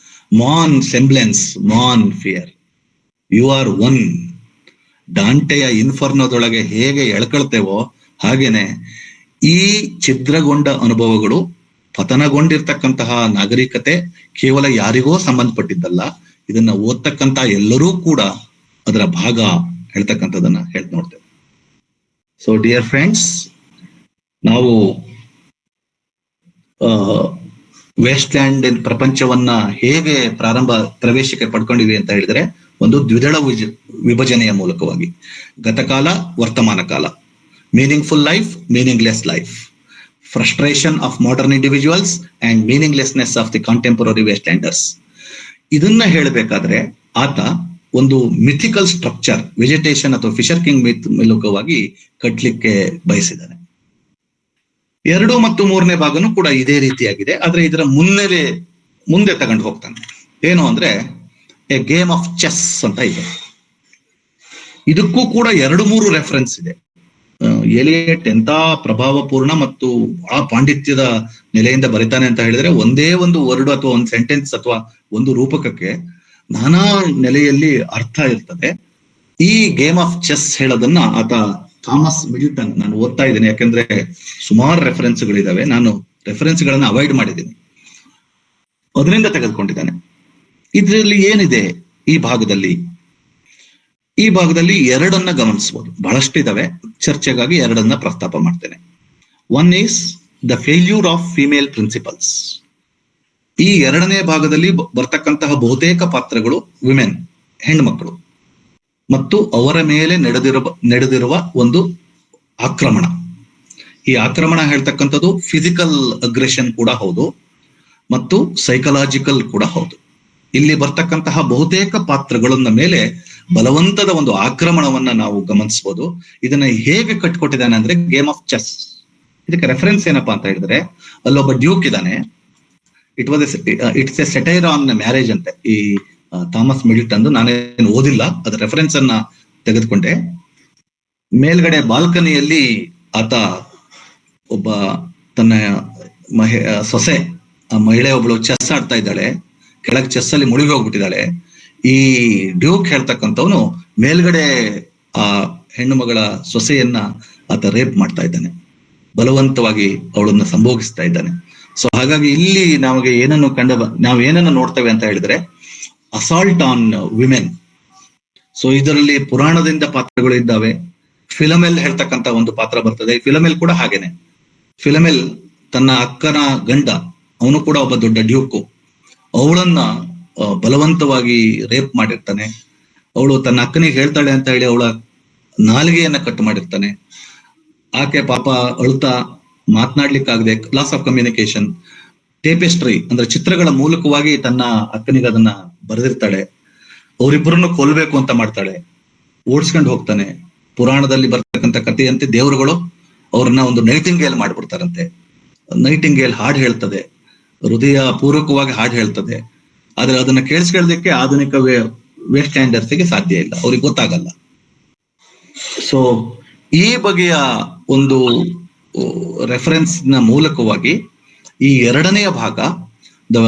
ಮಾನ್ ಸೆಂಬ್ಲೆನ್ಸ್, ಮಾನ್ ಫಿಯರ್, ಯು ಆರ್ ಒನ್. ಡಾಂಟೆಯ ಇನ್ಫರ್ನೋದೊಳಗೆ ಹೇಗೆ ಎಳ್ಕೊಳ್ತೇವೋ ಹಾಗೇನೆ ಈ ಛಿದ್ರಗೊಂಡ ಅನುಭವಗಳು, ಪತನಗೊಂಡಿರ್ತಕ್ಕಂತಹ ನಾಗರಿಕತೆ ಕೇವಲ ಯಾರಿಗೋ ಸಂಬಂಧಪಟ್ಟಿದ್ದಲ್ಲ, ಇದನ್ನ ಓದ್ತಕ್ಕಂತ ಎಲ್ಲರೂ ಕೂಡ ಅದರ ಭಾಗ ಹೇಳ್ತಕ್ಕಂಥದನ್ನ ನೋಡ್ತೇವೆ. ಸೊ ಡಿಯರ್ ಫ್ರೆಂಡ್ಸ್, ನಾವು ವೆಸ್ಟ್ ಲ್ಯಾಂಡ್ ಪ್ರಪಂಚವನ್ನ ಹೇಗೆ ಪ್ರವೇಶಕ್ಕೆ ಪಡ್ಕೊಂಡಿವಿ ಅಂತ ಹೇಳಿದ್ರೆ, ಒಂದು ದ್ವಿದಳ ವಿಭಜನೆಯ ಮೂಲಕವಾಗಿ, ಗತಕಾಲ, ವರ್ತಮಾನ ಕಾಲ, meaningful life, meaningless life, frustration of modern individuals and meaninglessness of the contemporary waste landers. ಇದನ್ನ ಹೇಳಬೇಕಾದ್ರೆ ಆತ ಒಂದು ಮಿಥಿಕಲ್ ಸ್ಟ್ರಕ್ಚರ್, ವೆಜಿಟೇಷನ್ ಅಥವಾ ಫಿಶರ್ ಕಿಂಗ್ ಮಿತ್ ಮೂಲಕವಾಗಿ ಕಟ್ಲಿಕ್ಕೆ ಬಯಸಿದ್ದಾನೆ. 2 ಮತ್ತು 3ನೇ ಭಾಗನೂ ಕೂಡ ಇದೇ ರೀತಿಯಾಗಿದೆ. ಆದ್ರೆ ಇದರ ಮುಂದೆ ತಗೊಂಡು ಹೋಗ್ತಾನೆ. ಏನು ಅಂದ್ರೆ ಎ ಗೇಮ್ ಆಫ್ ಚೆಸ್ ಅಂತ ಇದೆ. ಇದಕ್ಕೂ ಕೂಡ 2-3 ರೆಫರೆನ್ಸ್ ಇದೆ. ಎಲಿಯಟ್ ಎಂತ ಪ್ರಭಾವಪೂರ್ಣ ಮತ್ತು ಬಹಳ ಪಾಂಡಿತ್ಯದ ನೆಲೆಯಿಂದ ಬರಿತಾನೆ ಅಂತ ಹೇಳಿದ್ರೆ, ಒಂದೇ ಒಂದು ವರ್ಡ್ ಅಥವಾ ಒಂದು ಸೆಂಟೆನ್ಸ್ ಅಥವಾ ಒಂದು ರೂಪಕಕ್ಕೆ ನಾನಾ ನೆಲೆಯಲ್ಲಿ ಅರ್ಥ ಇರ್ತದೆ. ಈ ಗೇಮ್ ಆಫ್ ಚೆಸ್ ಹೇಳೋದನ್ನ ಆತ ಥಾಮಸ್ ಮಿಡಲ್ಟನ್, ನಾನು ಓದ್ತಾ ಇದ್ದೀನಿ ಯಾಕಂದ್ರೆ ಸುಮಾರು ರೆಫರೆನ್ಸ್ಗಳಿದಾವೆ, ನಾನು ರೆಫರೆನ್ಸ್ಗಳನ್ನ ಅವಾಯ್ಡ್ ಮಾಡಿದ್ದೀನಿ, ಅದರಿಂದ ತೆಗೆದುಕೊಂಡಿದ್ದಾನೆ. ಇದರಲ್ಲಿ ಏನಿದೆ ಈ ಭಾಗದಲ್ಲಿ? ಈ ಭಾಗದಲ್ಲಿ 2 ಗಮನಿಸಬಹುದು, ಬಹಳಷ್ಟು ಇದಾವೆ, ಚರ್ಚೆಗಾಗಿ 2 ಪ್ರಸ್ತಾಪ ಮಾಡ್ತೇನೆ. One is the failure of female principles. ಈ 2ನೇ ಭಾಗದಲ್ಲಿ ಬರ್ತಕ್ಕಂತಹ ಬಹುತೇಕ ಪಾತ್ರಗಳು ವಿಮೆನ್, ಹೆಣ್ಮಕ್ಳು, ಮತ್ತು ಅವರ ಮೇಲೆ ನಡೆದಿರುವ ಒಂದು ಆಕ್ರಮಣ. ಈ ಆಕ್ರಮಣ ಹೇಳ್ತಕ್ಕಂಥದ್ದು ಫಿಸಿಕಲ್ ಅಗ್ರೆಷನ್ ಕೂಡ ಹೌದು ಮತ್ತು ಸೈಕಲಾಜಿಕಲ್ ಕೂಡ ಹೌದು. ಇಲ್ಲಿ ಬರ್ತಕ್ಕಂತಹ ಬಹುತೇಕ ಪಾತ್ರಗಳನ್ನ ಮೇಲೆ ಬಲವಂತದ ಒಂದು ಆಕ್ರಮಣವನ್ನ ನಾವು ಗಮನಿಸಬಹುದು. ಇದನ್ನ ಹೇಗೆ ಕಟ್ಕೊಟ್ಟಿದ್ದಾನೆ ಅಂದ್ರೆ ಗೇಮ್ ಆಫ್ ಚೆಸ್. ಇದಕ್ಕೆ ರೆಫರೆನ್ಸ್ ಏನಪ್ಪಾ ಅಂತ ಹೇಳಿದ್ರೆ, ಅಲ್ಲೊಬ್ಬ ಡ್ಯೂಕ್ ಇದ್ದಾನೆ. It's A satire on marriage ಅಂತೆ ಈ ಥಾಮಸ್ ಮಿಡಲ್ಟನ್. ನಾನೇನು ಓದಿಲ್ಲ, ಅದ್ರ ರೆಫರೆನ್ಸ್ ಅನ್ನ ತೆಗೆದುಕೊಂಡೆ. ಮೇಲ್ಗಡೆ ಬಾಲ್ಕನಿಯಲ್ಲಿ ಆತ ಒಬ್ಬ ತನ್ನ ಸೊಸೆ, ಆ ಮಹಿಳೆ ಒಬ್ಳು ಚೆಸ್ ಆಡ್ತಾ ಇದ್ದಾಳೆ, ಕೆಳಗೆ ಚೆಸ್ ಅಲ್ಲಿ ಮುಳುಗಿ ಹೋಗ್ಬಿಟ್ಟಿದ್ದಾಳೆ. ಈ ಡ್ಯೂಕ್ ಹೇಳ್ತಕ್ಕಂಥವನು ಮೇಲ್ಗಡೆ ಆ ಹೆಣ್ಣು ಮಗಳ ಸೊಸೆಯನ್ನ ಆತ ರೇಪ್ ಮಾಡ್ತಾ ಇದ್ದಾನೆ, ಬಲವಂತವಾಗಿ ಅವಳನ್ನ ಸಂಭೋಗಿಸ್ತಾ ಇದ್ದಾನೆ. ಸೊ ಹಾಗಾಗಿ ಇಲ್ಲಿ ನಮಗೆ ನಾವು ಏನನ್ನು ನೋಡ್ತೇವೆ ಅಂತ ಹೇಳಿದ್ರೆ ಅಸಾಲ್ಟ್ ಆನ್ ವಿಮೆನ್. ಸೊ ಇದರಲ್ಲಿ ಪುರಾಣದಿಂದ ಪಾತ್ರಗಳು ಇದ್ದಾವೆ. ಫಿಲಮೆಲ್ ಹೇಳ್ತಕ್ಕಂಥ ಒಂದು ಪಾತ್ರ ಬರ್ತದೆ. ಫಿಲಮೆಲ್ ಕೂಡ ಹಾಗೇನೆ. ಫಿಲಮೆಲ್ ತನ್ನ ಅಕ್ಕನ ಗಂಡ, ಅವನು ಕೂಡ ಒಬ್ಬ ದೊಡ್ಡ ಡ್ಯೂಕು, ಅವಳನ್ನ ಬಲವಂತವಾಗಿ ರೇಪ್ ಮಾಡಿರ್ತಾನೆ. ಅವಳು ತನ್ನ ಅಕ್ಕನಿಗೆ ಹೇಳ್ತಾಳೆ ಅಂತ ಹೇಳಿ ಅವಳ ನಾಲಿಗೆಯನ್ನ ಕಟ್ ಮಾಡಿರ್ತಾನೆ. ಆಕೆ ಪಾಪ ಅಳುತ್ತಾ ಮಾತನಾಡ್ಲಿಕ್ಕಾಗದೆ, ಲಾಸ್ ಆಫ್ ಕಮ್ಯುನಿಕೇಶನ್, ಟೇಪೆಸ್ಟ್ರಿ ಅಂದ್ರೆ ಚಿತ್ರಗಳ ಮೂಲಕವಾಗಿ ತನ್ನ ಅಕ್ಕನಿಗೆ ಅದನ್ನ ಬರೆದಿರ್ತಾಳೆ. ಅವರಿಬ್ಬರನ್ನು ಕೊಲ್ಬೇಕು ಅಂತ ಮಾಡ್ತಾಳೆ, ಓಡಿಸ್ಕೊಂಡು ಹೋಗ್ತಾನೆ. ಪುರಾಣದಲ್ಲಿ ಬರ್ತಕ್ಕಂಥ ಕಥೆಯಂತೆ ದೇವರುಗಳು ಅವ್ರನ್ನ ಒಂದು ನೈಟಿಂಗೇಲ್ ಮಾಡ್ಬಿಡ್ತಾರಂತೆ. ನೈಟಿಂಗೇಲ್ ಹಾಡು ಹೇಳ್ತದೆ, ಹೃದಯ ಪೂರ್ವಕವಾಗಿ ಹಾಡು ಹೇಳ್ತದೆ. ಆದ್ರೆ ಅದನ್ನ ಕೇಳಿಸ್ಕೊಳ್ಳೋದಕ್ಕೆ ಆಧುನಿಕ ವೆಸ್ಟ್ ಸ್ಟ್ಯಾಂಡರ್ಡ್ಸ್ಗೆ ಸಾಧ್ಯ ಇಲ್ಲ, ಅವ್ರಿಗೆ ಗೊತ್ತಾಗಲ್ಲ. ಸೊ ಈ ಬಗೆಯ ಒಂದು ರೆಫರೆನ್ಸ್ ನ ಮೂಲಕವಾಗಿ ಈ 2ನೇ ಭಾಗ the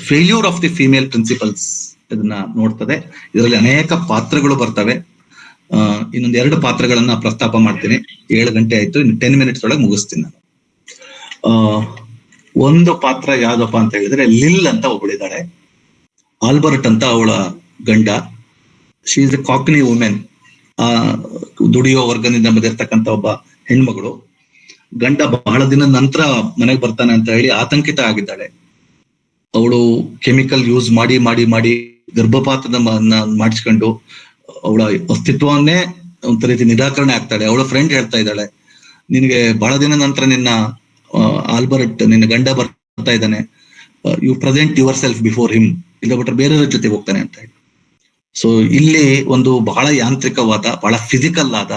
failure of the female principles ಇದನ್ನ ನೋಡ್ತದೆ. ಇದರಲ್ಲಿ ಅನೇಕ ಪಾತ್ರಗಳು ಬರ್ತವೆ. ಇನ್ನೊಂದು 2 ಪಾತ್ರಗಳನ್ನ ಪ್ರಸ್ತಾಪ ಮಾಡ್ತೀನಿ. 7 ಗಂಟೆ ಆಯ್ತು, ಇನ್ನು 10 ಮಿನಿಟ್ಸ್ ಒಳಗೆ ಮುಗಿಸ್ತೀನಿ ನಾನು. ಒಂದು ಪಾತ್ರ ಯಾವ್ದಪ್ಪ ಅಂತ ಹೇಳಿದ್ರೆ ಲಿಲ್ ಅಂತ ಒಬ್ಬಳಿದ್ದಾಳೆ. ಆಲ್ಬರ್ಟ್ ಅಂತ ಅವಳ ಗಂಡ. She is a cockney women. ದುಡಿಯೋ ವರ್ಗದಿಂದ ಬಂದಿರ್ತಕ್ಕಂಥ ಒಬ್ಬ ಹೆಣ್ಮಗಳು. ಗಂಡ ಬಹಳ ದಿನ ನಂತರ ಮನೆಗೆ ಬರ್ತಾನೆ ಅಂತ ಹೇಳಿ ಆತಂಕಿತ ಆಗಿದ್ದಾಳೆ. ಅವಳು ಕೆಮಿಕಲ್ ಯೂಸ್ ಮಾಡಿ ಮಾಡಿ ಮಾಡಿ ಗರ್ಭಪಾತದ ಮಾಡಿಸ್ಕೊಂಡು ಅವಳ ಅಸ್ತಿತ್ವವನ್ನೇ ಒಂದ್ ರೀತಿ ನಿರಾಕರಣೆ ಆಗ್ತಾಳೆ. ಅವಳ ಫ್ರೆಂಡ್ ಹೇಳ್ತಾ ಇದ್ದಾಳೆ, ನಿನಗೆ ಬಹಳ ದಿನ ನಂತರ ನಿನ್ನ ಆಲ್ಬರ್ಟ್, ನಿನ್ನ ಗಂಡ ಬರ್ತಾ ಇದ್ದಾನೆ, you present yourself before him, ಇಲ್ಲ ಬಿಟ್ರೆ ಬೇರೆಯವ್ರ ಜೊತೆ ಹೋಗ್ತಾನೆ ಅಂತ ಹೇಳಿ. ಸೊ ಇಲ್ಲಿ ಒಂದು ಬಹಳ ಯಾಂತ್ರಿಕವಾದ, ಬಹಳ ಫಿಸಿಕಲ್ ಆದ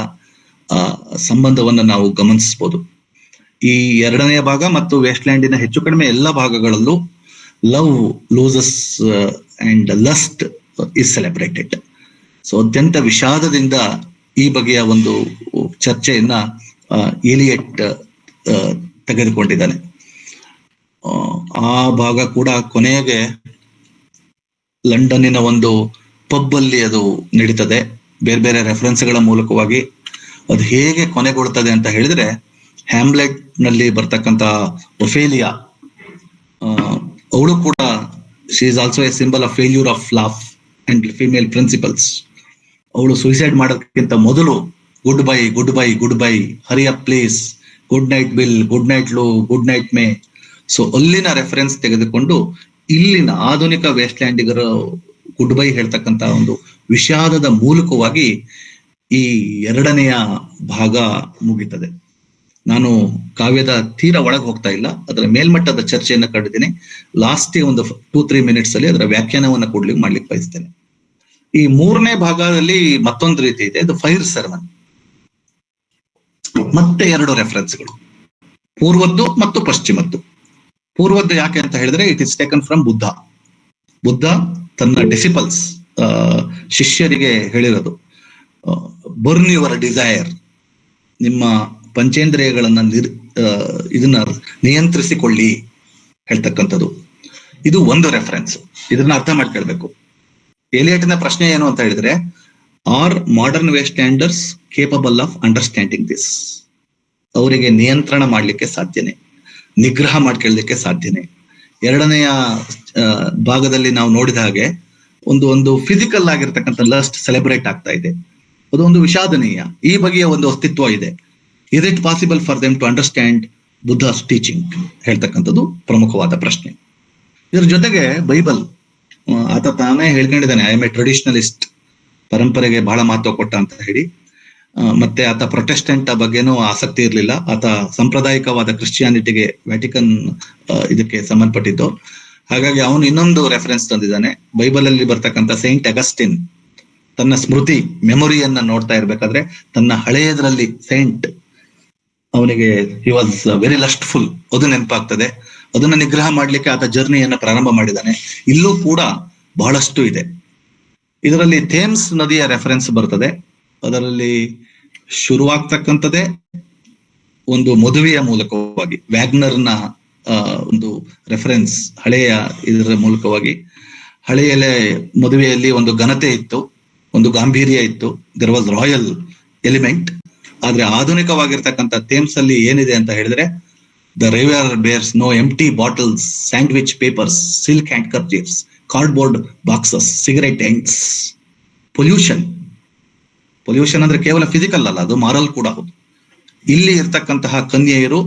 ಸಂಬಂಧವನ್ನ ನಾವು ಗಮನಿಸಬಹುದು. ಈ 2ನೇ ಭಾಗ ಮತ್ತು ವೆಸ್ಟ್ಲ್ಯಾಂಡಿನ ಹೆಚ್ಚು ಕಡಿಮೆ ಎಲ್ಲ ಭಾಗಗಳಲ್ಲೂ love loses and lust is celebrated. So ಅತ್ಯಂತ ವಿಷಾದದಿಂದ ಈ ಬಗೆಯ ಒಂದು ಚರ್ಚೆಯನ್ನ ಎಲಿಯಟ್ ತೆಗೆದುಕೊಂಡಿದ್ದಾನೆ. ಆ ಭಾಗ ಕೂಡ ಕೊನೆಗೆ ಲಂಡನ್ನಿನ ಒಂದು ಪಬ್ ಅಲ್ಲಿ ಅದು ನಡೀತದೆ. ಬೇರೆ ಬೇರೆ ರೆಫರೆನ್ಸ್ಗಳ ಮೂಲಕವಾಗಿ ಅದು ಹೇಗೆ ಕೊನೆಗೊಳ್ತದೆ ಅಂತ ಹೇಳಿದ್ರೆ, ಹ್ಯಾಮ್ಲೆಟ್ ನಲ್ಲಿ ಬರ್ತಕ್ಕಂಥ ಒಫೇಲಿಯಾ, ಅವಳು ಕೂಡ she is also a symbol of failure of love and female principles. ಅವಳು ಸುಯಿಸೈಡ್ ಮಾಡೋದಕ್ಕಿಂತ ಮೊದಲು good bye good bye good bye, hurry up please, good night Bill, good night Lou, good night May. So ಅಲ್ಲಿನ reference ತೆಗೆದುಕೊಂಡು ಇಲ್ಲಿನ ಆಧುನಿಕ ವೆಸ್ಟ್ಲ್ಯಾಂಡಿಗರ good bye ಹೇಳ್ತಕ್ಕಂತ ಒಂದು ವಿಷಾದದ ಮೂಲಕವಾಗಿ ಈ 2ನೇ ಭಾಗ ಮುಗಿತದೆ. ನಾನು ಕಾವ್ಯದ ತೀರ ಒಳಗೆ ಹೋಗ್ತಾ ಇಲ್ಲ, ಅದರ ಮೇಲ್ಮಟ್ಟದ ಚರ್ಚೆಯನ್ನ ಕಂಡಿದ್ದೀನಿ. ಲಾಸ್ಟ್ ಒಂದು 2-3 ಮಿನಿಟ್ಸ್ ಅಲ್ಲಿ ಅದರ ವ್ಯಾಖ್ಯಾನವನ್ನ ಮಾಡ್ಲಿಕ್ಕೆ ಬಯಸ್ತೇನೆ. ಈ 3ನೇ ಭಾಗದಲ್ಲಿ ಮತ್ತೊಂದು ರೀತಿ ಇದೆ, ಇದು ಫೈರ್ ಸೆರೆಮನ್. ಮತ್ತೆ 2 ರೆಫರೆನ್ಸ್ಗಳು, ಪೂರ್ವದ್ದು ಮತ್ತು ಪಶ್ಚಿಮದ್ದು. ಪೂರ್ವದ್ದು ಯಾಕೆ ಅಂತ ಹೇಳಿದ್ರೆ, it is taken from Buddha ತನ್ನ ಡಿಸಿಪಲ್ಸ್ ಶಿಷ್ಯರಿಗೆ ಹೇಳಿರೋದು, ಬರ್ನ್ ಯುವರ್ ಡಿಸೈರ್, ನಿಮ್ಮ ಪಂಚೇಂದ್ರಿಯಗಳನ್ನ ಇದನ್ನ ನಿಯಂತ್ರಿಸಿಕೊಳ್ಳಿ ಹೇಳ್ತಕ್ಕಂಥದ್ದು. ಇದು ಒಂದು ರೆಫರೆನ್ಸ್. ಇದನ್ನ ಅರ್ಥ ಮಾಡ್ಕೊಳ್ಬೇಕು. ಎಲಿಯಟ್ನ ಪ್ರಶ್ನೆ ಏನು ಅಂತ ಹೇಳಿದ್ರೆ, ಆರ್ ಮಾಡರ್ನ್ ವೇ landers capable of understanding this? ಅವರಿಗೆ ನಿಯಂತ್ರಣ ಮಾಡ್ಲಿಕ್ಕೆ ಸಾಧ್ಯನೇ, ನಿಗ್ರಹ ಮಾಡ್ಕೊಳ್ಳಿಕ್ಕೆ ಸಾಧ್ಯನೇ? ಎರಡನೆಯ ಭಾಗದಲ್ಲಿ ನಾವು ನೋಡಿದ ಹಾಗೆ ಒಂದು ಫಿಸಿಕಲ್ ಆಗಿರ್ತಕ್ಕಂಥ ಲಸ್ಟ್ ಸೆಲೆಬ್ರೇಟ್ ಆಗ್ತಾ ಇದೆ. ಅದು ಒಂದು ವಿಷಾದನೀಯ. ಈ ಬಗೆಯ ಒಂದು ಅಸ್ತಿತ್ವ ಇದೆ. Is it possible for them to understand Buddha's teaching ಹೇಳ್ತಕ್ಕಂಥದ್ದು ಪ್ರಮುಖವಾದ ಪ್ರಶ್ನೆ. ಇದ್ರ ಜೊತೆಗೆ ಬೈಬಲ್, ಆತ ತಾನೇ ಹೇಳ್ಕೊಂಡಿದ್ದಾನೆ, ಐ ಎಮ್ ಎ ಟ್ರೆಡಿಷನಲಿಸ್ಟ್, ಪರಂಪರೆಗೆ ಬಹಳ ಮಹತ್ವ ಕೊಟ್ಟ ಅಂತ ಹೇಳಿ. ಮತ್ತೆ ಆತ ಪ್ರೊಟೆಸ್ಟೆಂಟ್ ಬಗ್ಗೆನೂ ಆಸಕ್ತಿ ಇರಲಿಲ್ಲ. ಆತ ಸಾಂಪ್ರದಾಯಿಕವಾದ ಕ್ರಿಶ್ಚಿಯಾನಿಟಿಗೆ, ವ್ಯಾಟಿಕನ್ ಇದಕ್ಕೆ ಸಂಬಂಧಪಟ್ಟಿದ್ದು. ಹಾಗಾಗಿ ಅವನು ಇನ್ನೊಂದು ರೆಫರೆನ್ಸ್ ತಂದಿದ್ದಾನೆ. ಬೈಬಲ್ ಅಲ್ಲಿ ಬರ್ತಕ್ಕಂಥ ಸೈಂಟ್ ಅಗಸ್ಟಿನ್ ತನ್ನ ಸ್ಮೃತಿ ಮೆಮೊರಿಯನ್ನ ನೋಡ್ತಾ ಇರ್ಬೇಕಾದ್ರೆ ತನ್ನ ಹಳೆಯದ್ರಲ್ಲಿ ಸೈಂಟ್ ಅವನಿಗೆ ಹಿ ವಾಸ್ ವೆರಿ ಲಸ್ಟ್ಫುಲ್, ಅದು ನೆನಪಾಗ್ತದೆ. ಅದನ್ನ ನಿಗ್ರಹ ಮಾಡ್ಲಿಕ್ಕೆ ಆತ ಜರ್ನಿಯನ್ನ ಪ್ರಾರಂಭ ಮಾಡಿದ್ದಾನೆ. ಇಲ್ಲೂ ಕೂಡ ಬಹಳಷ್ಟು ಇದೆ. ಇದರಲ್ಲಿ ಥೇಮ್ಸ್ ನದಿಯ ರೆಫರೆನ್ಸ್ ಬರ್ತದೆ. ಅದರಲ್ಲಿ ಶುರುವಾಗ್ತಕ್ಕಂಥದ್ದೇ ಒಂದು ಮದುವೆಯ ಮೂಲಕವಾಗಿ, ವ್ಯಾಗ್ನರ್ನ ಒಂದು ರೆಫರೆನ್ಸ್ ಹಳೆಯ ಇದರ ಮೂಲಕವಾಗಿ. ಹಳೆಯಲ್ಲೇ ಮದುವೆಯಲ್ಲಿ ಒಂದು ಘನತೆ ಇತ್ತು, ಒಂದು ಗಾಂಭೀರ್ಯ ಇತ್ತು, ದೆರ್ ವಾಸ್ ರಾಯಲ್ ಎಲಿಮೆಂಟ್. ಆದ್ರೆ ಆಧುನಿಕವಾಗಿರ್ತಕ್ಕಂಥ ಥೇಮ್ಸ್ ಅಲ್ಲಿ ಏನಿದೆ ಅಂತ ಹೇಳಿದ್ರೆ, the river bears no empty bottles, sandwich papers, silk handkerchiefs, cardboard boxes, cigarette ends. Pollution ಅಂದ್ರೆ ಕೇವಲ ಫಿಸಿಕಲ್ ಅಲ್ಲ, ಅದು ಮಾರಲ್ ಕೂಡ ಹೌದು. ಇಲ್ಲಿ ಇರ್ತಕ್ಕಂತಹ ಕನ್ಯೆಯರು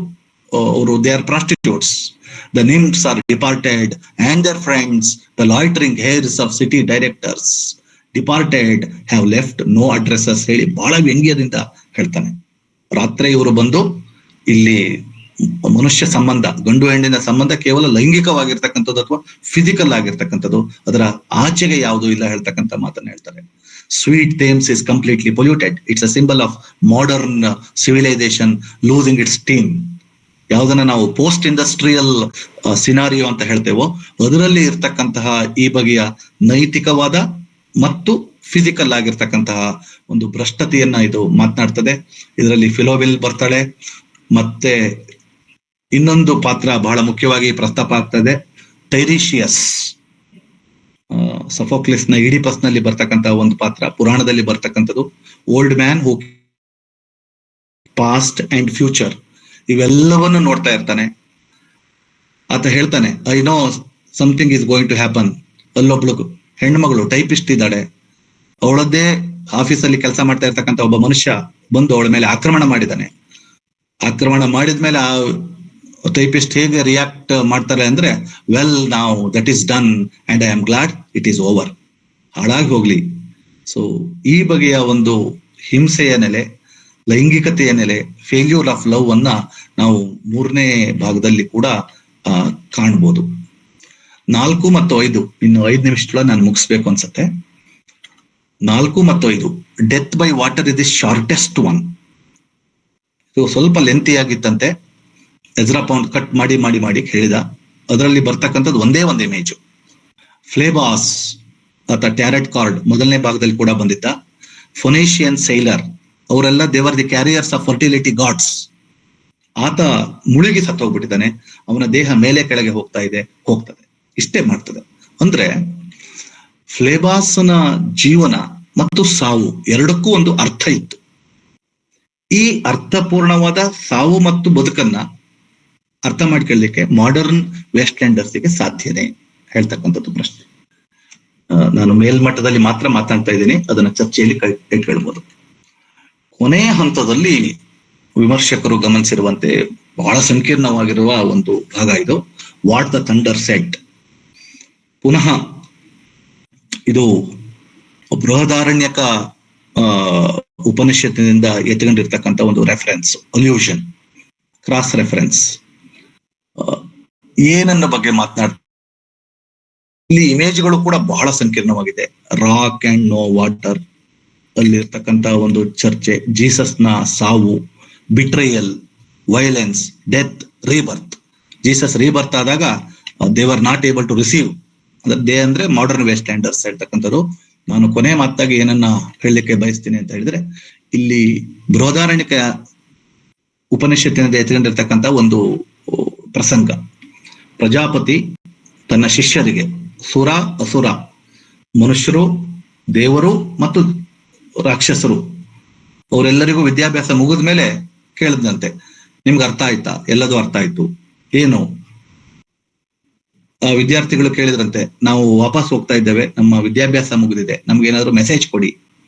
ಅವರು they are prostitutes. The nymphs are departed and their friends, the loitering heirs of city directors departed have left no addresses ಹೇಳಿ ಬಹಳ ವ್ಯಂಗ್ಯದಿಂದ ಹೇಳ್ತಾನೆ. ರಾತ್ರಿ ಇವರು ಬಂದು ಇಲ್ಲಿ ಮನುಷ್ಯ ಸಂಬಂಧ, ಗಂಡು ಹೆಣ್ಣಿನ ಸಂಬಂಧ ಕೇವಲ ಲೈಂಗಿಕವಾಗಿರ್ತಕ್ಕಂಥದ್ದು ಅಥವಾ ಫಿಸಿಕಲ್ ಆಗಿರ್ತಕ್ಕಂಥದ್ದು, ಅದರ ಆಚೆಗೆ ಯಾವುದೂ ಇಲ್ಲ ಹೇಳ್ತಕ್ಕಂಥ ಮಾತನ್ನ ಹೇಳ್ತಾರೆ. Sweet Thames is completely polluted. It's a symbol of modern civilisation losing it's steam. ಯಾವುದನ್ನ ನಾವು ಪೋಸ್ಟ್ ಇಂಡಸ್ಟ್ರಿಯಲ್ ಸಿನಾರಿಯೋ ಅಂತ ಹೇಳ್ತೇವೋ ಅದರಲ್ಲಿ ಇರ್ತಕ್ಕಂತಹ ಈ ಬಗೆಯ ನೈತಿಕವಾದ ಮತ್ತು ಫಿಸಿಕಲ್ ಆಗಿರ್ತಕ್ಕಂತಹ ಒಂದು ಭ್ರಷ್ಟತೆಯನ್ನ ಇದು ಮಾತನಾಡ್ತದೆ. ಇದರಲ್ಲಿ ಫಿಲೋವಿಲ್ ಬರ್ತಾಳೆ. ಮತ್ತೆ ಇನ್ನೊಂದು ಪಾತ್ರ ಬಹಳ ಮುಖ್ಯವಾಗಿ ಪ್ರಸ್ತಾಪ ಆಗ್ತದೆ, ಟೈರಿಷಿಯಸ್. ಸಫೋಕ್ಲಿಸ್ ನ ಈಡಿಪಸ್ ನಲ್ಲಿ ಬರ್ತಕ್ಕಂಥ ಒಂದು ಪಾತ್ರ, ಪುರಾಣದಲ್ಲಿ ಬರ್ತಕ್ಕಂಥದ್ದು. Old man who past and future ಇವೆಲ್ಲವನ್ನು ನೋಡ್ತಾ ಇರ್ತಾನೆ. ಆತ ಹೇಳ್ತಾನೆ, I know something is going to happen. ಅಲ್ಲೊಬ್ಳು ಹೆಣ್ಮಗಳು ಟೈಪಿಸ್ಟ್ ಇದ್ದಾಳೆ, ಅವಳದ್ದೇ ಆಫೀಸಲ್ಲಿ ಕೆಲಸ ಮಾಡ್ತಾ ಇರ್ತಕ್ಕಂಥ ಒಬ್ಬ ಮನುಷ್ಯ ಬಂದು ಅವಳ ಮೇಲೆ ಆಕ್ರಮಣ ಮಾಡಿದ್ದಾನೆ. ಆಕ್ರಮಣ ಮಾಡಿದ್ಮೇಲೆ ಆ ಟೈಪಿಸ್ಟ್ ಹೇಗೆ ರಿಯಾಕ್ಟ್ ಮಾಡ್ತಾರೆ ಅಂದ್ರೆ, ವೆಲ್ ನಾವ್ that is done and I am glad it is over, ಹಾಳಾಗಿ ಹೋಗ್ಲಿ. ಸೊ ಈ ಬಗೆಯ ಒಂದು ಹಿಂಸೆಯ ನೆಲೆ, ಲೈಂಗಿಕತೆಯ ನೆಲೆ, ಫೇಲ್ಯೂರ್ ಆಫ್ ಲವ್ ಅನ್ನ ನಾವು 3ನೇ ಭಾಗದಲ್ಲಿ ಕೂಡ ಕಾಣ್ಬೋದು. 4 ಮತ್ತು 5, ಇನ್ನು 5 ನಿಮಿಷದೊಳಗೆ ನಾನು ಮುಗಿಸ್ಬೇಕು ಅನ್ಸತ್ತೆ. 4 ಮತ್ತು 5, death by water is the shortest one. ಇದು ಸ್ವಲ್ಪ ಲೆಂತಿ ಆಗಿತ್ತಂತೆ. ಎಜ್ರಾ ಪೌಂಡ್ ಕಟ್ ಮಾಡಿ ಮಾಡಿ ಮಾಡಿ ಹೇಳಿದ. ಅದರಲ್ಲಿ ಬರ್ತಕ್ಕಂಥದ್ದು ಒಂದೇ ಒಂದು ಇಮೇಜು. ಫ್ಲೇಬಾಸ್ ಅಥವಾ ಟ್ಯಾರೆಟ್ ಕಾರ್ಡ್ 1ನೇ ಭಾಗದಲ್ಲಿ ಕೂಡ ಬಂದಿದ್ದ. ಫೊನೇಷಿಯನ್ ಸೈಲರ್, ಅವರೆಲ್ಲ they were the carriers of fertility gods. ಆತ ಮುಳುಗಿ ಸತ್ತೋಗ್ಬಿಟ್ಟಿದ್ದಾನೆ. ಅವನ ದೇಹ ಮೇಲೆ ಕೆಳಗೆ ಹೋಗ್ತದೆ. ಇಷ್ಟೇ ಮಾಡ್ತದೆ. ಅಂದ್ರೆ ಫ್ಲೇಬಾಸ್ನ ಜೀವನ ಮತ್ತು ಸಾವು ಎರಡಕ್ಕೂ ಒಂದು ಅರ್ಥ ಇತ್ತು. ಈ ಅರ್ಥಪೂರ್ಣವಾದ ಸಾವು ಮತ್ತು ಬದುಕನ್ನ ಅರ್ಥ ಮಾಡ್ಕೊಳ್ಳಿಕ್ಕೆ ಮಾಡರ್ನ್ ವೆಸ್ಟ್ಲ್ಯಾಂಡರ್ಸ್ಗೆ ಸಾಧ್ಯನೇ ಹೇಳ್ತಕ್ಕಂಥದ್ದು ಪ್ರಶ್ನೆ. ನಾನು ಮೇಲ್ಮಟ್ಟದಲ್ಲಿ ಮಾತ್ರ ಮಾತಾಡ್ತಾ ಇದ್ದೀನಿ, ಅದನ್ನ ಚರ್ಚೆಯಲ್ಲಿ ಇಟ್ಕೊಳ್ಬಹುದು. ಕೊನೆಯ ಹಂತದಲ್ಲಿ ವಿಮರ್ಶಕರು ಗಮನಿಸಿರುವಂತೆ ಬಹಳ ಸಂಕೀರ್ಣವಾಗಿರುವ ಒಂದು ಭಾಗ ಇದು, ವಾಟ್ ದ ಥಂಡರ್ ಸೆಡ್. ಪುನಃ ಇದು ಬೃಹದಾರಣ್ಯಕ ಉಪನಿಷತ್ತಿನಿಂದ ಎತ್ಕೊಂಡಿರ್ತಕ್ಕಂಥ ಒಂದು ರೆಫರೆನ್ಸ್, ಅಲ್ಯೂಷನ್, ಕ್ರಾಸ್ ರೆಫರೆನ್ಸ್. ಏನನ್ನ ಬಗ್ಗೆ ಮಾತನಾಡ್ತಾರೆ ಇಲ್ಲಿ, ಇಮೇಜ್ಗಳು ಕೂಡ ಬಹಳ ಸಂಕೀರ್ಣವಾಗಿದೆ. ರಾಕ್ ಅಂಡ್ ನೋ ವಾಟರ್ ಅಲ್ಲಿರ್ತಕ್ಕಂಥ ಒಂದು ಚರ್ಚೆ, ಜೀಸಸ್ನ ಸಾವು, betrayal, violence, death, rebirth. Jesus rebirth ಆದಾಗ they were not able to receive they ಅಂದ್ರೆ ಮಾಡರ್ನ್ ವೇಸ್ಟ್ ಲ್ಯಾಂಡರ್ಸ್ ಹೇಳ್ತಕ್ಕಂಥದ್ದು. ನಾನು ಕೊನೆ ಮಾತಾಗಿ ಏನನ್ನ ಹೇಳಲಿಕ್ಕೆ ಬಯಸ್ತೀನಿ ಅಂತ ಹೇಳಿದ್ರೆ, ಇಲ್ಲಿ ಬೃಹದಾರಣ್ಯಕ ಉಪನಿಷತ್ತಿನಿಂದ ಎತ್ಕೊಂಡಿರ್ತಕ್ಕಂಥ ಒಂದು ಪ್ರಸಂಗ. ಪ್ರಜಾಪತಿ ತನ್ನ ಶಿಷ್ಯರಿಗೆ ಸುರ ಅಸುರ, ಮನುಷ್ಯರು, ದೇವರು ಮತ್ತು ರಾಕ್ಷಸರು ಅವರೆಲ್ಲರಿಗೂ ವಿದ್ಯಾಭ್ಯಾಸ ಮುಗಿದ ಮೇಲೆ ಕೇಳಿದಂತೆ, ನಿಮ್ಗೆ ಅರ್ಥ ಆಯ್ತಾ? ಎಲ್ಲದೂ ಅರ್ಥ ಆಯ್ತು. ಏನು? ಆ ವಿದ್ಯಾರ್ಥಿಗಳು ಕೇಳಿದ್ರಂತೆ, ನಾವು ವಾಪಸ್ ಹೋಗ್ತಾ ಇದ್ದೇವೆ, ನಮ್ಮ ವಿದ್ಯಾಭ್ಯಾಸ ಮುಗಿದಿದೆ, ನಮ್ಗೇನಾದ್ರು ಮೆಸೇಜ್ ಕೊಡಿ.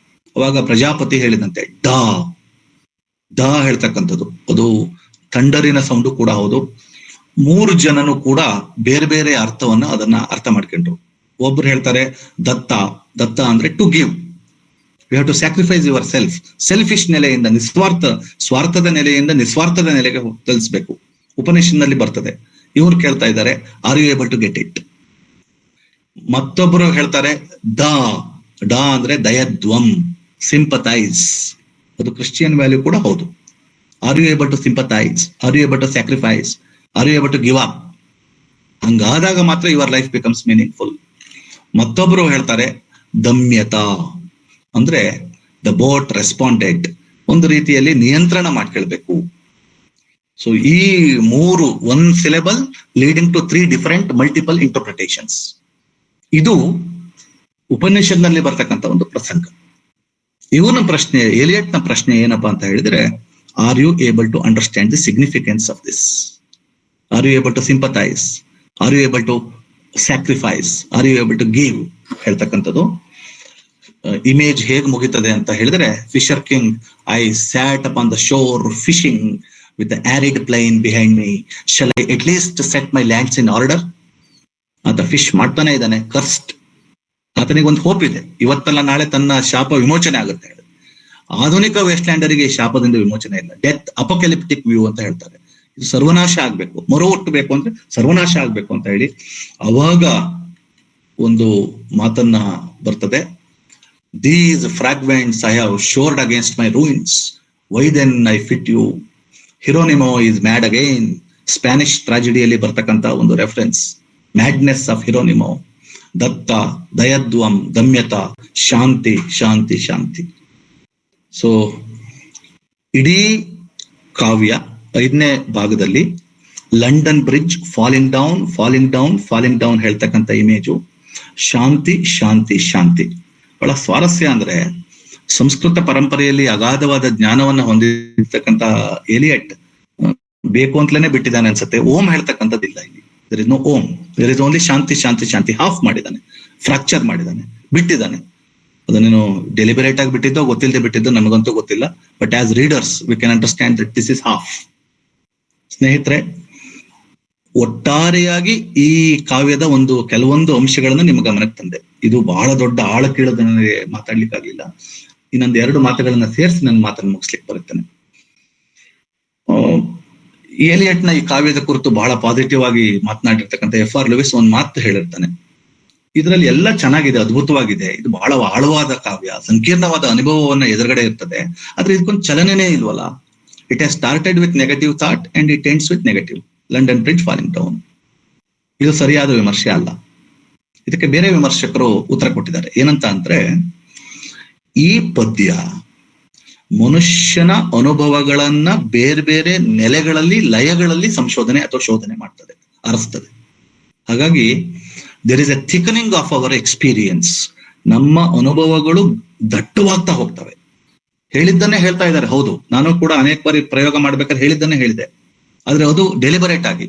ಅವಾಗ ಪ್ರಜಾಪತಿ ಹೇಳಿದಂತೆ ಡಾ ಡಾ ಹೇಳ್ತಕ್ಕಂಥದ್ದು, ಅದು ಥಂಡರಿನ ಸೌಂಡು ಕೂಡ ಹೌದು. 3 ಜನನು ಕೂಡ ಬೇರೆ ಬೇರೆ ಅರ್ಥವನ್ನ ಅದನ್ನ ಅರ್ಥ ಮಾಡ್ಕೊಂಡ್ರು. ಒಬ್ರು ಹೇಳ್ತಾರೆ ದತ್ತ, ದತ್ತ ಅಂದ್ರೆ to give, you have to sacrifice yourself. Selfish ನೆಲೆಯಿಂದ ಸ್ವಾರ್ಥದ ನೆಲೆಯಿಂದ ನಿಸ್ವಾರ್ಥದ ನೆಲೆಗೆ ತಲಿಸ್ಬೇಕು, ಉಪನಿಷತ್ನಲ್ಲಿ ಬರ್ತದೆ. ಇವ್ರು ಕೇಳ್ತಾ ಇದ್ದಾರೆ are you able to get it. ಮತ್ತೊಬ್ರು ಹೇಳ್ತಾರೆ ಡಾ ಡಾ ಅಂದ್ರೆ ದಯದ್ವಂ, ಸಿಂಪತೈಸ್, ಅದು ಕ್ರಿಶ್ಚಿಯನ್ ವ್ಯಾಲ್ಯೂ ಕೂಡ ಹೌದು. Are you able to sympathise, are you able to sacrifice, are you able to give up? ಹಂಗಾದಾಗ ಮಾತ್ರ ಯುವರ್ ಲೈಫ್ ಬಿಕಮ್ಸ್ ಮೀನಿಂಗ್ಫುಲ್. ಮತ್ತೊಬ್ರು ಹೇಳ್ತಾರೆ ದಮ್ಯತಾ ಅಂದ್ರೆ ದ ಬೋಟ್ ರೆಸ್ಪಾಂಡೆಡ್, ಒಂದು ರೀತಿಯಲ್ಲಿ ನಿಯಂತ್ರಣ ಮಾಡ್ಕೊಳ್ಬೇಕು. ಸೊ ಈ 3 1 syllable leading to 3 different multiple interpretations. ಇದು ಉಪನಿಷತ್ನಲ್ಲಿ ಬರ್ತಕ್ಕಂಥ ಒಂದು ಪ್ರಸಂಗ. ಇವನ ಪ್ರಶ್ನೆ, ಎಲಿಯಟ್ನ ಪ್ರಶ್ನೆ ಏನಪ್ಪಾ ಅಂತ ಹೇಳಿದ್ರೆ, are you able to understand the significance of this? Are you able to sympathise? Are you able to sacrifice? Are you able to give? ಹೇಳ್ತಕ್ಕಂಥದ್ದು ಇಮೇಜ್ ಹೇಗ್ ಮುಗಿತದೆ ಅಂತ ಹೇಳಿದ್ರೆ, fisher king, I sat upon the shore fishing with the arid plain behind me, shall I at least set my lands in order? ಆತ fish ಮಾಡ್ತಾನೆ ಇದ್ದಾನೆ, ಕರ್ಸ್ಟ್. ಆತನಿಗೆ ಒಂದು ಹೋಪ್ ಇದೆ, ಇವತ್ತಲ್ಲ ನಾಳೆ ತನ್ನ ಶಾಪ ವಿಮೋಚನೆ ಆಗುತ್ತೆ. ಆಧುನಿಕ ವೆಸ್ಟ್ಲ್ಯಾಂಡರಿಗೆ ಈ ಶಾಪದಿಂದ ವಿಮೋಚನೆ ಇಲ್ಲ. ಡೆತ್ ಅಪೊಕ್ಯಾಲಿಪ್ಟಿಕ್ ವ್ಯೂ ಅಂತ ಹೇಳ್ತಾರೆ. ಇದು ಸರ್ವನಾಶ ಆಗ್ಬೇಕು, ಮೊರ ಹುಟ್ಟಬೇಕು ಅಂದ್ರೆ ಸರ್ವನಾಶ ಆಗ್ಬೇಕು ಅಂತ ಹೇಳಿ ಅವಾಗ ಒಂದು ಮಾತನ್ನ ಬರ್ತದೆ. These fragments I have shored against my ruins, why then I fit you? Hieronymo is mad again. Spanish ಟ್ರಾಜಿಡಿಯಲ್ಲಿ ಬರ್ತಕ್ಕಂಥ ಒಂದು ರೆಫರೆನ್ಸ್, ಮ್ಯಾಡ್ನೆಸ್ ಆಫ್ ಹಿರೋನಿಮೋ. ದತ್ತ, ದಯದ್ವಂ, ದಮ್ಯತ, ಶಾಂತಿ, ಶಾಂತಿ, ಶಾಂತಿ. ಸೊ ಇಡೀ ಕಾವ್ಯ 5ನೇ ಭಾಗದಲ್ಲಿ London bridge falling down, falling down, falling down ಹೇಳ್ತಕ್ಕಂಥ ಇಮೇಜು, ಶಾಂತಿ, ಶಾಂತಿ, ಶಾಂತಿ. ಬಹಳ ಸ್ವಾರಸ್ಯ ಅಂದ್ರೆ, ಸಂಸ್ಕೃತ ಪರಂಪರೆಯಲ್ಲಿ ಅಗಾಧವಾದ ಜ್ಞಾನವನ್ನ ಹೊಂದಿರ್ತಕ್ಕಂಥ ಎಲಿಯಟ್ ಬೇಕು ಅಂತಲೇ ಬಿಟ್ಟಿದ್ದಾನೆ ಅನ್ಸುತ್ತೆ. ಓಂ ಹೇಳ್ತಕ್ಕಂಥದ್ದಿಲ್ಲ ಇಲ್ಲಿ. There is no Om, there is only shanti, Shanti, shanti. Half ಮಾಡಿದ್ದಾನೆ, ಫ್ರಾಕ್ಚರ್ ಮಾಡಿದ್ದಾನೆ, ಬಿಟ್ಟಿದ್ದಾನೆ. ಅದನ್ನೇನು ಡೆಲಿಬರೇಟ್ ಆಗಿ ಬಿಟ್ಟಿದ್ದೋ ಗೊತ್ತಿಲ್ಲದೆ ಬಿಟ್ಟಿದ್ದೋ ನನಗಂತೂ ಗೊತ್ತಿಲ್ಲ. But as readers we can understand that this is half. ಸ್ನೇಹಿತರೆ, ಒಟ್ಟಾರೆಯಾಗಿ ಈ ಕಾವ್ಯದ ಕೆಲವೊಂದು ಅಂಶಗಳನ್ನ ನಿಮ್ಮ ಗಮನಕ್ಕೆ ತಂದೆ. ಇದು ಬಹಳ ದೊಡ್ಡ ಆಳ ಕೀಳದ ನನಗೆ ಮಾತಾಡ್ಲಿಕ್ಕಾಗ್ಲಿಲ್ಲ. ಇನ್ನೊಂದು 2 ಮಾತುಗಳನ್ನ ಸೇರಿಸಿ ನನ್ನ ಮಾತನ್ನು ಮುಗಿಸ್ಲಿಕ್ಕೆ ಬರುತ್ತೇನೆ. ಏಲಿಯಟ್ನ ಈ ಕಾವ್ಯದ ಕುರಿತು ಬಹಳ ಪಾಸಿಟಿವ್ ಆಗಿ ಮಾತನಾಡಿರ್ತಕ್ಕಂಥ FR ಲೂಯಿಸ್ ಒಂದು ಮಾತು ಹೇಳಿರ್ತಾನೆ, ಇದರಲ್ಲಿ ಎಲ್ಲ ಚೆನ್ನಾಗಿದೆ, ಅದ್ಭುತವಾಗಿದೆ, ಇದು ಬಹಳ ಆಳವಾದ ಕಾವ್ಯ, ಸಂಕೀರ್ಣವಾದ ಅನುಭವವನ್ನ ಎದುರುಗಡೆ ಇರ್ತದೆ, ಆದ್ರೆ ಇದಕ್ಕೊಂದು ಚಲನೆನೇ ಇಲ್ವಲ್ಲ. It has started with negative thought and it ends with negative. London bridge falling down. ಇದು ಸರಿಯಾದ ವಿಮರ್ಶೆ ಅಲ್ಲ. ಇದಕ್ಕೆ ಬೇರೆ ವಿಮರ್ಶಕರು ಉತ್ತರ ಕೊಟ್ಟಿದ್ದಾರೆ. ಏನಂತ ಅಂದ್ರೆ, ಈ ಪದ್ಯ ಮನುಷ್ಯನ ಅನುಭವಗಳನ್ನ ಬೇರೆ ಬೇರೆ ನೆಲೆಗಳಲ್ಲಿ, ಲಯಗಳಲ್ಲಿ ಸಂಶೋಧನೆ ಅಥವಾ ಶೋಧನೆ ಮಾಡ್ತದೆ, ಅರಸ್ತದೆ. ಹಾಗಾಗಿ there is a thickening of our experience. ನಮ್ಮ ಅನುಭವಗಳು ದಟ್ಟವಾಗ್ತಾ ಹೋಗ್ತವೆ. ಹೇಳಿದ್ದನ್ನೇ ಹೇಳ್ತಾ ಇದ್ದಾರೆ. ಹೌದು, ನಾನು ಕೂಡ ಅನೇಕ ಬಾರಿ ಪ್ರಯೋಗ ಮಾಡ್ಬೇಕಾದ್ರೆ ಹೇಳಿದ್ದನ್ನೇ ಹೇಳಿದೆ, ಆದ್ರೆ ಅದು ಡೆಲಿಬರೇಟ್ ಆಗಿ.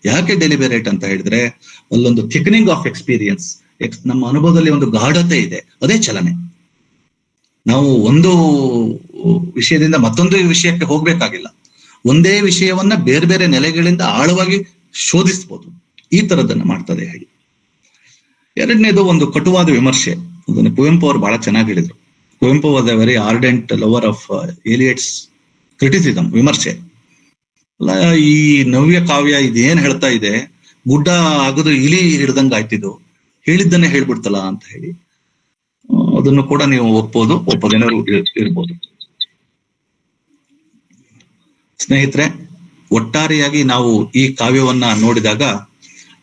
ಯಾಕೆ ಡೆಲಿಬರೇಟ್ ಅಂತ ಹೇಳಿದ್ರೆ, ಅಲ್ಲೊಂದು ಥಿಕನಿಂಗ್ ಆಫ್ ಎಕ್ಸ್ಪೀರಿಯನ್ಸ್, ನಮ್ಮ ಅನುಭವದಲ್ಲಿ ಒಂದು ಗಾಢತೆ ಇದೆ, ಅದೇ ಚಲನೆ. ನಾವು ಒಂದು ವಿಷಯದಿಂದ ಮತ್ತೊಂದು ವಿಷಯಕ್ಕೆ ಹೋಗ್ಬೇಕಾಗಿಲ್ಲ. ಒಂದೇ ವಿಷಯವನ್ನ ಬೇರೆ ಬೇರೆ ನೆಲೆಗಳಿಂದ ಆಳವಾಗಿ ಶೋಧಿಸ್ಬೋದು. ಈ ತರದನ್ನ ಮಾಡ್ತದೆ ಹೇಳಿ. 2ನೇದು ಒಂದು ಕಟುವಾದ ವಿಮರ್ಶೆ. ಅದನ್ನು ಕುವೆಂಪು ಅವರು ಬಹಳ ಚೆನ್ನಾಗಿ ಹೇಳಿದ್ರು. Kuvempu was a very ardent lover of Eliot's criticism, ವಿಮರ್ಶೆ. ಅಲ್ಲ, ಈ ನವ್ಯ ಕಾವ್ಯ ಇದೇನ್ ಹೇಳ್ತಾ ಇದೆ, ಗುಡ್ಡ ಆಗದು ಇಲಿ ಹಿಡ್ದಂಗ ಆಯ್ತಿದ್ದು, ಹೇಳಿದ್ದನ್ನೇ ಹೇಳ್ಬಿಡ್ತಲ್ಲ ಅಂತ ಹೇಳಿ. ಅದನ್ನು ಕೂಡ ನೀವು ಒಪ್ಪದೇನಾದ್ರು ಇರ್ಬೋದು. ಸ್ನೇಹಿತರೆ, ಒಟ್ಟಾರೆಯಾಗಿ ನಾವು ಈ ಕಾವ್ಯವನ್ನ ನೋಡಿದಾಗ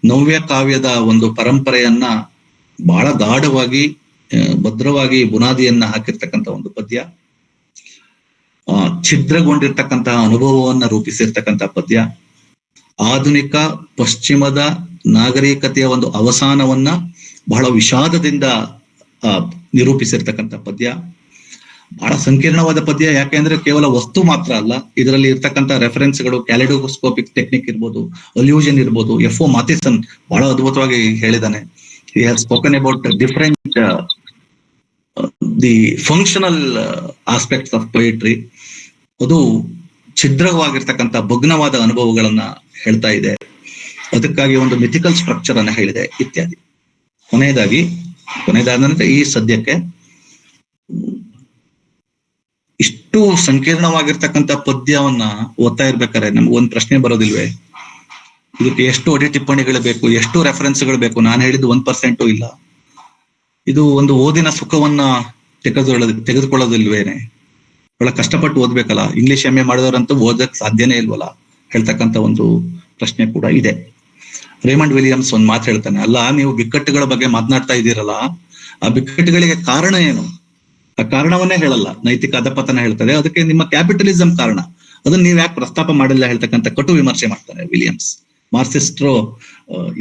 ನವ್ಯ ಕಾವ್ಯದ ಒಂದು ಪರಂಪರೆಯನ್ನ ಬಹಳ ಗಾಢವಾಗಿ ಭದ್ರವಾಗಿ ಬುನಾದಿಯನ್ನ ಹಾಕಿರ್ತಕ್ಕಂಥ ಒಂದು ಪದ್ಯ, ಛಿದ್ರಗೊಂಡಿರ್ತಕ್ಕಂತಹ ಅನುಭವವನ್ನ ರೂಪಿಸಿರ್ತಕ್ಕಂಥ ಪದ್ಯ, ಆಧುನಿಕ ಪಶ್ಚಿಮದ ನಾಗರಿಕತೆಯ ಒಂದು ಅವಸಾನವನ್ನ ಬಹಳ ವಿಷಾದದಿಂದ ನಿರೂಪಿಸಿರ್ತಕ್ಕಂಥ ಪದ್ಯ. ಬಹಳ ಸಂಕೀರ್ಣವಾದ ಪದ್ಯ, ಯಾಕೆಂದ್ರೆ ಕೇವಲ ವಸ್ತು ಮಾತ್ರ ಅಲ್ಲ, ಇದರಲ್ಲಿ ಇರ್ತಕ್ಕಂಥ ರೆಫರೆನ್ಸ್ಗಳು, ಕ್ಯಾಲಿಡೋಸ್ಕೋಪಿಕ್ ಟೆಕ್ನಿಕ್ ಇರ್ಬೋದು, ಅಲ್ಯೂಷನ್ ಇರ್ಬೋದು. ಎಫ್ ಒ ಮಾಥಿಸನ್ ಬಹಳ ಅದ್ಭುತವಾಗಿ ಹೇಳಿದಾನೆ. he has spoken about different the functional aspects of poetry. ಅದು ಛಿದ್ರವಾಗಿರ್ತಕ್ಕಂಥ ಭಗ್ನವಾದ ಅನುಭವಗಳನ್ನ ಹೇಳ್ತಾ ಇದೆ, ಅದಕ್ಕಾಗಿ ಒಂದು ಮಿಥಿಕಲ್ ಸ್ಟ್ರಕ್ಚರ್ ಅನ್ನ ಹೇಳಿದೆ ಇತ್ಯಾದಿ. ಕೊನೆಯದಾದಂತೆ ಈ ಸದ್ಯಕ್ಕೆ ಇಷ್ಟು ಸಂಕೀರ್ಣವಾಗಿರ್ತಕ್ಕಂಥ ಪದ್ಯವನ್ನ ಓದ್ತಾ ಇರ್ಬೇಕಾದ್ರೆ ನಮ್ಗೆ ಒಂದ್ ಪ್ರಶ್ನೆ ಬರೋದಿಲ್ವೇ, ಇದಕ್ಕೆ ಎಷ್ಟು ಅಡಿ ಟಿಪ್ಪಣಿಗಳು ಬೇಕು, ಎಷ್ಟು ರೆಫರೆನ್ಸ್ಗಳು ಬೇಕು? ನಾನು ಹೇಳಿದ್ದು 1% ಇಲ್ಲ. ಇದು ಒಂದು ಓದಿನ ಸುಖವನ್ನ ತೆಗೆದುಕೊಳ್ಳೋದಿಲ್ವೇನೆ? ಒಳ್ಳೆ ಕಷ್ಟಪಟ್ಟು ಓದ್ಬೇಕಲ್ಲ. ಇಂಗ್ಲಿಷ್ MA ಮಾಡಿದವರಂತೂ ಓದಕ್ ಸಾಧ್ಯನೇ ಇಲ್ವಲ್ಲ ಹೇಳ್ತಕ್ಕಂಥ ಒಂದು ಪ್ರಶ್ನೆ ಕೂಡ ಇದೆ. ರೇಮಂಡ್ ವಿಲಿಯಮ್ಸ್ ಒಂದ್ ಮಾತು ಹೇಳ್ತಾನೆ, ಅಲ್ಲ ನೀವು ಬಿಕ್ಕಟ್ಟುಗಳ ಬಗ್ಗೆ ಮಾತನಾಡ್ತಾ ಇದ್ದೀರಲ್ಲ, ಆ ಬಿಕ್ಕಟ್ಟುಗಳಿಗೆ ಕಾರಣ ಏನು? ಆ ಕಾರಣವನ್ನೇ ಹೇಳಲ್ಲ, ನೈತಿಕ ಅಧಪತನ ಹೇಳ್ತಾರೆ, ಅದಕ್ಕೆ ನಿಮ್ಮ ಕ್ಯಾಪಿಟಲಿಸಂ ಕಾರಣ, ಅದನ್ನ ನೀವ್ ಯಾಕೆ ಪ್ರಸ್ತಾಪ ಮಾಡಿಲ್ಲ ಹೇಳ್ತಕ್ಕಂಥ ಕಟು ವಿಮರ್ಶೆ ಮಾಡ್ತಾರೆ ವಿಲಿಯಮ್ಸ್. ಮಾರ್ಕ್ಸಿಸ್ಟ್ರು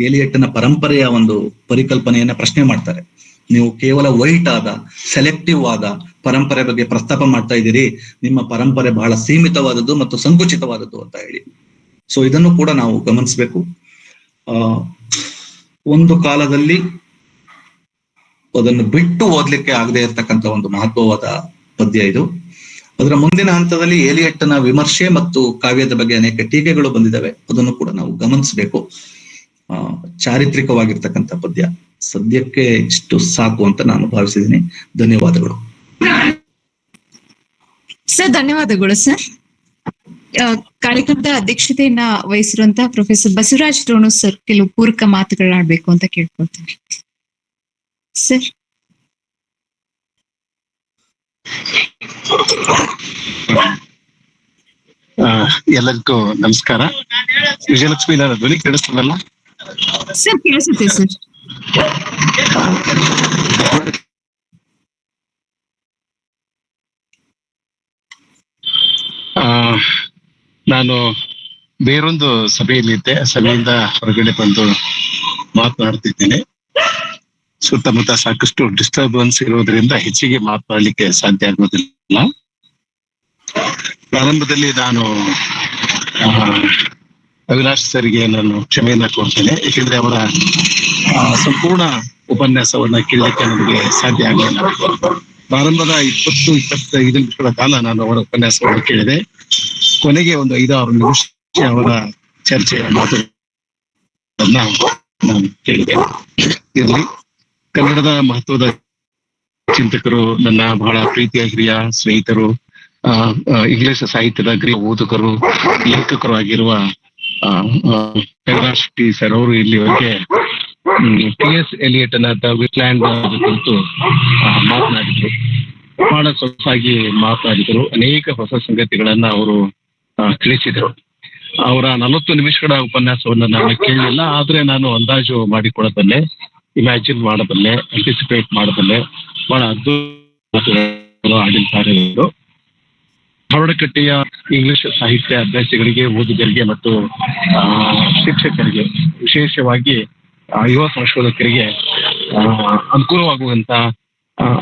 ಏಲಿಯಟ್ನ ಪರಂಪರೆಯ ಒಂದು ಪರಿಕಲ್ಪನೆಯನ್ನ ಪ್ರಶ್ನೆ ಮಾಡ್ತಾರೆ. ನೀವು ಕೇವಲ ವೈಟ್ ಆದ ಸೆಲೆಕ್ಟಿವ್ ಆದ ಪರಂಪರೆ ಬಗ್ಗೆ ಪ್ರಸ್ತಾಪ ಮಾಡ್ತಾ ಇದ್ದೀರಿ, ನಿಮ್ಮ ಪರಂಪರೆ ಬಹಳ ಸೀಮಿತವಾದದ್ದು ಮತ್ತು ಸಂಕುಚಿತವಾದದ್ದು ಅಂತ ಹೇಳಿ. ಸೊ ಇದನ್ನು ಕೂಡ ನಾವು ಗಮನಿಸ್ಬೇಕು. ಒಂದು ಕಾಲದಲ್ಲಿ ಅದನ್ನು ಬಿಟ್ಟು ಓದ್ಲಿಕ್ಕೆ ಆಗದೆ ಇರತಕ್ಕಂಥ ಒಂದು ಮಹತ್ವವಾದ ಪದ್ಯ ಇದು. ಅದರ ಮುಂದಿನ ಹಂತದಲ್ಲಿ ಏಲಿಯಟ್ನ ವಿಮರ್ಶೆ ಮತ್ತು ಕಾವ್ಯದ ಬಗ್ಗೆ ಅನೇಕ ಟೀಕೆಗಳು ಬಂದಿದ್ದಾವೆ, ಅದನ್ನು ಕೂಡ ನಾವು ಗಮನಿಸಬೇಕು. ಚಾರಿತ್ರಿಕವಾಗಿರ್ತಕ್ಕಂಥ ಪದ್ಯ. ಸದ್ಯಕ್ಕೆ ಇಷ್ಟು ಸಾಕು ಅಂತ ನಾನು ಭಾವಿಸಿದ್ದೀನಿ. ಧನ್ಯವಾದಗಳು
ಸರ್. ಧನ್ಯವಾದಗಳು ಸರ್. ಕಾರ್ಯಕ್ರಮದ ಅಧ್ಯಕ್ಷತೆಯನ್ನ ವಹಿಸಿರುವಂತಹ ಪ್ರೊಫೆಸರ್ ಬಸವರಾಜ್ ರೋಣು ಸರ್ ಕೆಲವು ಪೂರಕ ಮಾತುಗಳನ್ನಾಡ್ಬೇಕು ಅಂತ ಕೇಳ್ಕೊಳ್ತೀನಿ ಸರ್.
ಎಲ್ಲರಿಗೂ ನಮಸ್ಕಾರ. ವಿಜಯಲಕ್ಷ್ಮಿ, ನಾನು ಧ್ವನಿ ಕೇಳಿಸ್ತದಲ್ಲ
ಸರ್? ಕೇಳಿಸುತ್ತೆ ಸರ್.
ನಾನು ಬೇರೊಂದು ಸಭೆಯಲ್ಲಿದ್ದೆ, ಸಭೆಯಿಂದ ಹೊರಗಡೆ ಬಂದು ಮಾತನಾಡ್ತಿದ್ದೇನೆ. ಸುತ್ತಮುತ್ತ ಸಾಕಷ್ಟು ಡಿಸ್ಟರ್ಬೆನ್ಸ್ ಇರೋದ್ರಿಂದ ಹೆಚ್ಚಿಗೆ ಮಾತನಾಡ್ಲಿಕ್ಕೆ ಸಾಧ್ಯ ಆಗೋದಿಲ್ಲ. ಪ್ರಾರಂಭದಲ್ಲಿ ನಾನು ಅವಿನಾಶ್ ಸರ್ಗೆ ನಾನು ಕ್ಷಮೆಯನ್ನ ಕೋರ್ತೇನೆ, ಏಕೆಂದ್ರೆ ಅವರ ಸಂಪೂರ್ಣ ಉಪನ್ಯಾಸವನ್ನ ಕೇಳಲಿಕ್ಕೆ ನನಗೆ ಸಾಧ್ಯ ಆಗಲಿಲ್ಲ. ಪ್ರಾರಂಭದ 20-25 ನಿಮಿಷಗಳ ಕಾಲ ನಾನು ಅವರ ಉಪನ್ಯಾಸವನ್ನು ಕೇಳಿದೆ. ಕೊನೆಗೆ ಒಂದು 5-6 ನಿಮಿಷ ಅವರ ಚರ್ಚೆಯ ಮಾತುಗಳನ್ನ ನಾನು ಕೇಳಿದೆ. ಇರಲಿ, ಕನ್ನಡದ ಮಹತ್ವದ ಚಿಂತಕರು, ನನ್ನ ಬಹಳ ಪ್ರೀತಿಯ ಹಿರಿಯ ಸ್ನೇಹಿತರು, ಇಂಗ್ಲಿಷ್ ಸಾಹಿತ್ಯದ ಗ್ರೀಕ್ ಓದುಗರು, ಲೇಖಕರು ಆಗಿರುವ ಟಿ ಸರ್ ಅವರು ಇಲ್ಲಿವರೆಗೆ T.S. ಎಲಿಯಟ್ನ ದ ವಿಟ್ಲ್ಯಾಂಡ್ ಕುರಿತು ಮಾತನಾಡಿದ್ರು. ಬಹಳ ಸೊಗಸಾಗಿ ಮಾತನಾಡಿದರು. ಅನೇಕ ಹೊಸ ಸಂಗತಿಗಳನ್ನ ಅವರು ತಿಳಿಸಿದರು. ಅವರ 40 ನಿಮಿಷಗಳ ಉಪನ್ಯಾಸವನ್ನ ನಾನು ಕೇಳಲಿಲ್ಲ, ಆದ್ರೆ ನಾನು ಅಂದಾಜು ಮಾಡಿಕೊಳ್ಳಬಲ್ಲೆ, ಇಮ್ಯಾಜಿನ್ ಮಾಡಬಲ್ಲೆ, ಆಂಟಿಸಿಪೇಟ್ ಮಾಡಬಲ್ಲೆ. ಬಹಳ ಅದ್ಭುತ ಆಡಿದ್ದಾರೆ ಇವರು. ಹರಡಕಟ್ಟೆಯ ಇಂಗ್ಲಿಷ್ ಸಾಹಿತ್ಯ ಅಭ್ಯಾಸಿಗಳಿಗೆ, ಓದುಗರಿಗೆ ಮತ್ತು ಶಿಕ್ಷಕರಿಗೆ, ವಿಶೇಷವಾಗಿ ಯುವ ಸಂಶೋಧಕರಿಗೆ ಅನುಕೂಲವಾಗುವಂತ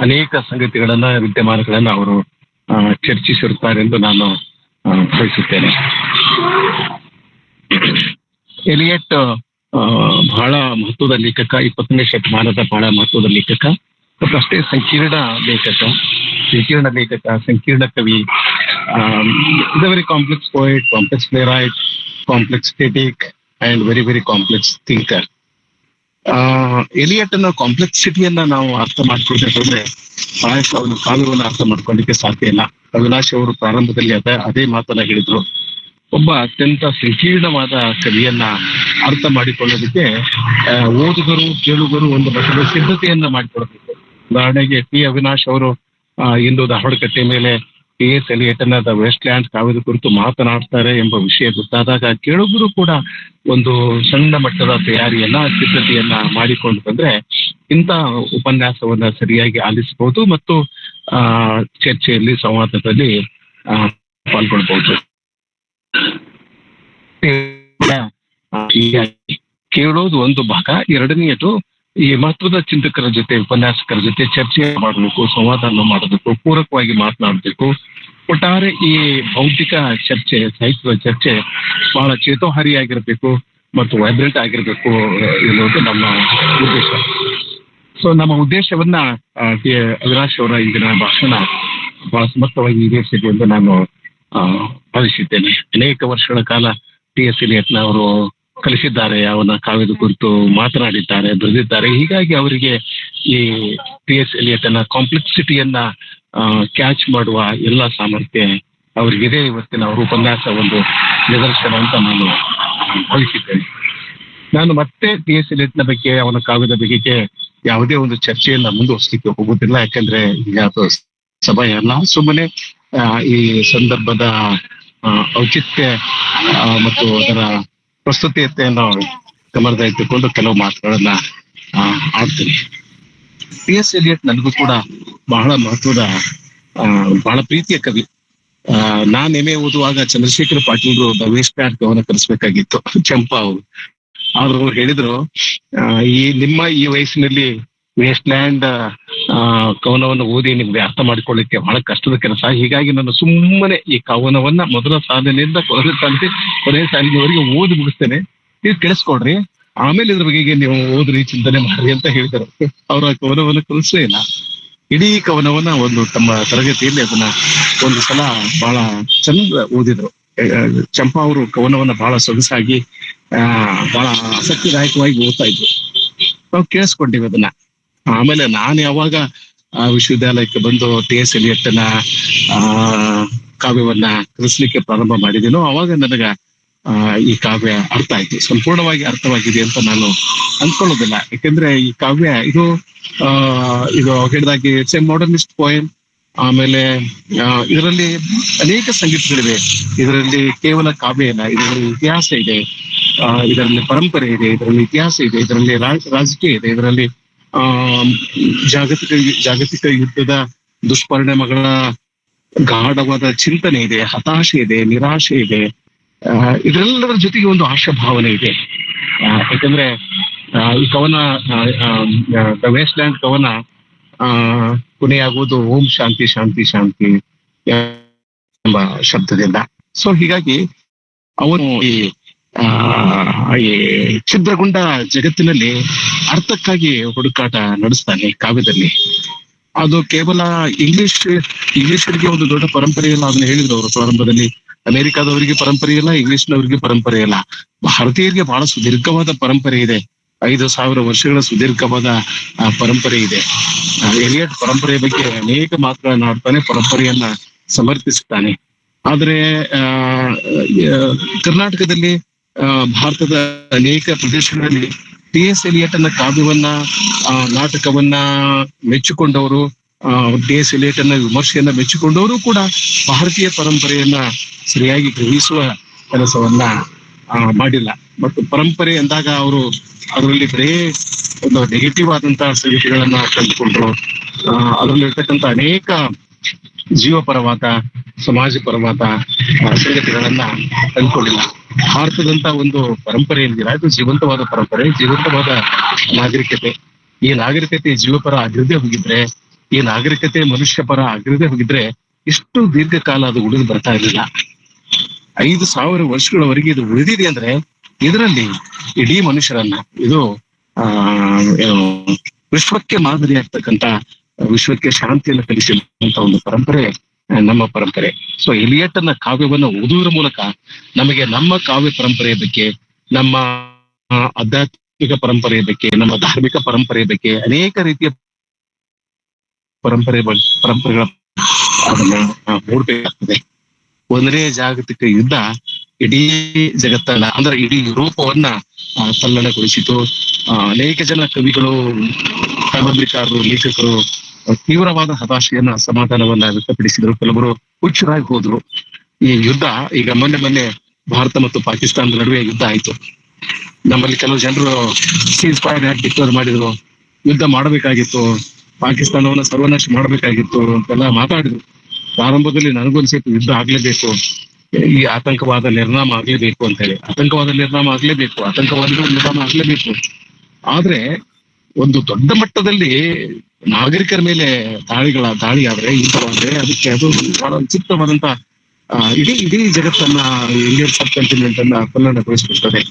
ಅನೇಕ ಸಂಗತಿಗಳನ್ನ, ವಿದ್ಯಮಾನಗಳನ್ನ ಅವರು ಚರ್ಚಿಸಿರುತ್ತಾರೆ ಎಂದು ನಾನು ಭಾವಿಸುತ್ತೇನೆ. ಎಲಿಯಟ್ ಬಹಳ ಮಹತ್ವದ ಲೇಖಕ, 20ನೇ ಶತಮಾನದ ಬಹಳ ಮಹತ್ವದ ಲೇಖಕ, ಮತ್ತು ಅಷ್ಟೇ ಸಂಕೀರ್ಣ ಲೇಖಕ, ಸಂಕೀರ್ಣ ಕವಿ. Is a very complex poet, complex playwright, complex critic and very very complex thinker. Eliot ಅನ್ನೋ ಕಾಂಪ್ಲೆಕ್ಸಿಟಿಯನ್ನ ನಾವು ಅರ್ಥ ಮಾಡ್ಕೊಳ್ಬೇಕಾದ್ರೆ ಪ್ರಾಯಶಃ ಅವನ ಕಾವ್ಯವನ್ನು ಅರ್ಥ ಮಾಡ್ಕೊಳ್ಳಿಕ್ಕೆ ಸಾಧ್ಯ ಇಲ್ಲ. ಅವಿನಾಶ್ ಅವರು ಪ್ರಾರಂಭದಲ್ಲಿ ಅದೇ ಮಾತನ್ನ ಹೇಳಿದ್ರು. ಒಬ್ಬ ಅತ್ಯಂತ ಸಂಕೀರ್ಣವಾದ ಕವಿಯನ್ನ ಅರ್ಥ ಮಾಡಿಕೊಳ್ಳೋದಕ್ಕೆ ಓದುಗರು, ಕೇಳುಗರು ಒಂದು ಮಟ್ಟದ ಸಿದ್ಧತೆಯನ್ನ ಮಾಡಿಕೊಳ್ಬೇಕು. ಉದಾಹರಣೆಗೆ P. ಅವಿನಾಶ್ ಅವರು ಇಂದು ಧಾರವಾಡಕಟ್ಟೆ ಮೇಲೆ ಟಿ.ಎಸ್. ಎಲಿಯಟನ ದ ವೆಸ್ಟ್ ಲ್ಯಾಂಡ್ ಕಾವ್ಯದ ಕುರಿತು ಮಾತನಾಡ್ತಾರೆ ಎಂಬ ವಿಷಯ ಗೊತ್ತಾದಾಗ ಕೇಳುಗರು ಕೂಡ ಒಂದು ಸಣ್ಣ ಮಟ್ಟದ ತಯಾರಿಯನ್ನ ಸಿದ್ಧತೆಯನ್ನ ಮಾಡಿಕೊಂಡು ಬಂದ್ರೆ ಇಂಥ ಉಪನ್ಯಾಸವನ್ನ ಸರಿಯಾಗಿ ಆಲಿಸಬಹುದು ಮತ್ತು ಚರ್ಚೆಯಲ್ಲಿ ಸಂವಾದದಲ್ಲಿ ಪಾಲ್ಗೊಳ್ಬಹುದು. ಕೇಳೋದು ಒಂದು ಭಾಗ, ಎರಡನೆಯದು ಈ ಮಹತ್ವದ ಚಿಂತಕರ ಜೊತೆ ಉಪನ್ಯಾಸಕರ ಜೊತೆ ಚರ್ಚೆ ಮಾಡಬೇಕು, ಸಂವಾದವನ್ನು ಮಾಡಬೇಕು, ಪೂರಕವಾಗಿ ಮಾತನಾಡಬೇಕು. ಒಟ್ಟಾರೆ ಈ ಬೌದ್ಧಿಕ ಚರ್ಚೆ, ಸಾಹಿತ್ಯದ ಚರ್ಚೆ ಬಹಳ ಚೇತೋಹಾರಿಯಾಗಿರ್ಬೇಕು ಮತ್ತು ವೈಬ್ರೆಂಟ್ ಆಗಿರ್ಬೇಕು ಎನ್ನುವುದು ನಮ್ಮ ಉದ್ದೇಶ. ಸೊ ನಮ್ಮ ಉದ್ದೇಶವನ್ನ ಅವಿನಾಶ್ ಅವರ ಇಂದಿನ ಭಾಷಣ ಬಹಳ ಸಮರ್ಥವಾಗಿ ಈಡೇರಿಸಿದೆ ಎಂದು ನಾನು ಭಾವಿಸಿದ್ದೇನೆ. ಅನೇಕ ವರ್ಷಗಳ ಕಾಲ ಟಿ.ಎಸ್. ಎಲಿಯಟ್ನ ಅವರು ಕಲಿಸಿದ್ದಾರೆ, ಅವನ ಕಾವ್ಯದ ಕುರಿತು ಮಾತನಾಡಿದ್ದಾರೆ, ಬರೆದಿದ್ದಾರೆ. ಹೀಗಾಗಿ ಅವರಿಗೆ ಈ ಟಿ.ಎಸ್. ಎಲಿಯಟ್ನ ಕಾಂಪ್ಲೆಕ್ಸಿಟಿಯನ್ನ ಕ್ಯಾಚ್ ಮಾಡುವ ಎಲ್ಲ ಸಾಮರ್ಥ್ಯ ಅವರಿಗಿದೆ. ಇವತ್ತಿನ ಅವರ ಉಪನ್ಯಾಸ ಒಂದು ನಿದರ್ಶನ ಅಂತ ನಾನು ಭಾವಿಸಿದ್ದೇನೆ. ನಾನು ಮತ್ತೆ ಟಿ.ಎಸ್. ಎಲಿಯಟ್ನ ಬಗ್ಗೆ, ಅವನ ಕಾವ್ಯದ ಬಗೆಗೆ ಯಾವುದೇ ಒಂದು ಚರ್ಚೆಯನ್ನ ಮುಂದುವರಿಸಲಿಕ್ಕೆ ಹೋಗುವುದಿಲ್ಲ. ಯಾಕಂದ್ರೆ ಈಗ ಅದು ಸಭೆ ಅಲ್ಲ. ಸುಮ್ಮನೆ ಈ ಸಂದರ್ಭದ ಔಚಿತ್ಯ ಮತ್ತು ಅದರ ಪ್ರಸ್ತುತತೆಯನ್ನು ಗಮನದಲ್ಲಿ ಇಟ್ಟುಕೊಂಡು ಕೆಲವು ಮಾತುಗಳನ್ನ ಆಡ್ತೀನಿ. ಟಿ.ಎಸ್. ಎಲಿಯಟ್ ನನಗೂ ಕೂಡ ಬಹಳ ಮಹತ್ವದ, ಬಹಳ ಪ್ರೀತಿಯ ಕವಿ. ನಾನ್ ಎಮ್ಮೆ ಓದುವಾಗ ಚಂದ್ರಶೇಖರ ಪಾಟೀಲ್ರು ದ ವೆಸ್ಟ್ ಲ್ಯಾಂಡ್ ಕವನ ಕಲಿಸ್ಬೇಕಾಗಿತ್ತು, ಚಂಪಾ ಅವರು. ಆದ್ರೂ ಅವ್ರು ಹೇಳಿದ್ರು, ನಿಮ್ಮ ಈ ವಯಸ್ಸಿನಲ್ಲಿ ವೆಸ್ಟ್ ಲ್ಯಾಂಡ್ ಕವನವನ್ನು ಓದಿ ನಿಮ್ಗೆ ಅರ್ಥ ಮಾಡಿಕೊಳ್ಳಿಕ್ಕೆ ಬಹಳ ಕಷ್ಟದ ಕೆಲಸ. ಹೀಗಾಗಿ ನಾನು ಸುಮ್ಮನೆ ಈ ಕವನವನ್ನ ಮೊದಲ ಸಾಲಿನಿಂದ ಕೊನೆಯ ಸಾಲಿನವರೆಗೆ ಓದಿ ಮುಗಿಸ್ತೇನೆ, ನೀವು ಕೇಳಿಸ್ಕೊಡ್ರಿ, ಆಮೇಲೆ ಇದ್ರ ಬಗೆಗೆ ನೀವು ಓದ್ರಿ, ಚಿಂತನೆ ಮಾಡ್ರಿ ಅಂತ ಹೇಳಿದರು. ಅವರ ಕವನವನ್ನು ಕಲಿಸಲೇ ಇಲ್ಲ. ಇಡೀ ಕವನವನ್ನ ಒಂದು ತಮ್ಮ ತರಗತಿಯಲ್ಲಿ ಅದನ್ನ ಒಂದು ಸಲ ಬಹಳ ಚಂದ ಓದಿದ್ರು. ಚಂಪಾ ಅವರು ಕವನವನ್ನ ಬಹಳ ಸೊಗಸಾಗಿ ಬಹಳ ಆಸಕ್ತಿದಾಯಕವಾಗಿ ಓದ್ತಾ ಇದ್ರು. ನಾವು ಕೇಳಿಸ್ಕೊಂಡಿವಿ ಅದನ್ನ. ಆಮೇಲೆ ನಾನು ಯಾವಾಗ ವಿಶ್ವವಿದ್ಯಾಲಯಕ್ಕೆ ಬಂದು ಟಿ.ಎಸ್. ಎಲಿಯಟ್ನ ಕಾವ್ಯವನ್ನ ಕಲಿಸ್ಲಿಕ್ಕೆ ಪ್ರಾರಂಭ ಮಾಡಿದ್ದೀನೋ ಅವಾಗ ನನಗ ಈ ಕಾವ್ಯ ಅರ್ಥ ಆಯ್ತು, ಸಂಪೂರ್ಣವಾಗಿ ಅರ್ಥವಾಗಿದೆ ಅಂತ ನಾನು ಅನ್ಕೊಳ್ಳೋದಿಲ್ಲ. ಯಾಕೆಂದ್ರೆ ಈ ಕಾವ್ಯ ಇದು ಹೇಳಿದಾಗೆ ಇಟ್ಸ್ ಎ ಮಾಡರ್ನಿಸ್ಟ್ ಪೋಯಮ್. ಆಮೇಲೆ ಇದರಲ್ಲಿ ಅನೇಕ ಸಂಗೀತಗಳಿವೆ. ಇದರಲ್ಲಿ ಕೇವಲ ಕಾವ್ಯ ಇಲ್ಲ, ಇದರಲ್ಲಿ ಇತಿಹಾಸ ಇದೆ, ಇದರಲ್ಲಿ ಪರಂಪರೆ ಇದೆ, ಇದರಲ್ಲಿ ಇತಿಹಾಸ ಇದೆ, ಇದರಲ್ಲಿ ರಾಜಕೀಯ ಇದೆ, ಇದರಲ್ಲಿ ಜಾಗತಿಕ ಯುದ್ಧದ ದುಷ್ಪರಿಣಾಮಗಳ ಗಾಢವಾದ ಚಿಂತನೆ ಇದೆ, ಹತಾಶೆ ಇದೆ, ನಿರಾಶೆ ಇದೆ. ಇದರೆಲ್ಲದರ ಜೊತೆಗೆ ಒಂದು ಆಶಾಭಾವನೆ ಇದೆ. ಯಾಕಂದ್ರೆ ಈ ಕವನ ದ ವೆಸ್ಟ್ ಲ್ಯಾಂಡ್ ಕವನ ಕೊನೆಯಾಗುವುದು ಓಂ ಶಾಂತಿ ಶಾಂತಿ ಶಾಂತಿ ಎಂಬ ಶಬ್ದದಿಂದ. ಸೊ ಹೀಗಾಗಿ ಅವನು ಈ ಛಿದ್ರಗೊಂಡ ಜಗತ್ತಿನಲ್ಲಿ ಅರ್ಥಕ್ಕಾಗಿ ಹುಡುಕಾಟ ನಡೆಸ್ತಾನೆ ಕಾವ್ಯದಲ್ಲಿ. ಅದು ಕೇವಲ ಇಂಗ್ಲಿಷರಿಗೆ ಒಂದು ದೊಡ್ಡ ಪರಂಪರೆ ಇಲ್ಲ, ಅದನ್ನ ಹೇಳಿದ್ರು ಅವರು ಪ್ರಾರಂಭದಲ್ಲಿ. ಅಮೆರಿಕಾದವರಿಗೆ ಪರಂಪರೆ ಇಲ್ಲ, ಇಂಗ್ಲಿಷ್ನವರಿಗೆ ಪರಂಪರೆ ಇಲ್ಲ. ಭಾರತೀಯರಿಗೆ ಬಹಳ ಸುದೀರ್ಘವಾದ ಪರಂಪರೆ ಇದೆ, 5,000 ವರ್ಷಗಳ ಸುದೀರ್ಘವಾದ ಪರಂಪರೆ ಇದೆ. ಎಲಿಯಟ್ ಪರಂಪರೆಯ ಬಗ್ಗೆ ಅನೇಕ ಮಾತುಗಳನ್ನ ಆಡ್ತಾನೆ, ಪರಂಪರೆಯನ್ನ ಸಮರ್ಥಿಸುತ್ತಾನೆ. ಆದ್ರೆ ಕರ್ನಾಟಕದಲ್ಲಿ, ಭಾರತದ ಅನೇಕ ಪ್ರದೇಶಗಳಲ್ಲಿ ಟಿ.ಎಸ್. ಎಲಿಯಟ್ನ ಕಾವ್ಯವನ್ನ, ನಾಟಕವನ್ನ ಮೆಚ್ಚಿಕೊಂಡವರು, ಟಿ.ಎಸ್. ಎಲಿಯಟ್ನ ವಿಮರ್ಶೆಯನ್ನ ಮೆಚ್ಚಿಕೊಂಡವರು ಕೂಡ ಭಾರತೀಯ ಪರಂಪರೆಯನ್ನ ಸರಿಯಾಗಿ ಗ್ರಹಿಸುವ ಕೆಲಸವನ್ನ ಮಾಡಿಲ್ಲ. ಮತ್ತು ಪರಂಪರೆ ಎಂದಾಗ ಅವರು ಅದರಲ್ಲಿ ಬರೇ ಒಂದು ನೆಗೆಟಿವ್ ಆದಂತಹ ಸಂಗತಿಗಳನ್ನ ಕಂಡುಕೊಂಡ್ರು. ಅದರಲ್ಲಿರ್ತಕ್ಕಂಥ ಅನೇಕ ಜೀವಪರವಾದ, ಸಮಾಜ ಪರವಾದ ಸಂಗತಿಗಳನ್ನ ಕಂಡುಕೊಂಡಿಲ್ಲ. ಭಾರತದಂತ ಒಂದು ಪರಂಪರೆ ಏನಿಲ್ಲ, ಇದು ಜೀವಂತವಾದ ಪರಂಪರೆ, ಜೀವಂತವಾದ ನಾಗರಿಕತೆ. ಈ ನಾಗರಿಕತೆ ಜೀವಪರ ಆಗಿರದೇ ಹೋಗಿದ್ರೆ, ಈ ನಾಗರಿಕತೆ ಮನುಷ್ಯ ಪರ ಆಗಿರದೇ ಹೋಗಿದ್ರೆ ಇಷ್ಟು ದೀರ್ಘಕಾಲ ಅದು ಉಳಿದು ಬರ್ತಾ ಇರಲಿಲ್ಲ. 5,000 ವರ್ಷಗಳವರೆಗೆ ಇದು ಉಳಿದಿದೆ ಅಂದ್ರೆ ಇದರಲ್ಲಿ ಇಡೀ ಮನುಷ್ಯರನ್ನ, ಇದು ವಿಶ್ವಕ್ಕೆ ಮಾದರಿ ಆಗ್ತಕ್ಕಂಥ, ವಿಶ್ವಕ್ಕೆ ಶಾಂತಿಯನ್ನು ಕಲಿಸಿದಂತ ಒಂದು ಪರಂಪರೆ ನಮ್ಮ ಪರಂಪರೆ. ಸೊ ಎಲಿಯಟ್ನ ಕಾವ್ಯವನ್ನು ಓದುವುದರ ಮೂಲಕ ನಮಗೆ ನಮ್ಮ ಕಾವ್ಯ ಪರಂಪರೆಯ ಬಗ್ಗೆ, ನಮ್ಮ ಆಧ್ಯಾತ್ಮಿಕ ಪರಂಪರೆಯ ಬಗ್ಗೆ, ನಮ್ಮ ಧಾರ್ಮಿಕ ಪರಂಪರೆಯ ಬಗ್ಗೆ, ಅನೇಕ ರೀತಿಯ ಪರಂಪರೆಗಳ ಅದನ್ನ ನೋಡ್ಬೇಕಾಗ್ತದೆ. 1ನೇ ಜಾಗತಿಕ ಯುದ್ಧ ಇಡೀ ಜಗತ್ತನ್ನ, ಅಂದ್ರೆ ಇಡೀ ಯುರೋಪವನ್ನ ತಲ್ಲಣಗೊಳಿಸಿತು. ಅನೇಕ ಜನ ಕವಿಗಳು, ಕಾದಂಬರಿಕಾರರು, ಲೇಖಕರು ತೀವ್ರವಾದ ಹತಾಶೆಯನ್ನ ಅಸಮಾಧಾನವನ್ನ ವ್ಯಕ್ತಪಡಿಸಿದ್ರು. ಕೆಲವರು ಹುಚ್ಚರಾಗಿ ಹೋದ್ರು. ಈ ಯುದ್ಧ ಈಗ ಮೊನ್ನೆ ಭಾರತ ಮತ್ತು ಪಾಕಿಸ್ತಾನದ ನಡುವೆ ಯುದ್ಧ ಆಯ್ತು. ನಮ್ಮಲ್ಲಿ ಕೆಲವು ಜನರು ಸೀಸ್ ಫೈರ್ ಡಿಕ್ಲೇರ್ ಮಾಡಿದ್ರು, ಯುದ್ಧ ಮಾಡಬೇಕಾಗಿತ್ತು, ಪಾಕಿಸ್ತಾನವನ್ನ ಸರ್ವನಾಶ ಮಾಡಬೇಕಾಗಿತ್ತು ಅಂತೆಲ್ಲ ಮಾತಾಡಿದ್ರು. ಪ್ರಾರಂಭದಲ್ಲಿ ನನಗೂ ಅನ್ಸಿತ್ತು ಯುದ್ಧ ಆಗ್ಲೇಬೇಕು, ಈ ಆತಂಕವಾದ ನಿರ್ನಾಮ ಆಗ್ಲೇಬೇಕು ಅಂತ ಹೇಳಿ. ಆತಂಕವಾದ ನಿರ್ನಾಮ ಆಗ್ಲೇಬೇಕು. ಆದ್ರೆ ಒಂದು ದೊಡ್ಡ ಮಟ್ಟದಲ್ಲಿ ನಾಗರಿಕರ ಮೇಲೆ ದಾಳಿ ಆದ್ರೆ ಇಂಥವಾದ್ರೆ ಅದಕ್ಕೆ ಅದು ಬಹಳ ವಿಚಿತ್ರವಾದಂತ ಇಡೀ ಜಗತ್ತನ್ನ ಇಂಡಿಯನ್ ಸಬ್ ಕಾಂಟಿನೆಂಟ್ ಅನ್ನ ಕಲ್ಲಣಗೊಳಿಸ್ಬಿಡ್ತದೆ.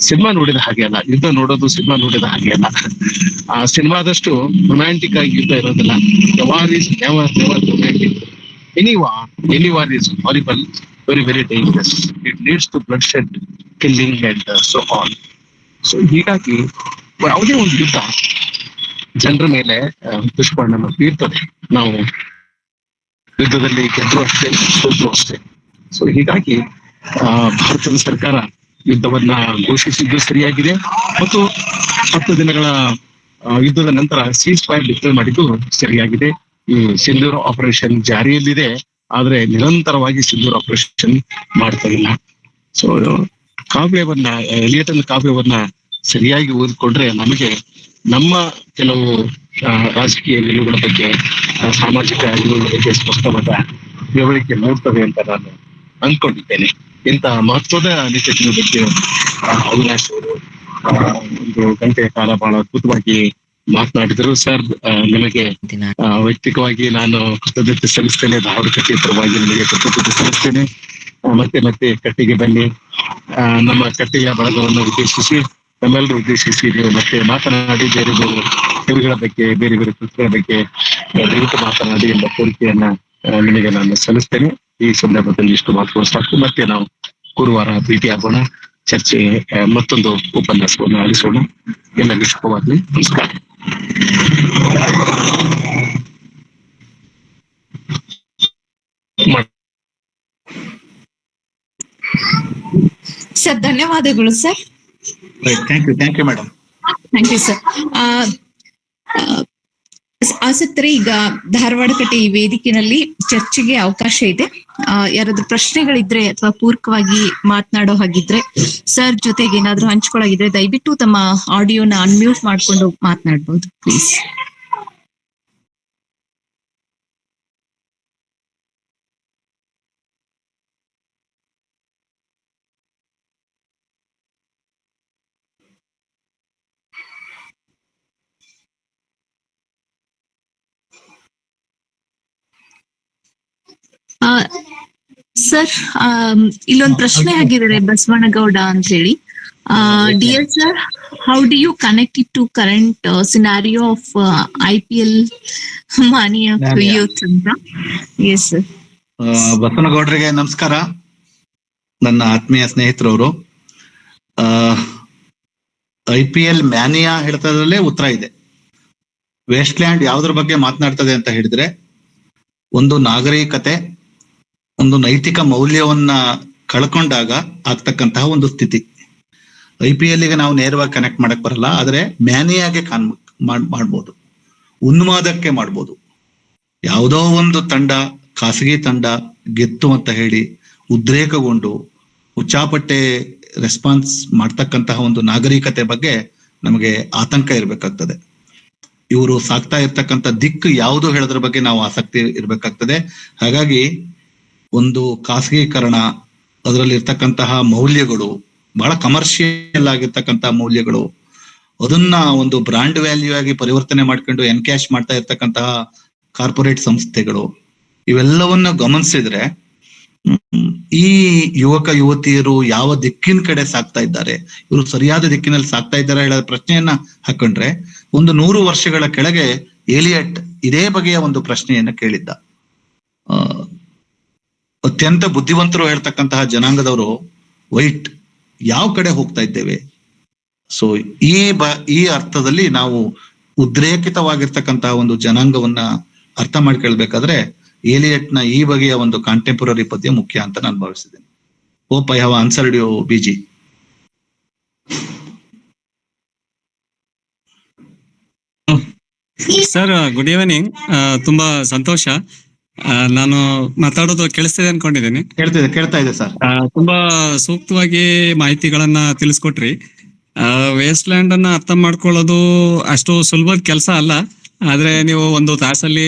ಸಿನಿಮಾ ನೋಡಿದ ಹಾಗೆ ಅಲ್ಲ, ಯುದ್ಧ ನೋಡೋದು ಸಿನಿಮಾ ನೋಡಿದ ಹಾಗೆ ಅಲ್ಲ. ಆ ಸಿನಿಮಾದಷ್ಟು ರೊಮ್ಯಾಂಟಿಕ್ ಆಗಿ ಯುದ್ಧ ಇರೋದಿಲ್ಲ. War is never romantic. Any war is horrible, very very dangerous. It leads to bloodshed, killing and so on. So ಹೀಗಾಗಿ ಯಾವುದೇ ಒಂದು ಯುದ್ಧ ಜನರ ಮೇಲೆ ದುಷ್ಪರಿಣಾಮ ಬೀರ್ತದೆ. ನಾವು ಯುದ್ಧದಲ್ಲಿ ಗೆದ್ರು ಅಷ್ಟೇ, ಸೋತ್ರು ಅಷ್ಟೇ. ಸೊ ಹೀಗಾಗಿ ಭಾರತದ ಸರ್ಕಾರ ಯುದ್ಧವನ್ನ ಘೋಷಿಸಿದ್ದು ಸರಿಯಾಗಿದೆ ಮತ್ತು 10 ದಿನಗಳ ಯುದ್ಧದ ನಂತರ ಸೀಸ್ ಫೈರ್ ಡಿಕ್ಲೇರ್ ಮಾಡಿದ್ದು ಸರಿಯಾಗಿದೆ. ಈ ಸಿಂಧೂರ್ ಆಪರೇಷನ್ ಜಾರಿಯಲ್ಲಿದೆ, ಆದ್ರೆ ನಿರಂತರವಾಗಿ ಸಿಂಧೂರ್ ಆಪರೇಷನ್ ಮಾಡ್ತಾ ಇಲ್ಲ. ಸೊ ಕಾವ್ಯವನ್ನ, ಎಲಿಯಟನ್ ಕಾವ್ಯವನ್ನ ಸರಿಯಾಗಿ ಓದಿಕೊಂಡ್ರೆ ನಮಗೆ ನಮ್ಮ ಕೆಲವು ರಾಜಕೀಯ ನಿಲುವುಗಳ ಬಗ್ಗೆ, ಸಾಮಾಜಿಕ ನಿಲುವುಗಳ ಬಗ್ಗೆ ಸ್ಪಷ್ಟವಾದ ವಿವರಿಕೆ ಮೂಡ್ತವೆ ಅಂತ ನಾನು ಅಂದ್ಕೊಂಡಿದ್ದೇನೆ. ಇಂಥ ಮಹತ್ವದ ನಿಟ್ಟಿನ ಬಗ್ಗೆ ಅವಿನಾಶ್ ಅವರು 1 ಗಂಟೆಯ ಕಾಲ ಬಹಳ ಅದ್ಭುತವಾಗಿ ಮಾತನಾಡಿದರು. ಸರ್, ನಿಮಗೆ ವೈಯಕ್ತಿಕವಾಗಿ ನಾನು ಕೃತಜ್ಞತೆ ಸಲ್ಲಿಸ್ತೇನೆ. ಧಾರವಾಡ ಕಟ್ಟೆಯ ಪರವಾಗಿ ನಿಮಗೆ ಕೃತಜ್ಞತೆ ಸಲ್ಲಿಸ್ತೇನೆ. ಮತ್ತೆ ಕಟ್ಟೆಗೆ ಬನ್ನಿ. ನಮ್ಮ ಕಟ್ಟೆಯ ಬಳಗವನ್ನು ಉದ್ದೇಶಿಸಿ, ನಮ್ಮೆಲ್ಲರೂ ಉದ್ದೇಶಿಸಿ ನೀವು ಮತ್ತೆ ಮಾತನಾಡಿ, ಬೇರೆ ಕವಿಗಳ ಬಗ್ಗೆ, ಬೇರೆ ಕೃತಿಗಳ ಬಗ್ಗೆ ದಯವಿಟ್ಟು ಮಾತನಾಡಿ ಎಂಬ ಕೋರಿಕೆಯನ್ನ ನಿಮಗೆ ನಾನು ಸಲ್ಲಿಸ್ತೇನೆ. ಈ ಸಂದರ್ಭದಲ್ಲಿ ಇಷ್ಟು ಮಾತುಗಳು ಸಾಕು. ಮತ್ತೆ ನಾವು ಗುರುವಾರ ಭೇಟಿಯಾಗೋಣ. ಚರ್ಚೆ ಮತ್ತೊಂದು ಉಪನ್ಯಾಸವನ್ನು ಆಲಿಸೋಣ. ಎಲ್ಲರಿಗೂ ಶುಭವಾಗಲಿ. ನಮಸ್ಕಾರ.
ಸರ್, ಧನ್ಯವಾದಗಳು sir.
Thank you madam.
Thank you sir. ಆಸಕ್ತರೆ, ಈಗ ಧಾರವಾಡ ಕಟ್ಟೆ ಈ ವೇದಿಕೆಯಲ್ಲಿ ಚರ್ಚೆಗೆ ಅವಕಾಶ ಇದೆ. ಯಾರಾದ್ರೂ ಪ್ರಶ್ನೆಗಳಿದ್ರೆ ಅಥವಾ ಪೂರಕವಾಗಿ ಮಾತನಾಡೋ ಹಾಗಿದ್ರೆ, ಸರ್ ಜೊತೆಗೆ ಏನಾದ್ರೂ ಹಂಚ್ಕೊಳ್ಳೋಗಿದ್ರೆ ದಯವಿಟ್ಟು ತಮ್ಮ ಆಡಿಯೋನ ಅನ್ಮ್ಯೂಟ್ ಮಾಡ್ಕೊಂಡು ಮಾತನಾಡ್ಬೋದು ಪ್ಲೀಸ್. ಸರ್, ಇಲ್ಲೊಂದು ಪ್ರಶ್ನೆ ಆಗಿದ್ದಾರೆ ಬಸವನಗೌಡ ಅಂತ ಹೇಳಿ. Dear sir, how do you connect it to current scenario of IPL mania youth ಅಂತ? Yes sir.
ಬಸವನಗೌಡರಿಗೆ ನಮಸ್ಕಾರ. ನನ್ನ ಆತ್ಮೀಯ ಸ್ನೇಹಿತರವರು. IPL ಮ್ಯಾನಿಯಾ ಹೇಳ್ತದ್ರಲ್ಲೇ ಉತ್ತರ ಇದೆ. ವೇಸ್ಟ್ಲ್ಯಾಂಡ್ ಯಾವ್ದ್ರ ಬಗ್ಗೆ ಮಾತನಾಡ್ತದೆ ಅಂತ ಹೇಳಿದ್ರೆ, ಒಂದು ನಾಗರಿಕತೆ, ಒಂದು ನೈತಿಕ ಮೌಲ್ಯವನ್ನ ಕಳ್ಕೊಂಡಾಗ ಆಗ್ತಕ್ಕಂತಹ ಒಂದು ಸ್ಥಿತಿ. IPL ಗೆ ನಾವು ನೇರವಾಗಿ ಕನೆಕ್ಟ್ ಮಾಡಕ್ ಬರಲ್ಲ, ಆದ್ರೆ ಮ್ಯಾನಿಯಾಗೆ ಮಾಡ್ಬೋದು, ಉನ್ಮಾದಕ್ಕೆ ಮಾಡ್ಬೋದು. ಯಾವುದೋ ಒಂದು ತಂಡ, ಖಾಸಗಿ ತಂಡ ಗೆತ್ತು ಅಂತ ಹೇಳಿ ಉದ್ರೇಕಗೊಂಡು ಹುಚ್ಚಾಪಟ್ಟೆ ರೆಸ್ಪಾನ್ಸ್ ಮಾಡ್ತಕ್ಕಂತಹ ಒಂದು ನಾಗರಿಕತೆ ಬಗ್ಗೆ ನಮಗೆ ಆತಂಕ ಇರ್ಬೇಕಾಗ್ತದೆ. ಇವರು ಸಾಕ್ತಾ ಇರ್ತಕ್ಕಂಥ ದಿಕ್ಕು ಯಾವುದು ಹೇಳೋದ್ರ ಬಗ್ಗೆ ನಾವು ಆಸಕ್ತಿ ಇರ್ಬೇಕಾಗ್ತದೆ. ಹಾಗಾಗಿ ಒಂದು ಖಾಸಗೀಕರಣ, ಅದರಲ್ಲಿ ಇರ್ತಕ್ಕಂತಹ ಮೌಲ್ಯಗಳು ಬಹಳ ಕಮರ್ಷಿಯಲ್ ಆಗಿರ್ತಕ್ಕಂತಹ ಮೌಲ್ಯಗಳು, ಅದನ್ನ ಒಂದು ಬ್ರಾಂಡ್ ವ್ಯಾಲ್ಯೂ ಆಗಿ ಪರಿವರ್ತನೆ ಮಾಡ್ಕೊಂಡು ಎನ್ಕ್ಯಾಶ್ ಮಾಡ್ತಾ ಇರ್ತಕ್ಕಂತಹ ಕಾರ್ಪೊರೇಟ್ ಸಂಸ್ಥೆಗಳು, ಇವೆಲ್ಲವನ್ನ ಗಮನಿಸಿದ್ರೆ ಈ ಯುವಕ ಯುವತಿಯರು ಯಾವ ದಿಕ್ಕಿನ ಕಡೆ ಸಾಕ್ತಾ ಇದ್ದಾರೆ, ಇವರು ಸರಿಯಾದ ದಿಕ್ಕಿನಲ್ಲಿ ಸಾಕ್ತಾ ಇದ್ದಾರೆ ಹೇಳೋ ಪ್ರಶ್ನೆಯನ್ನ ಹಾಕೊಂಡ್ರೆ, ಒಂದು 100 ವರ್ಷಗಳ ಕೆಳಗೆ ಏಲಿಯಟ್ ಇದೇ ಬಗೆಯ ಒಂದು ಪ್ರಶ್ನೆಯನ್ನ ಕೇಳಿದ್ದ. ಅತ್ಯಂತ ಬುದ್ಧಿವಂತರು ಹೇಳ್ತಕ್ಕಂತಹ ಜನಾಂಗದವರು ವೈಟ್ ಯಾವ ಕಡೆ ಹೋಗ್ತಾ ಇದ್ದೇವೆ. ಸೊ ಈ ಅರ್ಥದಲ್ಲಿ ನಾವು ಉದ್ರೇಕಿತವಾಗಿರ್ತಕ್ಕಂತಹ ಒಂದು ಜನಾಂಗವನ್ನ ಅರ್ಥ ಮಾಡ್ಕೊಳ್ಬೇಕಾದ್ರೆ ಏಲಿಯಟ್ನ ಈ ಬಗೆಯ ಒಂದು ಕಾಂಟೆಂಪರರಿ ಪದ್ಯ ಮುಖ್ಯ ಅಂತ ನಾನು ಭಾವಿಸಿದ್ದೇನೆ. Hope I have answered you ಬಿಜಿ.
Sir good evening. ತುಂಬಾ ಸಂತೋಷ. ನಾನು ಮಾತಾಡೋದು ಕೇಳಿಸ್ತಿದೆ ಅನ್ಕೊಂಡಿದ್ದೀನಿ.
ಕೇಳ್ತಾ ಇದೆ ಸರ್.
ತುಂಬಾ ಸೂಕ್ತವಾಗಿ ಮಾಹಿತಿಗಳನ್ನ ತಿಳಿಸ್ಕೊಟ್ರಿ. ವೇಸ್ಟ್ ಲ್ಯಾಂಡ್ ಅನ್ನ ಅರ್ಥ ಮಾಡ್ಕೊಳ್ಳೋದು ಅಷ್ಟು ಸುಲಭದ ಕೆಲಸ ಅಲ್ಲ. ಆದ್ರೆ ನೀವು ಒಂದು ತಾಸಲ್ಲಿ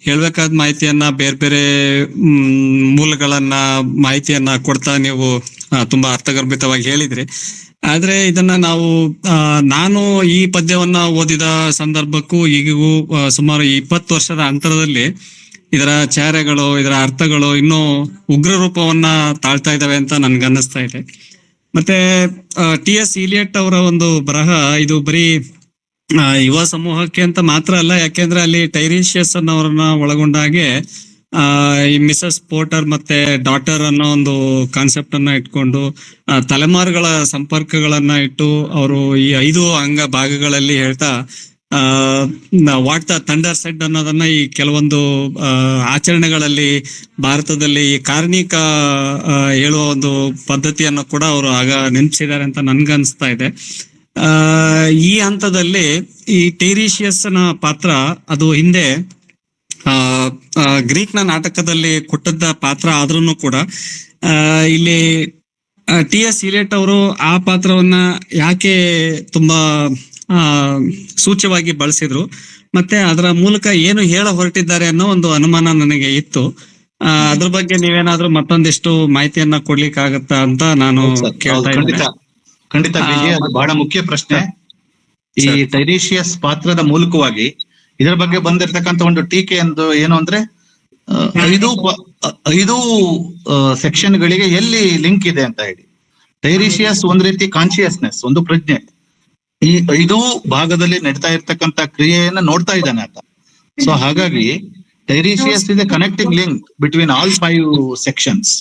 ಹೇಳ್ಬೇಕಾದ ಮಾಹಿತಿಯನ್ನ ಬೇರೆ ಬೇರೆ ಮೂಲಗಳನ್ನ ಮಾಹಿತಿಯನ್ನ ಕೊಡ್ತಾ ನೀವು ತುಂಬಾ ಅರ್ಥಗರ್ಭಿತವಾಗಿ ಹೇಳಿದ್ರಿ. ಆದ್ರೆ ಇದನ್ನ ನಾವು ನಾನು ಈ ಪದ್ಯವನ್ನ ಓದಿದ ಸಂದರ್ಭಕ್ಕೂ ಈಗಿಗೂ ಸುಮಾರು 20 ವರ್ಷದ ಅಂತರದಲ್ಲಿ ಇದರ ಚಹರೆಗಳು, ಇದರ ಅರ್ಥಗಳು ಇನ್ನೂ ಉಗ್ರ ರೂಪವನ್ನ ತಾಳ್ತಾ ಇದಾವೆ ಅಂತ ನನ್ಗನ್ನಿಸ್ತಾ ಇದೆ. ಮತ್ತೆ ಟಿ.ಎಸ್. ಇಲಿಯಟ್ ಅವರ ಒಂದು ಬರಹ ಇದು ಬರೀ ಯುವ ಸಮೂಹಕ್ಕೆ ಅಂತ ಮಾತ್ರ ಅಲ್ಲ, ಯಾಕೆಂದ್ರೆ ಅಲ್ಲಿ ಟೈರಿಷಿಯಸ್ ಅನ್ನೋರನ್ನ ಒಳಗೊಂಡ ಹಾಗೆ ಈ ಮಿಸಸ್ ಪೋರ್ಟರ್ ಮತ್ತೆ ಡಾಟರ್ ಅನ್ನೋ ಒಂದು ಕಾನ್ಸೆಪ್ಟ್ ಅನ್ನ ಇಟ್ಕೊಂಡು ತಲೆಮಾರುಗಳ ಸಂಪರ್ಕಗಳನ್ನ ಇಟ್ಟು ಅವರು ಈ 5 ಅಂಗ ಭಾಗಗಳಲ್ಲಿ ಹೇಳ್ತಾ ವಾಟ್ ದ ಥಂಡರ್ ಸೆಡ್ ಅನ್ನೋದನ್ನ ಈ ಕೆಲವೊಂದು ಆಚರಣೆಗಳಲ್ಲಿ ಭಾರತದಲ್ಲಿ ಈ ಕಾರ್ಣಿಕ ಹೇಳುವ ಒಂದು ಪದ್ಧತಿಯನ್ನು ಕೂಡ ಅವರು ಆಗ ನೆನಪಿಸಿದ್ದಾರೆ ಅಂತ ನನ್ಗನ್ಸ್ತಾ ಇದೆ. ಈ ಹಂತದಲ್ಲಿ ಈ ಟೈರಿಷಿಯಸ್ ನ ಪಾತ್ರ ಅದು ಹಿಂದೆ ಗ್ರೀಕ್ ನ ನಾಟಕದಲ್ಲಿ ಕೊಟ್ಟದ್ದ ಪಾತ್ರ ಆದ್ರೂ ಕೂಡ ಇಲ್ಲಿ ಟಿ.ಎಸ್. ಇಲಿಯಟ್ ಅವರು ಆ ಪಾತ್ರವನ್ನ ಯಾಕೆ ತುಂಬಾ ಸೂಚ್ಯವಾಗಿ ಬಳಸಿದ್ರು ಮತ್ತೆ ಅದರ ಮೂಲಕ ಏನು ಹೇಳ ಹೊರಟಿದ್ದಾರೆ ಅನ್ನೋ ಒಂದು ಅನುಮಾನ ನನಗೆ ಇತ್ತು. ಅದ್ರ ಬಗ್ಗೆ ನೀವೇನಾದ್ರೂ ಮತ್ತೊಂದಿಷ್ಟು ಮಾಹಿತಿಯನ್ನ ಕೊಡ್ಲಿಕ್ಕಾಗತ್ತಾ ಅಂತ ನಾನು ಕೇಳ್ತಾ ಇದ್ದೀನಿ.
ಖಂಡಿತ ಅದು ಬಹಳ ಮುಖ್ಯ ಪ್ರಶ್ನೆ. ಈ ಟೈರಿಷಿಯಸ್ ಪಾತ್ರದ ಮೂಲಕವಾಗಿ ಇದರ ಬಗ್ಗೆ ಬಂದಿರತಕ್ಕಂತ ಒಂದು ಟೀಕೆ ಏನು ಅಂದ್ರೆ 5 ಸೆಕ್ಷನ್ ಗಳಿಗೆ ಎಲ್ಲಿ ಲಿಂಕ್ ಇದೆ ಅಂತ ಹೇಳಿ. ಟೈರಿಷಿಯಸ್ ಒಂದ್ ರೀತಿ ಕಾನ್ಶಿಯಸ್ನೆಸ್, ಒಂದು ಪ್ರಜ್ಞೆ. ಈ 5 ಭಾಗದಲ್ಲಿ ನಡೀತಾ ಇರ್ತಕ್ಕಂತ ಕ್ರಿಯೆಯನ್ನ ನೋಡ್ತಾ ಇದ್ದಾನೆ ಆತ. ಸೊ ಹಾಗಾಗಿ Tiresias is a connecting link between all 5 sections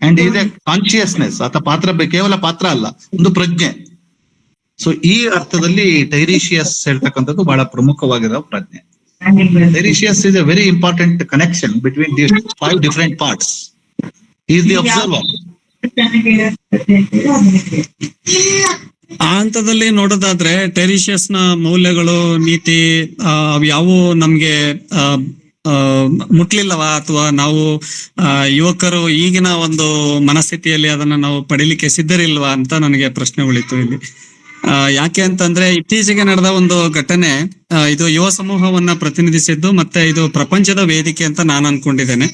and is a consciousness. ಆತ ಪಾತ್ರ ಕೇವಲ ಪಾತ್ರ ಅಲ್ಲ, ಒಂದು ಪ್ರಜ್ಞೆ. ಸೊ ಈ ಅರ್ಥದಲ್ಲಿ ಟೈರಿಷಿಯಸ್ ಹೇಳ್ತಕ್ಕಂಥದ್ದು ಬಹಳ ಪ್ರಮುಖವಾಗಿರೋ ಪ್ರಜ್ಞೆ. Tiresias is a very important connection between the 5 different parts. Is the observer.
ಆ ಹಂತದಲ್ಲಿ ನೋಡೋದಾದ್ರೆ ಟೈರಿಷಿಯಸ್ ನ ಮೌಲ್ಯಗಳು, ನೀತಿ ಅವು ಯಾವುವು ನಮ್ಗೆ ಮುಟ್ಲಿಲ್ಲವಾ, ಅಥವಾ ನಾವು ಯುವಕರು ಈಗಿನ ಒಂದು ಮನಸ್ಥಿತಿಯಲ್ಲಿ ಅದನ್ನ ನಾವು ಪಡಿಲಿಕ್ಕೆ ಸಿದ್ಧರಿಲ್ವಾ ಅಂತ ನನಗೆ ಪ್ರಶ್ನೆ ಉಳಿತು ಇಲ್ಲಿ. ಯಾಕೆ ಅಂತಂದ್ರೆ ಇತ್ತೀಚೆಗೆ ನಡೆದ ಒಂದು ಘಟನೆ ಇದು ಯುವ ಸಮೂಹವನ್ನ ಪ್ರತಿನಿಧಿಸಿದ್ದು, ಮತ್ತೆ ಇದು ಪ್ರಪಂಚದ ವೇದಿಕೆ ಅಂತ ನಾನು ಅನ್ಕೊಂಡಿದ್ದೇನೆ.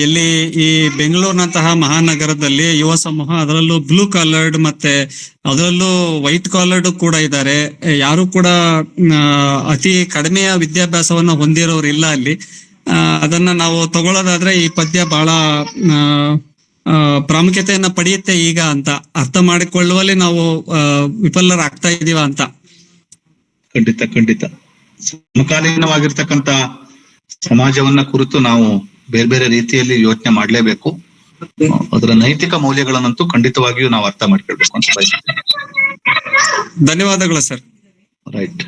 ಎಲ್ಲಿ ಈ ಬೆಂಗಳೂರಿನಂತಹ ಮಹಾನಗರದಲ್ಲಿ ಯುವ ಸಮೂಹ, ಅದರಲ್ಲೂ ಬ್ಲೂ ಕಾಲರ್ಡ್ ಮತ್ತೆ ಅದರಲ್ಲೂ ವೈಟ್ ಕಾಲರ್ಡ್ ಕೂಡ ಇದ್ದಾರೆ. ಯಾರು ಕೂಡ ಅತಿ ಕಡಿಮೆಯ ವಿದ್ಯಾಭ್ಯಾಸವನ್ನ ಹೊಂದಿರೋರು ಇಲ್ಲ ಅಲ್ಲಿ. ಅದನ್ನ ನಾವು ತಗೊಳ್ಳೋದಾದ್ರೆ ಈ ಪದ್ಯ ಬಹಳ ಪ್ರಾಮುಖ್ಯತೆಯನ್ನ ಪಡೆಯುತ್ತೆ ಈಗ ಅಂತ ಅರ್ಥ ಮಾಡಿಕೊಳ್ಳುವಲ್ಲಿ ನಾವು ವಿಫಲರಾಗ್ತಾ ಇದೀವ ಅಂತ.
ಖಂಡಿತ ಸಮಕಾಲೀನವಾಗಿರ್ತಕ್ಕಂತ ಸಮಾಜವನ್ನ ಕುರಿತು ನಾವು ಬೇರೆ ಬೇರೆ ರೀತಿಯಲ್ಲಿ ಯೋಚನೆ ಮಾಡ್ಲೇಬೇಕು. ಅದರ ನೈತಿಕ ಮೌಲ್ಯಗಳನ್ನಂತೂ ಖಂಡಿತವಾಗಿಯೂ ನಾವು ಅರ್ಥ ಮಾಡ್ಕೊಳ್ಬೇಕು ಅಂತ ಬಯಸ್ತೀನಿ.
ಧನ್ಯವಾದಗಳು sir.
Right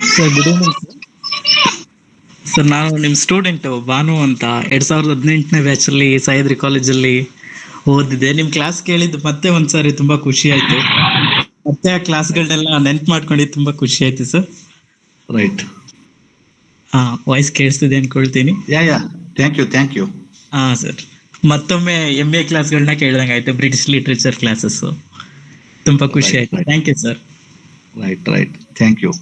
sir, good evening sir. ನಾನು ನಿಮ್ ಸ್ಟೂಡೆಂಟ್ ಭಾನು ಅಂತ 2018ನೇ ಬ್ಯಾಚ್ ಅಲ್ಲಿ ಸಹ್ಯಾದ್ರಿ ಕಾಲೇಜಲ್ಲಿ ಓದಿದ್ದೆ. ನಿಮ್ ಕ್ಲಾಸ್ ಕೇಳಿದ್ದು ಮತ್ತೆ ಒಂದ್ಸಾರಿ ತುಂಬಾ ಖುಷಿ ಆಯ್ತು. ಮತ್ತೆ ಆ ಕ್ಲಾಸ್ಗಳನ್ನೆಲ್ಲ ನೆನ್ಪು ಮಾಡ್ಕೊಂಡಿದ್ದು ತುಂಬಾ ಖುಷಿ ಆಯ್ತು ಸರ್.
ರೈಟ್.
ವಾಯ್ಸ್ ಕೇಳಿಸ್ತಿದೆ ಅನ್ಕೊಳ್ತೀನಿ.
Thank you.
ಸರ್, ಮತ್ತೊಮ್ಮೆ MA ಕ್ಲಾಸ್ಗಳನ್ನ ಕೇಳ್ದಂಗೆ ಆಯ್ತು, ಬ್ರಿಟಿಷ್ ಲಿಟ್ರೇಚರ್ ಕ್ಲಾಸಸ್ ತುಂಬಾ ಖುಷಿ ಆಯ್ತು. Thank you sir.
Right thank you.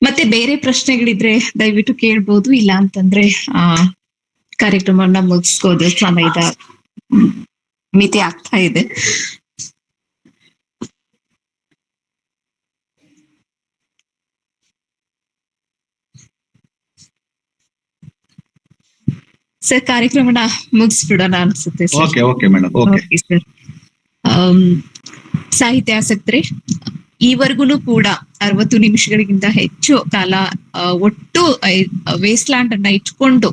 ಮತ್ತೆ ಬೇರೆ ಪ್ರಶ್ನೆಗಳಿದ್ರೆ ದಯವಿಟ್ಟು ಕೇಳ್ಬೋದು, ಇಲ್ಲ ಅಂತಂದ್ರೆ ಕಾರ್ಯಕ್ರಮವನ್ನ ಮುಗಿಸ್ಕೋದು. ಸಮಯದ ಮಿತಿ ಆಗ್ತಾ ಇದೆ. ಸರ್, ಕಾರ್ಯಕ್ರಮನ ಮುಗಿಸ್ಬಿಡೋಣ ಅನ್ಸುತ್ತೆ sir.
Okay madam. Okay
sir. ಸಾಹಿತ್ಯಾಸಕ್ತರೆ, ಈವರೆಗೂ ಕೂಡ 60 ನಿಮಿಷಗಳಿಗಿಂತ ಹೆಚ್ಚು ಕಾಲ ಒಟ್ಟು ದಯವಿಟ್ಟು ವೇಸ್ಟ್ ಲ್ಯಾಂಡ್ ಅನ್ನ ಇಟ್ಕೊಂಡು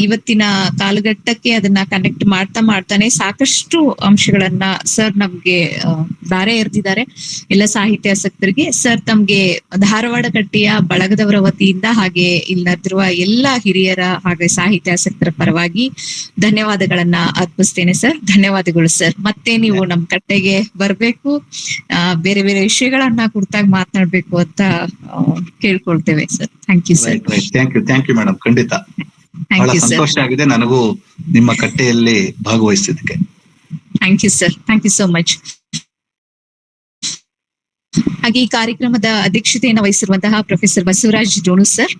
ಇವತ್ತಿನ ಕಾಲಘಟ್ಟಕ್ಕೆ ಅದನ್ನ ಕನೆಕ್ಟ್ ಮಾಡ್ತಾನೆ ಸಾಕಷ್ಟು ಅಂಶಗಳನ್ನ ಸರ್ ನಮ್ಗೆ ದಾರೆ ಎರೆದಿದ್ದಾರೆ ಎಲ್ಲ ಸಾಹಿತ್ಯಾಸಕ್ತರಿಗೆ. ಸರ್ ತಮ್ಗೆ ಧಾರವಾಡ ಕಟ್ಟಿಯ ಬಳಗದವರ ವತಿಯಿಂದ ಹಾಗೆ ಇಲ್ಲಿರುವ ಎಲ್ಲ ಹಿರಿಯರ ಹಾಗೆ ಸಾಹಿತ್ಯಾಸಕ್ತರ ಪರವಾಗಿ ಧನ್ಯವಾದಗಳನ್ನ ಅರ್ಪಿಸ್ತೇನೆ ಸರ್. ಧನ್ಯವಾದಗಳು ಸರ್. ಮತ್ತೆ ನೀವು ನಮ್ ಕಟ್ಟೆಗೆ ಬರ್ಬೇಕು, ಬೇರೆ ಬೇರೆ ವಿಷಯಗಳನ್ನ ಕುರಿತಾಗಿ ಮಾತನಾಡ್ಬೇಕು ಅಂತ ಕೇಳ್ಕೊಳ್ತೇವೆ sir. Thank you sir.
Thank you madam. ಖಂಡಿತ ಬಹಳ ಸಂತೋಷ ಆಗಿದೆ ನನಗೂ ನಿಮ್ಮ ಕಟ್ಟೆಯಲ್ಲಿ ಭಾಗವಹಿಸಿದ್ದಕ್ಕೆ.
Thank you sir. Thank you so much. ಹಾಗೆ ಈ ಕಾರ್ಯಕ್ರಮದ ಅಧ್ಯಕ್ಷತೆಯನ್ನು ವಹಿಸಿರುವಂತಹ ಪ್ರೊಫೆಸರ್ ಬಸವರಾಜ್ ಡೋಣು ಸರ್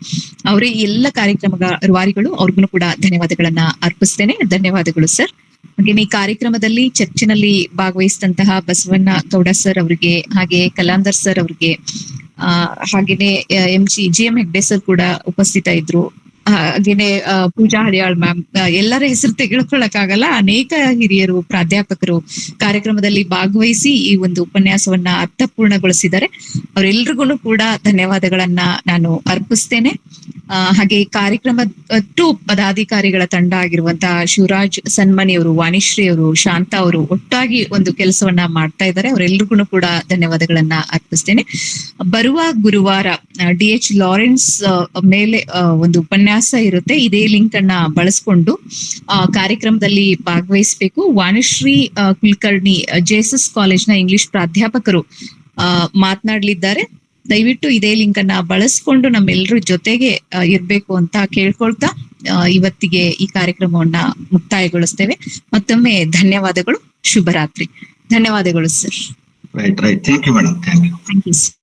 ಅವರೇ ಎಲ್ಲ ಕಾರ್ಯಕ್ರಮದ ರೂವಾರಿಗಳು, ಅವ್ರಿಗೂ ಕೂಡ ಧನ್ಯವಾದಗಳನ್ನ ಅರ್ಪಿಸ್ತೇನೆ. ಧನ್ಯವಾದಗಳು ಸರ್. ಹಾಗೇನೆ ಈ ಕಾರ್ಯಕ್ರಮದಲ್ಲಿ ಚರ್ಚಿನಲ್ಲಿ ಭಾಗವಹಿಸಿದಂತಹ ಬಸವಣ್ಣ ಗೌಡ ಸರ್ ಅವರಿಗೆ, ಹಾಗೆ ಕಲಾಂದರ್ ಸರ್ ಅವರಿಗೆ, ಹಾಗೇನೆ GM ಹೆಗ್ಡೆ ಸರ್ ಕೂಡ ಉಪಸ್ಥಿತ ಇದ್ರು. ಹಾಗೇನೆ ಪೂಜಾ ಹಳಿಯಾಳ್ ಮ್ಯಾಮ್, ಎಲ್ಲರ ಹೆಸರು ತೆಗೆದುಕೊಳ್ಳಕ್ಕಾಗಲ್ಲ, ಅನೇಕ ಹಿರಿಯರು ಪ್ರಾಧ್ಯಾಪಕರು ಕಾರ್ಯಕ್ರಮದಲ್ಲಿ ಭಾಗವಹಿಸಿ ಈ ಒಂದು ಉಪನ್ಯಾಸವನ್ನ ಅರ್ಥಪೂರ್ಣಗೊಳಿಸಿದ್ದಾರೆ. ಅವರೆಲ್ರಿಗೂ ಕೂಡ ಧನ್ಯವಾದಗಳನ್ನ ನಾನು ಅರ್ಪಿಸ್ತೇನೆ. ಹಾಗೆ ಈ ಕಾರ್ಯಕ್ರಮ ಪದಾಧಿಕಾರಿಗಳ ತಂಡ ಆಗಿರುವಂತಹ ಶಿವರಾಜ್ ಸನ್ಮನಿ ಅವರು, ವಾಣಿಶ್ರೀ ಅವರು, ಶಾಂತಾ ಅವರು ಒಟ್ಟಾಗಿ ಒಂದು ಕೆಲಸವನ್ನ ಮಾಡ್ತಾ ಇದ್ದಾರೆ. ಅವರೆಲ್ರಿಗೂ ಕೂಡ ಧನ್ಯವಾದಗಳನ್ನ ಅರ್ಪಿಸ್ತೇನೆ. ಬರುವ ಗುರುವಾರ DH ಲಾರೆನ್ಸ್ ಮೇಲೆ ಒಂದು ಉಪನ್ಯಾಸ ಇರುತ್ತೆ. ಇದೇ ಲಿಂಕ್ ಅನ್ನ ಬಳಸ್ಕೊಂಡು ಕಾರ್ಯಕ್ರಮದಲ್ಲಿ ಭಾಗವಹಿಸಬೇಕು. ವಾಣಿಶ್ರೀ ಕುಲಕರ್ಣಿ ಜೆಎಸ್ಎಸ್ ಕಾಲೇಜ್ನ ಇಂಗ್ಲಿಷ್ ಪ್ರಾಧ್ಯಾಪಕರು ಮಾತನಾಡ್ಲಿದ್ದಾರೆ. ದಯವಿಟ್ಟು ಇದೇ ಲಿಂಕ್ ಅನ್ನ ಬಳಸ್ಕೊಂಡು ನಮ್ಮೆಲ್ಲರ ಜೊತೆಗೆ ಇರ್ಬೇಕು ಅಂತ ಕೇಳ್ಕೊಳ್ತಾ ಇವತ್ತಿಗೆ ಈ ಕಾರ್ಯಕ್ರಮವನ್ನ ಮುಕ್ತಾಯಗೊಳಿಸ್ತೇವೆ. ಮತ್ತೊಮ್ಮೆ ಧನ್ಯವಾದಗಳು. ಶುಭರಾತ್ರಿ. ಧನ್ಯವಾದಗಳು sir.
Right. Thank you madam. Thank you.
Thank you sir.